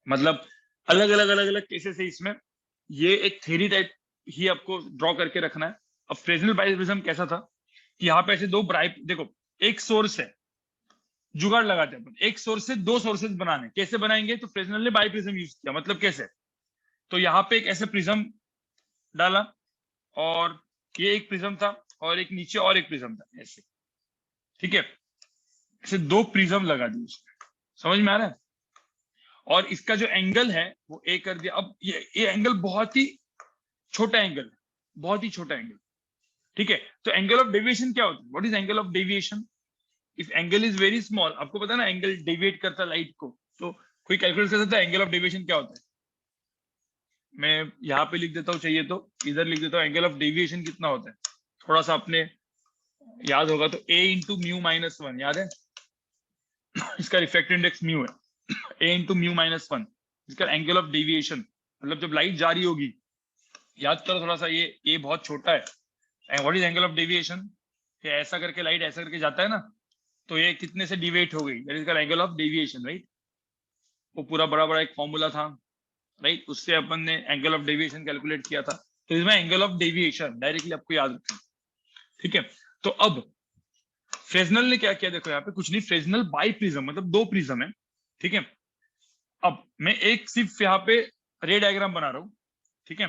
मतलब अलग अलग केसेस है इसमें। ये एक थ्योरी टाइप ही आपको ड्रॉ करके रखना है। अब फ्रेजनेल बाइप्रिज्म कैसा था कि यहाँ पे ऐसे दो ब्राइट, देखो एक सोर्स है, जुगाड़ लगाते हैं अपन, एक सोर्स से दो सोर्सेज बनाने, कैसे बनाएंगे? तो फ्रेजनेल ने बाइप्रिज्म यूज किया, मतलब कैसे? तो यहाँ पे एक ऐसे प्रिज्म डाला, और ये एक प्रिज्म था, और एक नीचे और एक प्रिज्म था ऐसे। ठीक है, ऐसे दो प्रिज्म लगा दिए उसमें, समझ में आ रहा है? और इसका जो एंगल है वो ए कर दिया। अब ये एंगल बहुत ही छोटा एंगल है, बहुत ही छोटा एंगल। ठीक है, तो एंगल ऑफ डेविएशन क्या होता है? What is angle of deviation? If angle is very small, आपको पता है ना एंगल डेविएट करता है लाइट को, तो कोई कैलकुलेट कर सकता है एंगल ऑफ डेविएशन क्या होता है? मैं यहाँ पे लिख देता हूँ, चाहिए तो इधर लिख देता हूँ, एंगल ऑफ डेविएशन कितना होता है, थोड़ा सा आपने याद होगा तो ए इंटू म्यू माइनस वन, याद है? इसका रिफ्रैक्टिव इंडेक्स म्यू है, ए इंटू म्यू माइनस वन, इसका एंगल ऑफ डेविएशन। मतलब जब लाइट जा रही होगी, याद करो थोड़ा सा, ये ए बहुत छोटा है, and what is angle of deviation? ऐसा करके लाइट ऐसा करके जाता है ना, तो ये कितने से डिवेट हो गई, that is angle of deviation, right. वो पूरा बड़ा बड़ा एक फॉर्मूला था, राइट, उससे अपन ने एंगल ऑफ डेविएशन कैलकुलेट किया था। तो इसमें एंगल ऑफ डेविएशन डायरेक्टली आपको याद रखना। ठीक है, तो अब फ्रेजनल ने क्या किया, देखो यहाँ पे कुछ नहीं, फ्रेजनल बाई प्रिज्म, मतलब दो प्रिज्म है। ठीक है, अब मैं एक सिर्फ यहाँ पे रे डायग्राम बना रहा हूँ। ठीक है,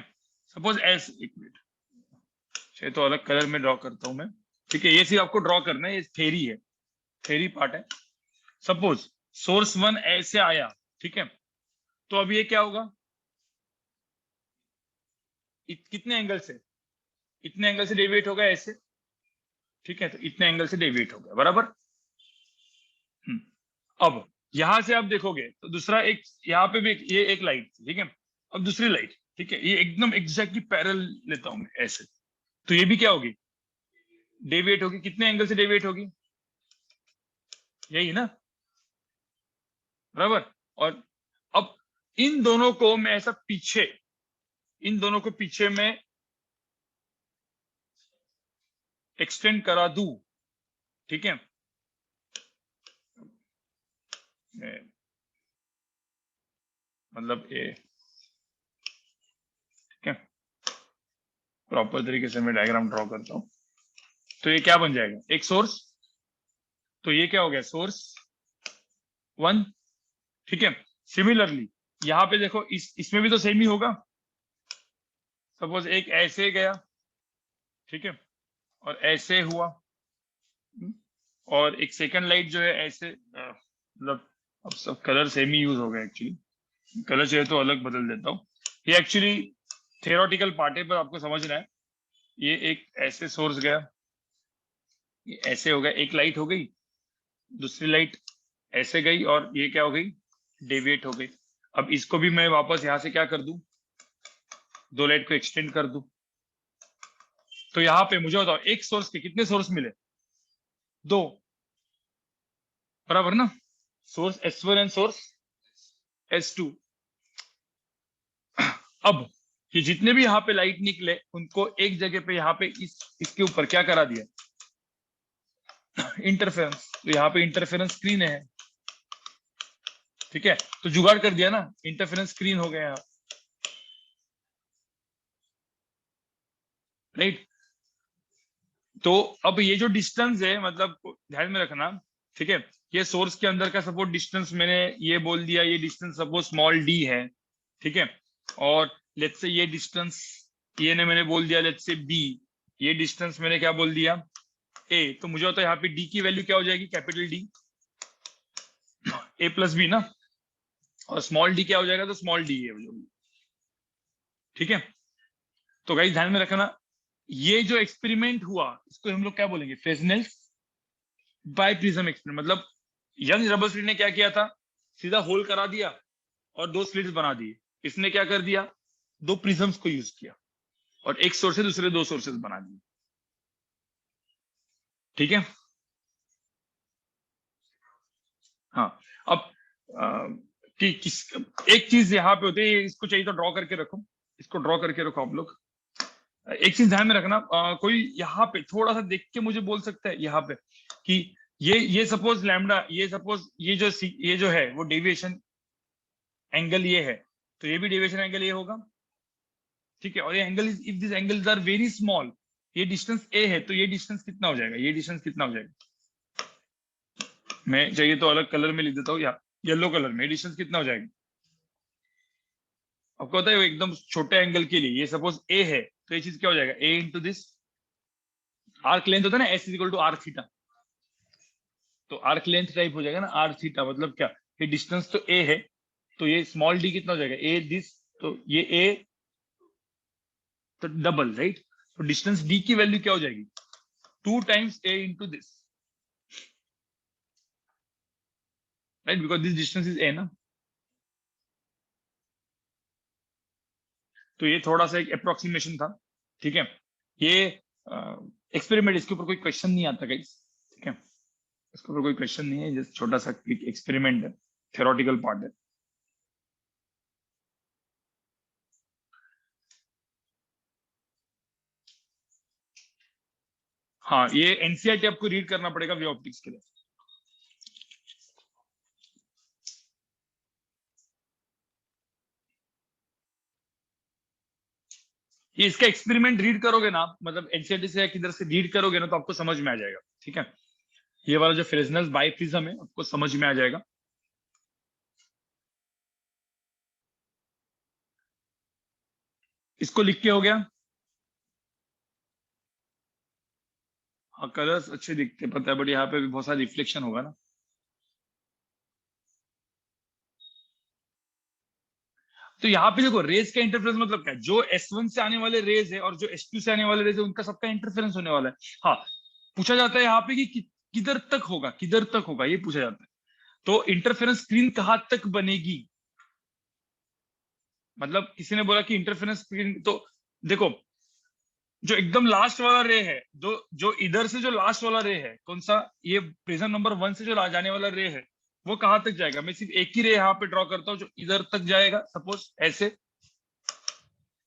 सपोज एस, एक मिनट, शायद तो अलग कलर में ड्रॉ करता हूं मैं। ठीक है, ये सिर्फ आपको ड्रॉ करना है, ये थेरी है, थेरी पार्ट है। सपोज सोर्स वन ऐसे आया, ठीक है, तो अब ये क्या होगा, कितने एंगल से, इतने एंगल से डेविएट होगा ऐसे। ठीक है, तो इतने एंगल से डेविएट हो गया, बराबर। अब यहां से आप देखोगे तो दूसरा एक, यहाँ पे भी ये एक लाइट, ठीक है, अब दूसरी लाइट, ठीक है, ये एकदम एग्जैक्टली पैरेलल लेता हूं मैं ऐसे, तो ये भी क्या होगी, डेविएट होगी। कितने एंगल से डेविएट होगी, यही ना, बराबर। और अब इन दोनों को मैं ऐसा पीछे, इन दोनों को पीछे में एक्सटेंड करा दूं, ठीक है, मतलब ये, ठीक है, प्रॉपर तरीके से मैं डायग्राम ड्रॉ करता हूं, तो ये क्या बन जाएगा, एक सोर्स, तो ये क्या हो गया, सोर्स वन। ठीक है, सिमिलरली यहां पे देखो, इसमें भी तो सेम ही होगा। सपोज एक ऐसे गया, ठीक है, और ऐसे हुआ, और एक सेकंड लाइट जो है ऐसे, मतलब अब सब कलर सेम ही यूज हो गया एक्चुअली, कलर चाहिए तो अलग बदल देता हूँ। ये एक्चुअली थियोरेटिकल पार्ट है, पर आपको समझना है। ये एक ऐसे सोर्स गया, ये ऐसे हो गया, एक लाइट हो गई, दूसरी लाइट ऐसे गई, और ये क्या हो गई, डेविएट हो गई। अब इसको भी मैं वापस यहां से क्या कर दूं, दो लाइट को एक्सटेंड कर दूं। तो यहाँ पे मुझे बताओ, एक सोर्स के कितने सोर्स मिले, दो, बराबर ना, source S1 and source S2। अब ये जितने भी यहाँ पे लाइट निकले उनको एक जगह पे यहाँ पे इसके ऊपर क्या करा दिया, इंटरफेरेंस। तो यहाँ पे इंटरफेरेंस स्क्रीन है, ठीक है, तो जुगाड़ कर दिया ना, इंटरफेरेंस स्क्रीन हो गया यहाँ, राइट। तो अब ये जो डिस्टेंस है, मतलब ध्यान में रखना, ठीक है, ये सोर्स के अंदर का सपोज डिस्टेंस मैंने ये बोल दिया, ये डिस्टेंस सपोज स्मॉल डी है, ठीक है, और लेट्स से ये डिस्टेंस ये ने मैंने बोल दिया लेट्स से बी, ये डिस्टेंस मैंने क्या बोल दिया ए, तो मुझे होता है यहाँ पे डी की वैल्यू क्या हो जाएगी, capital D A plus B ना, और स्मॉल डी क्या हो जाएगा, तो स्मॉल डी है, ठीक है। तो गाइस ध्यान में रखना, ये जो एक्सपेरिमेंट हुआ इसको हम लोग क्या बोलेंगे, फ्रेस्नेल्स बाय प्रिज्म एक्सपेरिमेंट। मतलब यंग रबर्सफील्ड ने क्या किया था, सीधा होल करा दिया और दो स्लिट्स बना दिए। इसने क्या कर दिया, दो प्रिज्म्स को यूज किया और एक सोर्स से दूसरे दो सोर्सेस बना दिए, ठीक है। हाँ, अब एक चीज यहाँ पे होती है, इसको चाहिए तो ड्रॉ करके रखो, इसको ड्रॉ करके रखो आप लोग। एक चीज ध्यान में रखना, कोई यहाँ पे थोड़ा सा देख के मुझे बोल सकता है यहाँ पे कि ये सपोज लैम्डा, ये सपोज ये जो है वो डेविएशन एंगल ये है, तो ये भी डेविएशन एंगल ये होगा, ठीक है। और ये angle if this angles are very small, ये डिस्टेंस ए है, तो ये डिस्टेंस कितना हो जाएगा, ये डिस्टेंस कितना हो जाएगा, मैं चाहिए तो अलग कलर में लिख देता हूँ, या येलो कलर में, डिस्टेंस कितना हो जाएगा आपको पता है, एकदम छोटे एंगल के लिए, ये सपोज ए है, तो ये चीज क्या हो जाएगा, A into this arc length होता है ना, S is equal to R theta, तो आर्क लेंथ टाइप हो जाएगा ना आर थीटा, मतलब क्या, ये डिस्टेंस तो ए है, तो ये स्मॉल डी कितना हो जाएगा, ए दिस, तो ये ए तो डबल, राइट। तो डिस्टेंस डी की वैल्यू क्या हो जाएगी, 2 times A into this, right, because this distance is a ना। तो ये थोड़ा सा एक अप्रोक्सीमेशन था, ठीक है। ये एक्सपेरिमेंट, इसके ऊपर कोई क्वेश्चन नहीं आता गाइस, ठीक है, इसके ऊपर कोई क्वेश्चन नहीं है, जस्ट छोटा सा एक्सपेरिमेंट है, थ्योरेटिकल पार्ट है। हाँ, ये एनसीईआरटी आपको रीड करना पड़ेगा वे ऑप्टिक्स के लिए। ये इसका एक्सपेरिमेंट रीड करोगे ना, मतलब एनसीईआरटी से किधर से रीड करोगे ना, तो आपको समझ में आ जाएगा, ठीक है। ये वाला जो फ्रेस्नेल्स बाइप्रिज्म है आपको समझ में आ जाएगा। इसको लिख के हो गया, हाँ कलर्स अच्छे दिखते पता है, बट यहाँ पे भी बहुत सारा रिफ्लेक्शन होगा ना। तो यहाँ पे देखो रेज का इंटरफेरेंस मतलब क्या है, जो S1 से आने वाले रेज है और जो S2 से आने वाले रेज है, उनका सबका इंटरफेरेंस होने वाला है। हाँ, पूछा जाता है यहाँ पे कि किधर तक होगा, किधर तक होगा, ये पूछा जाता है। तो इंटरफेरेंस स्क्रीन कहाँ तक बनेगी, मतलब किसी ने बोला कि इंटरफेरेंस स्क्रीन, तो देखो जो एकदम लास्ट वाला रे है, जो जो इधर से जो लास्ट वाला रे है, कौन सा, ये प्रिज्म नंबर 1 से जो जाने वाला रे है, वो कहाँ तक जाएगा, मैं सिर्फ एक ही रे यहाँ पे ड्रॉ करता हूँ जो इधर तक जाएगा, सपोज ऐसे,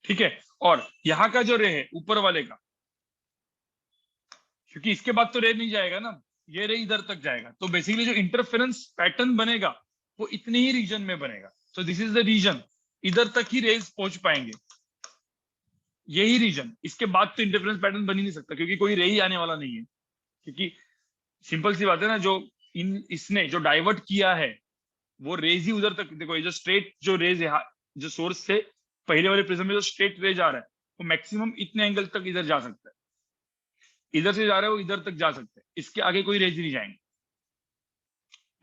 ठीक है। और यहाँ का जो रे है ऊपर वाले का, क्योंकि इसके बाद तो रे नहीं जाएगा ना, ये रे इधर तक जाएगा, तो बेसिकली जो इंटरफेरेंस पैटर्न बनेगा वो इतने ही रीजन में बनेगा। तो दिस इज द रीजन, इधर तक ही रेज पहुंच पाएंगे, यही रीजन, इसके बाद तो इंटरफेरेंस पैटर्न बन ही नहीं सकता, क्योंकि कोई रे ही आने वाला नहीं है। क्योंकि सिंपल सी बात है ना, जो इसने जो डाइवर्ट किया है वो रेज ही उधर तक, देखो ये जो स्ट्रेट जो रेज है, जो सोर्स से पहले वाले प्रिज्म में जो स्ट्रेट रेज आ रहा है, वो मैक्सिमम इतने एंगल तक इधर जा सकता है, इधर से जा रहा है वो इधर तक जा सकता है, इसके आगे कोई रेज नहीं जाएंगे,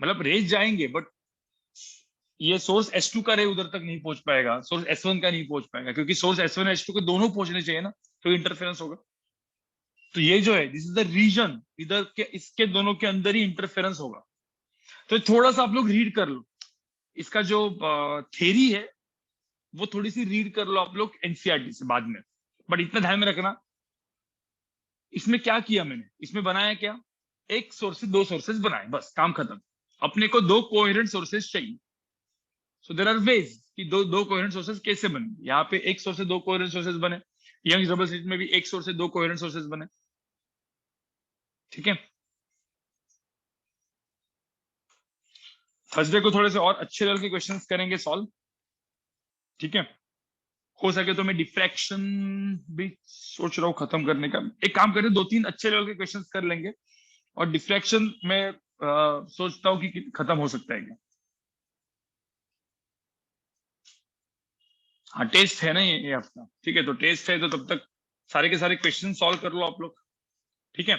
मतलब रेज जाएंगे बट ये सोर्स S2 का रे उधर तक नहीं पहुंच पाएगा, सोर्स S1 का नहीं पहुंच पाएगा, क्योंकि सोर्स S1 और S2 को दोनों पहुंचने चाहिए ना, तो इंटरफेरेंस होगा। तो ये जो है दिस इज द रीजन, इधर के इसके दोनों के अंदर ही इंटरफेरेंस होगा। तो थोड़ा सा आप लोग रीड कर लो, इसका जो थेरी है वो थोड़ी सी रीड कर लो आप लोग एनसीईआरटी से बाद में, बट इतना ध्यान में रखना, इसमें क्या किया मैंने, इसमें बनाया क्या, एक सोर्स से दो सोर्सेज बनाए, बस काम खत्म। अपने को दो कोहेरेंट सोर्सेज चाहिए। सो देयर आर वेज कि दो कोहेरेंट सोर्सेज कैसे बने। यहाँ पे एक सोर्स से दो कोहेरेंट सोर्सेज बने, यंग डबल स्लिट में भी एक सोर्स से दो कोहेरेंट सोर्सेज बने। ठीक है, थर्सडे को थोड़े से और अच्छे लेवल के क्वेश्चंस करेंगे सॉल्व। ठीक है, हो सके तो मैं डिफ्रैक्शन भी सोच रहा हूँ खत्म करने का। एक काम करें, दो तीन अच्छे लेवल के क्वेश्चंस कर लेंगे, और डिफ्रैक्शन में सोचता हूँ कि खत्म हो सकता है क्या। हाँ, टेस्ट है ना ये हफ्ता। ठीक है, तो टेस्ट है, तो तब तक सारे के सारे क्वेश्चन सॉल्व कर लो आप लोग। ठीक है,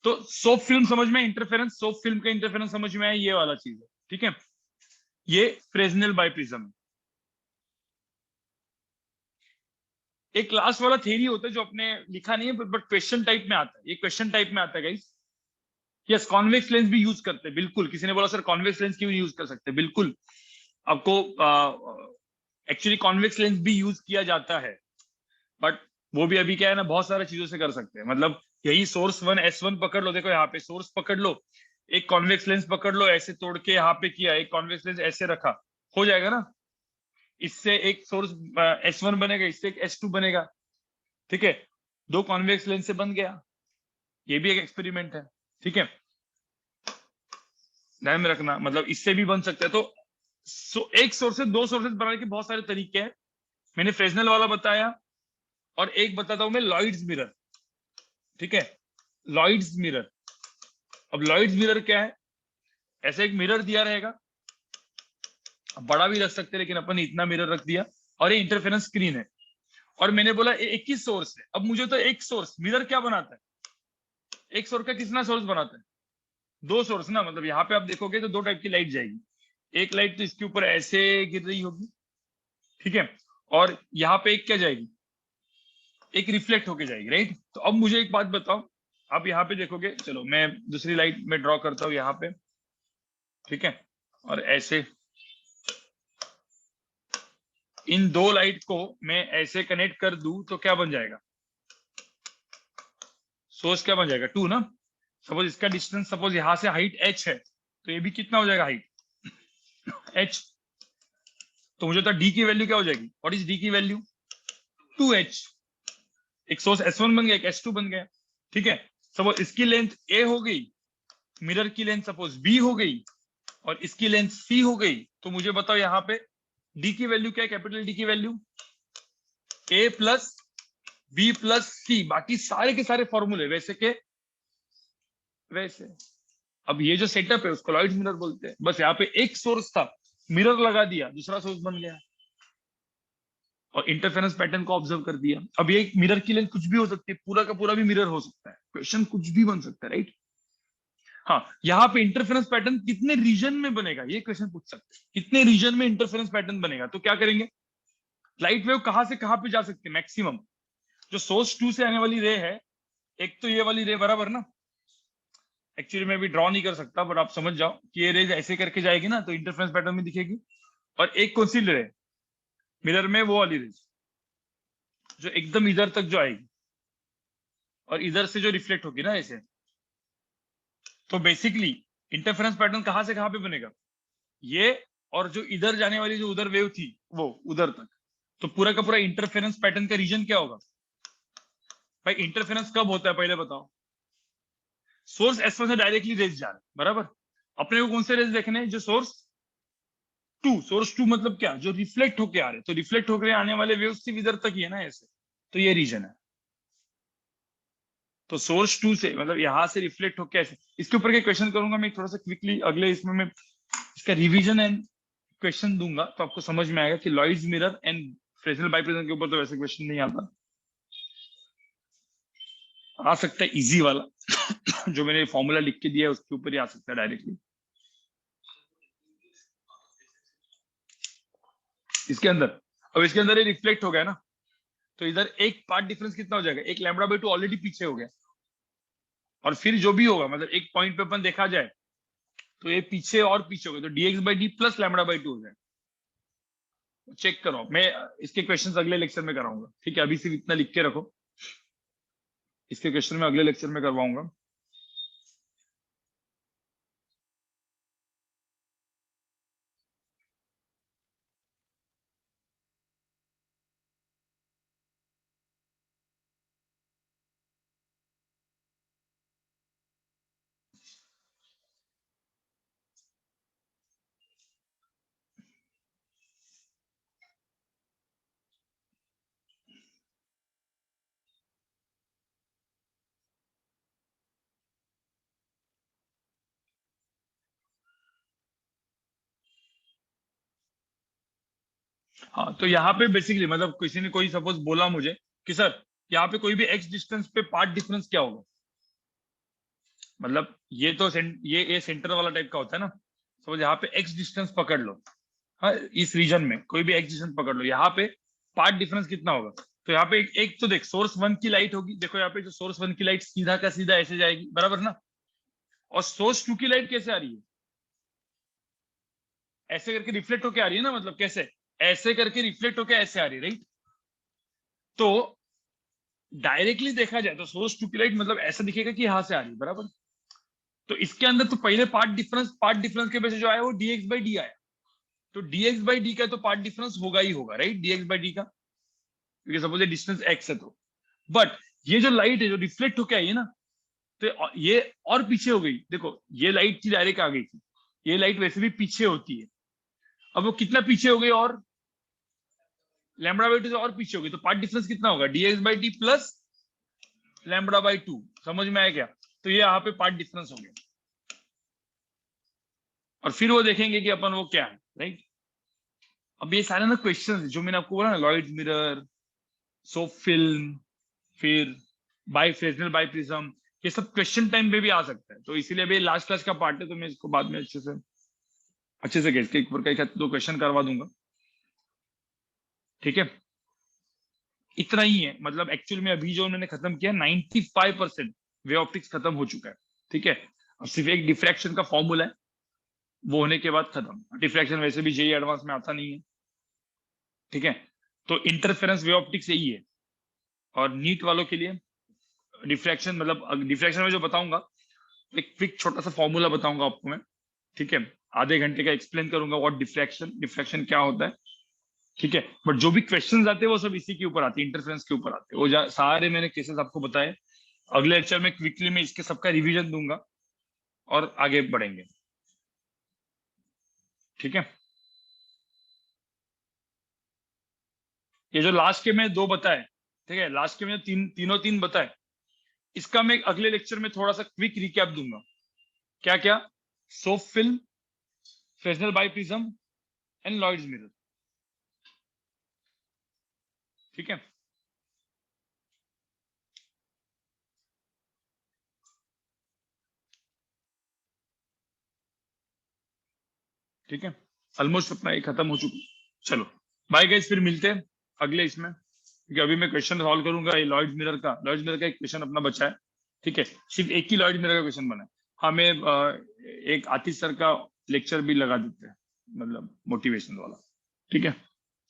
तो सोप फिल्म समझ में, इंटरफेरेंस, सोप फिल्म का इंटरफेरेंस समझ में आया, ये वाला चीज है। ठीक है, ये फ्रेजनेल बाइप्रिज्म है। एक लास्ट वाला थ्योरी होता है जो अपने लिखा नहीं है, बट क्वेश्चन टाइप में आता है, ये क्वेश्चन टाइप में आता है गाइस। यस, कॉन्वेक्स लेंस भी यूज करते हैं, बिल्कुल। किसी ने बोला सर कॉन्वेक्स लेंस क्यों यूज कर सकते हैं, बिल्कुल। आपको एक्चुअली कॉन्वेक्स लेंस भी यूज किया जाता है, बट वो भी अभी क्या है ना, बहुत सारी चीजों से कर सकते हैं। मतलब यही सोर्स वन S1 पकड़ लो, देखो यहाँ पे सोर्स पकड़ लो, एक कॉन्वेक्स लेंस पकड़ लो, ऐसे तोड़ के यहाँ पे किया, एक कॉन्वेक्स लेंस ऐसे रखा, हो जाएगा ना। इससे एक सोर्स S1 बनेगा, इससे एक S2 बनेगा। ठीक है, दो कॉन्वेक्स लेंस से बन गया, ये भी एक एक्सपेरिमेंट है। ठीक है, ध्यान में रखना, मतलब इससे भी बन सकता है। तो एक सोर्स से दो सोर्सेज बनाने के बहुत सारे तरीके हैं। मैंने फ्रेजनेल वाला बताया, और एक बताता हूं मैं, लॉयड्स मिरर। ठीक है, लॉयड्स मिरर। अब लॉयड्स मिरर क्या है, ऐसे एक मिरर दिया रहेगा, बड़ा भी रख सकते हैं, लेकिन अपन ने इतना मिरर रख दिया, और ये इंटरफेरेंस स्क्रीन है, और मैंने बोला एक ही सोर्स है। अब मुझे तो एक सोर्स, मिरर क्या बनाता है, एक सोर्स का कितना सोर्स बनाता है, दो सोर्स ना। मतलब यहाँ पे आप देखोगे तो दो टाइप की लाइट जाएगी, एक लाइट तो इसके ऊपर ऐसे गिर रही होगी, ठीक है, और यहाँ पे एक क्या जाएगी, एक रिफ्लेक्ट होके जाएगी, राइट। तो अब मुझे एक बात बताओ, आप यहाँ पे देखोगे, चलो मैं दूसरी लाइट में ड्रॉ करता हूँ यहाँ पे। ठीक है, और ऐसे इन दो लाइट को मैं ऐसे कनेक्ट कर दूं तो क्या बन जाएगा, सोर्स क्या बन जाएगा, 2 ना। सपोज इसका डिस्टेंस, सपोज यहां से हाइट h है, तो ये भी कितना हो जाएगा हाइट h। तो मुझे तो d की वैल्यू क्या हो जाएगी, व्हाट इज d की वैल्यू, 2h। एक सोर्स S1 बन गया, एक S2 बन गया। ठीक है, सपोज इसकी लेंथ a हो गई, मिरर की लेंथ सपोज b हो गई, और इसकी लेंथ c हो गई। तो मुझे बताओ यहाँ पे d की वैल्यू क्या है, कैपिटल D की value a plus b plus c। बाकी सारे के सारे फॉर्मूले वैसे के वैसे। अब ये जो सेटअप है उसको लॉयड्स मिरर बोलते हैं। बस यहाँ पे एक सोर्स था, मिरर लगा दिया, दूसरा सोर्स बन गया, और इंटरफेरेंस पैटर्न को ऑब्जर्व कर दिया। अब ये मिरर की लेंथ कुछ भी हो सकती है, पूरा का पूरा भी मिरर हो सकता है, क्वेश्चन कुछ भी बन सकता है, राइट। हाँ, यहाँ पे इंटरफेरेंस पैटर्न कितने रीजन में बनेगा, ये क्वेश्चन पूछ सकते हैं, कितने रीजन में इंटरफेरेंस पैटर्न बनेगा। तो क्या करेंगे, लाइट वेव कहाँ से कहाँ पे जा सकते हैं मैक्सिमम, जो सोर्स 2 से आने वाली रे है, एक तो ये वाली रे, बराबर ना। एक्चुअली मैं भी ड्रॉ नहीं कर सकता, बट आप समझ जाओ कि ये रेज ऐसे करके जाएगी ना, तो इंटरफेरेंस पैटर्न में दिखेगी। और एक कौन सी रे, मिरर में वो वाली रेज जो एकदम इधर तक जो आएगी, और इधर से जो रिफ्लेक्ट होगी ना ऐसे। तो बेसिकली इंटरफेरेंस पैटर्न कहाँ से कहाँ पे बनेगा, ये, और जो इधर जाने वाली जो उधर वेव थी वो उधर तक। तो पूरा का पूरा इंटरफेरेंस पैटर्न का रीजन क्या होगा भाई। इंटरफेरेंस कब होता है पहले बताओ, सोर्स S1 से डायरेक्टली रेज जा रहा है, बराबर। अपने को कौन से रेज देखने हैं, जो सोर्स 2, सोर्स 2 मतलब क्या, जो रिफ्लेक्ट होके आ रहे, तो रिफ्लेक्ट होकर आने वाले वेव सिर्फ इधर तक ही है ना ऐसे। तो ये रीजन है। तो सोर्स 2 से मतलब यहां से रिफ्लेक्ट होके ऐसे, इसके ऊपर के क्वेश्चन करूंगा मैं थोड़ा सा क्विकली अगले इसमें। मैं इसका रिवीजन एंड क्वेश्चन दूंगा, तो आपको समझ में आएगा कि Lloyd's mirror and Fresnel biprism के ऊपर तो वैसे क्वेश्चन नहीं आता। आ सकता है इजी वाला जो मैंने फॉर्मूला लिख के दिया है उसके ऊपर ही आ सकता है डायरेक्टली। इसके अंदर, अब इसके अंदर ये रिफ्लेक्ट हो गया ना, तो इधर एक पार्ट डिफरेंस कितना हो जाएगा, एक λ/2 ऑलरेडी पीछे हो गया, और फिर जो भी होगा, मतलब एक पॉइंट पे अपन देखा जाए तो ये पीछे और पीछे हो गया, तो dx/d प्लस λ/2 हो जाए। चेक करो, मैं इसके क्वेश्चंस अगले लेक्चर में कराऊंगा, ठीक है। अभी सिर्फ इतना लिख के रखो, इसके क्वेश्चन में अगले लेक्चर में करवाऊंगा। हाँ, तो यहाँ पे बेसिकली मतलब किसी ने कोई सपोज बोला मुझे कि सर यहाँ पे कोई भी एक्स डिस्टेंस पे पाथ डिफरेंस क्या होगा, मतलब ये तो ये सेंटर वाला टाइप का होता है ना। सपोज यहाँ पे एक्स डिस्टेंस पकड़ लो, हाँ, इस रीजन में कोई भी एक्स डिस्टेंस पकड़ लो, यहाँ पे पाथ डिफरेंस कितना होगा। तो यहाँ पे एक तो देख, सोर्स 1 की लाइट होगी, देखो यहाँ पे जो सोर्स 1 की लाइट सीधा का सीधा ऐसे जाएगी, बराबर ना। और सोर्स 2 की लाइट कैसे आ रही है, ऐसे करके रिफ्लेक्ट होके आ रही है ना, मतलब कैसे, ऐसे करके रिफ्लेक्ट होके ऐसे आ रही है, राइट। तो डायरेक्टली देखा जाए तो सोर्स 2 की लाइट मतलब ऐसा दिखेगा कि यहां से आ रही है, बराबर। तो इसके अंदर तो पहले पार्ट डिफरेंस के वजह जो आया वो dx बाई डी आया। तो dx बाई डी का तो पार्ट डिफरेंस होगा ही होगा, राइट, dx बाई डी का, क्योंकि सपोज ये डिस्टेंस x है तो। बट ये जो लाइट है जो रिफ्लेक्ट होके आई है ना, तो ये और पीछे हो गई, देखो ये लाइट थी डायरेक्ट आ गई थी, ये लाइट वैसे भी पीछे होती है। अब वो कितना पीछे हो गई, और लैम्बडा बाई टू से और पीछे हो गई, तो पार्ट डिफरेंस कितना होगा, dx by D plus lambda by two. समझ में आया क्या। तो ये यहाँ पे पार्ट डिफरेंस हो गया, और फिर वो देखेंगे कि अपन वो क्या है, राइट। अब ये सारे ना क्वेश्चन जो मैंने आपको बोला ना, लॉयड्स मिरर, सोप फिल्म, फिर बाई फ्रेजनल बाई प्रिज्म, ये सब क्वेश्चन टाइम पे भी आ सकता है। तो इसीलिए अभी लास्ट क्लास का पार्ट है, तो मैं इसको बाद में अच्छे से एक बार का 1-2 क्वेश्चन करवा दूंगा, ठीक है। इतना ही है, मतलब एक्चुअल में अभी जो मैंने खत्म किया 95% वे ऑप्टिक्स खत्म हो चुका है, ठीक है। अब सिर्फ एक डिफ्रैक्शन का फॉर्मूला है, वो होने के बाद खत्म। डिफ्रैक्शन वैसे भी जेई एडवांस में आता नहीं है, ठीक है। तो इंटरफेरेंस वे ऑप्टिक्स यही है। और नीट वालों के लिए डिफ्रैक्शन, मतलब डिफ्रैक्शन में जो बताऊंगा, एक क्विक छोटा सा फॉर्मूला बताऊंगा आपको मैं, ठीक है। आधे घंटे का एक्सप्लेन करूंगा व्हाट डिफ्रैक्शन, डिफ्रैक्शन क्या होता है, ठीक है। बट जो भी क्वेश्चंस आते हैं वो सब इसी के ऊपर आते हैं, इंटरफेरेंस के ऊपर आते हैं। वो सारे मैंने केसेस आपको बताए। अगले लेक्चर में क्विकली मैं इसके सबका रिवीजन दूंगा और आगे बढ़ेंगे, ठीक है। ये जो लास्ट के मैं 2 बताए, ठीक है, लास्ट के मैं तीनों तीन बताए, इसका मैं अगले लेक्चर में थोड़ा सा क्विक रिकैप दूंगा। क्या क्या, soap film, Fresnel biprism and Lloyd's mirror, ठीक है। ठीक है, ऑलमोस्ट अपना ये खत्म हो चुका। चलो बाय गाइस, फिर मिलते हैं अगले इसमें, क्योंकि अभी मैं क्वेश्चन सॉल्व करूंगा ये लॉयड्स मिरर का एक क्वेश्चन अपना बचा है, ठीक है। सिर्फ एक ही लॉयड्स मिरर का क्वेश्चन बना है। हमें एक आतिश सर का लेक्चर भी लगा देते हैं, मतलब मोटिवेशन वाला, ठीक है।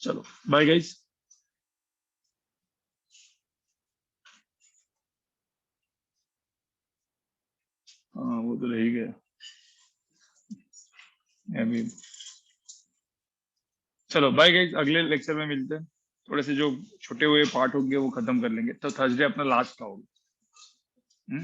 चलो बाय गाइस। हाँ वो तो रह ही गया अभी। चलो बाय गाइस, अगले लेक्चर में मिलते हैं। थोड़े से जो छोटे हुए पार्ट होंगे वो खत्म कर लेंगे, तो थर्सडे अपना लास्ट का होगा।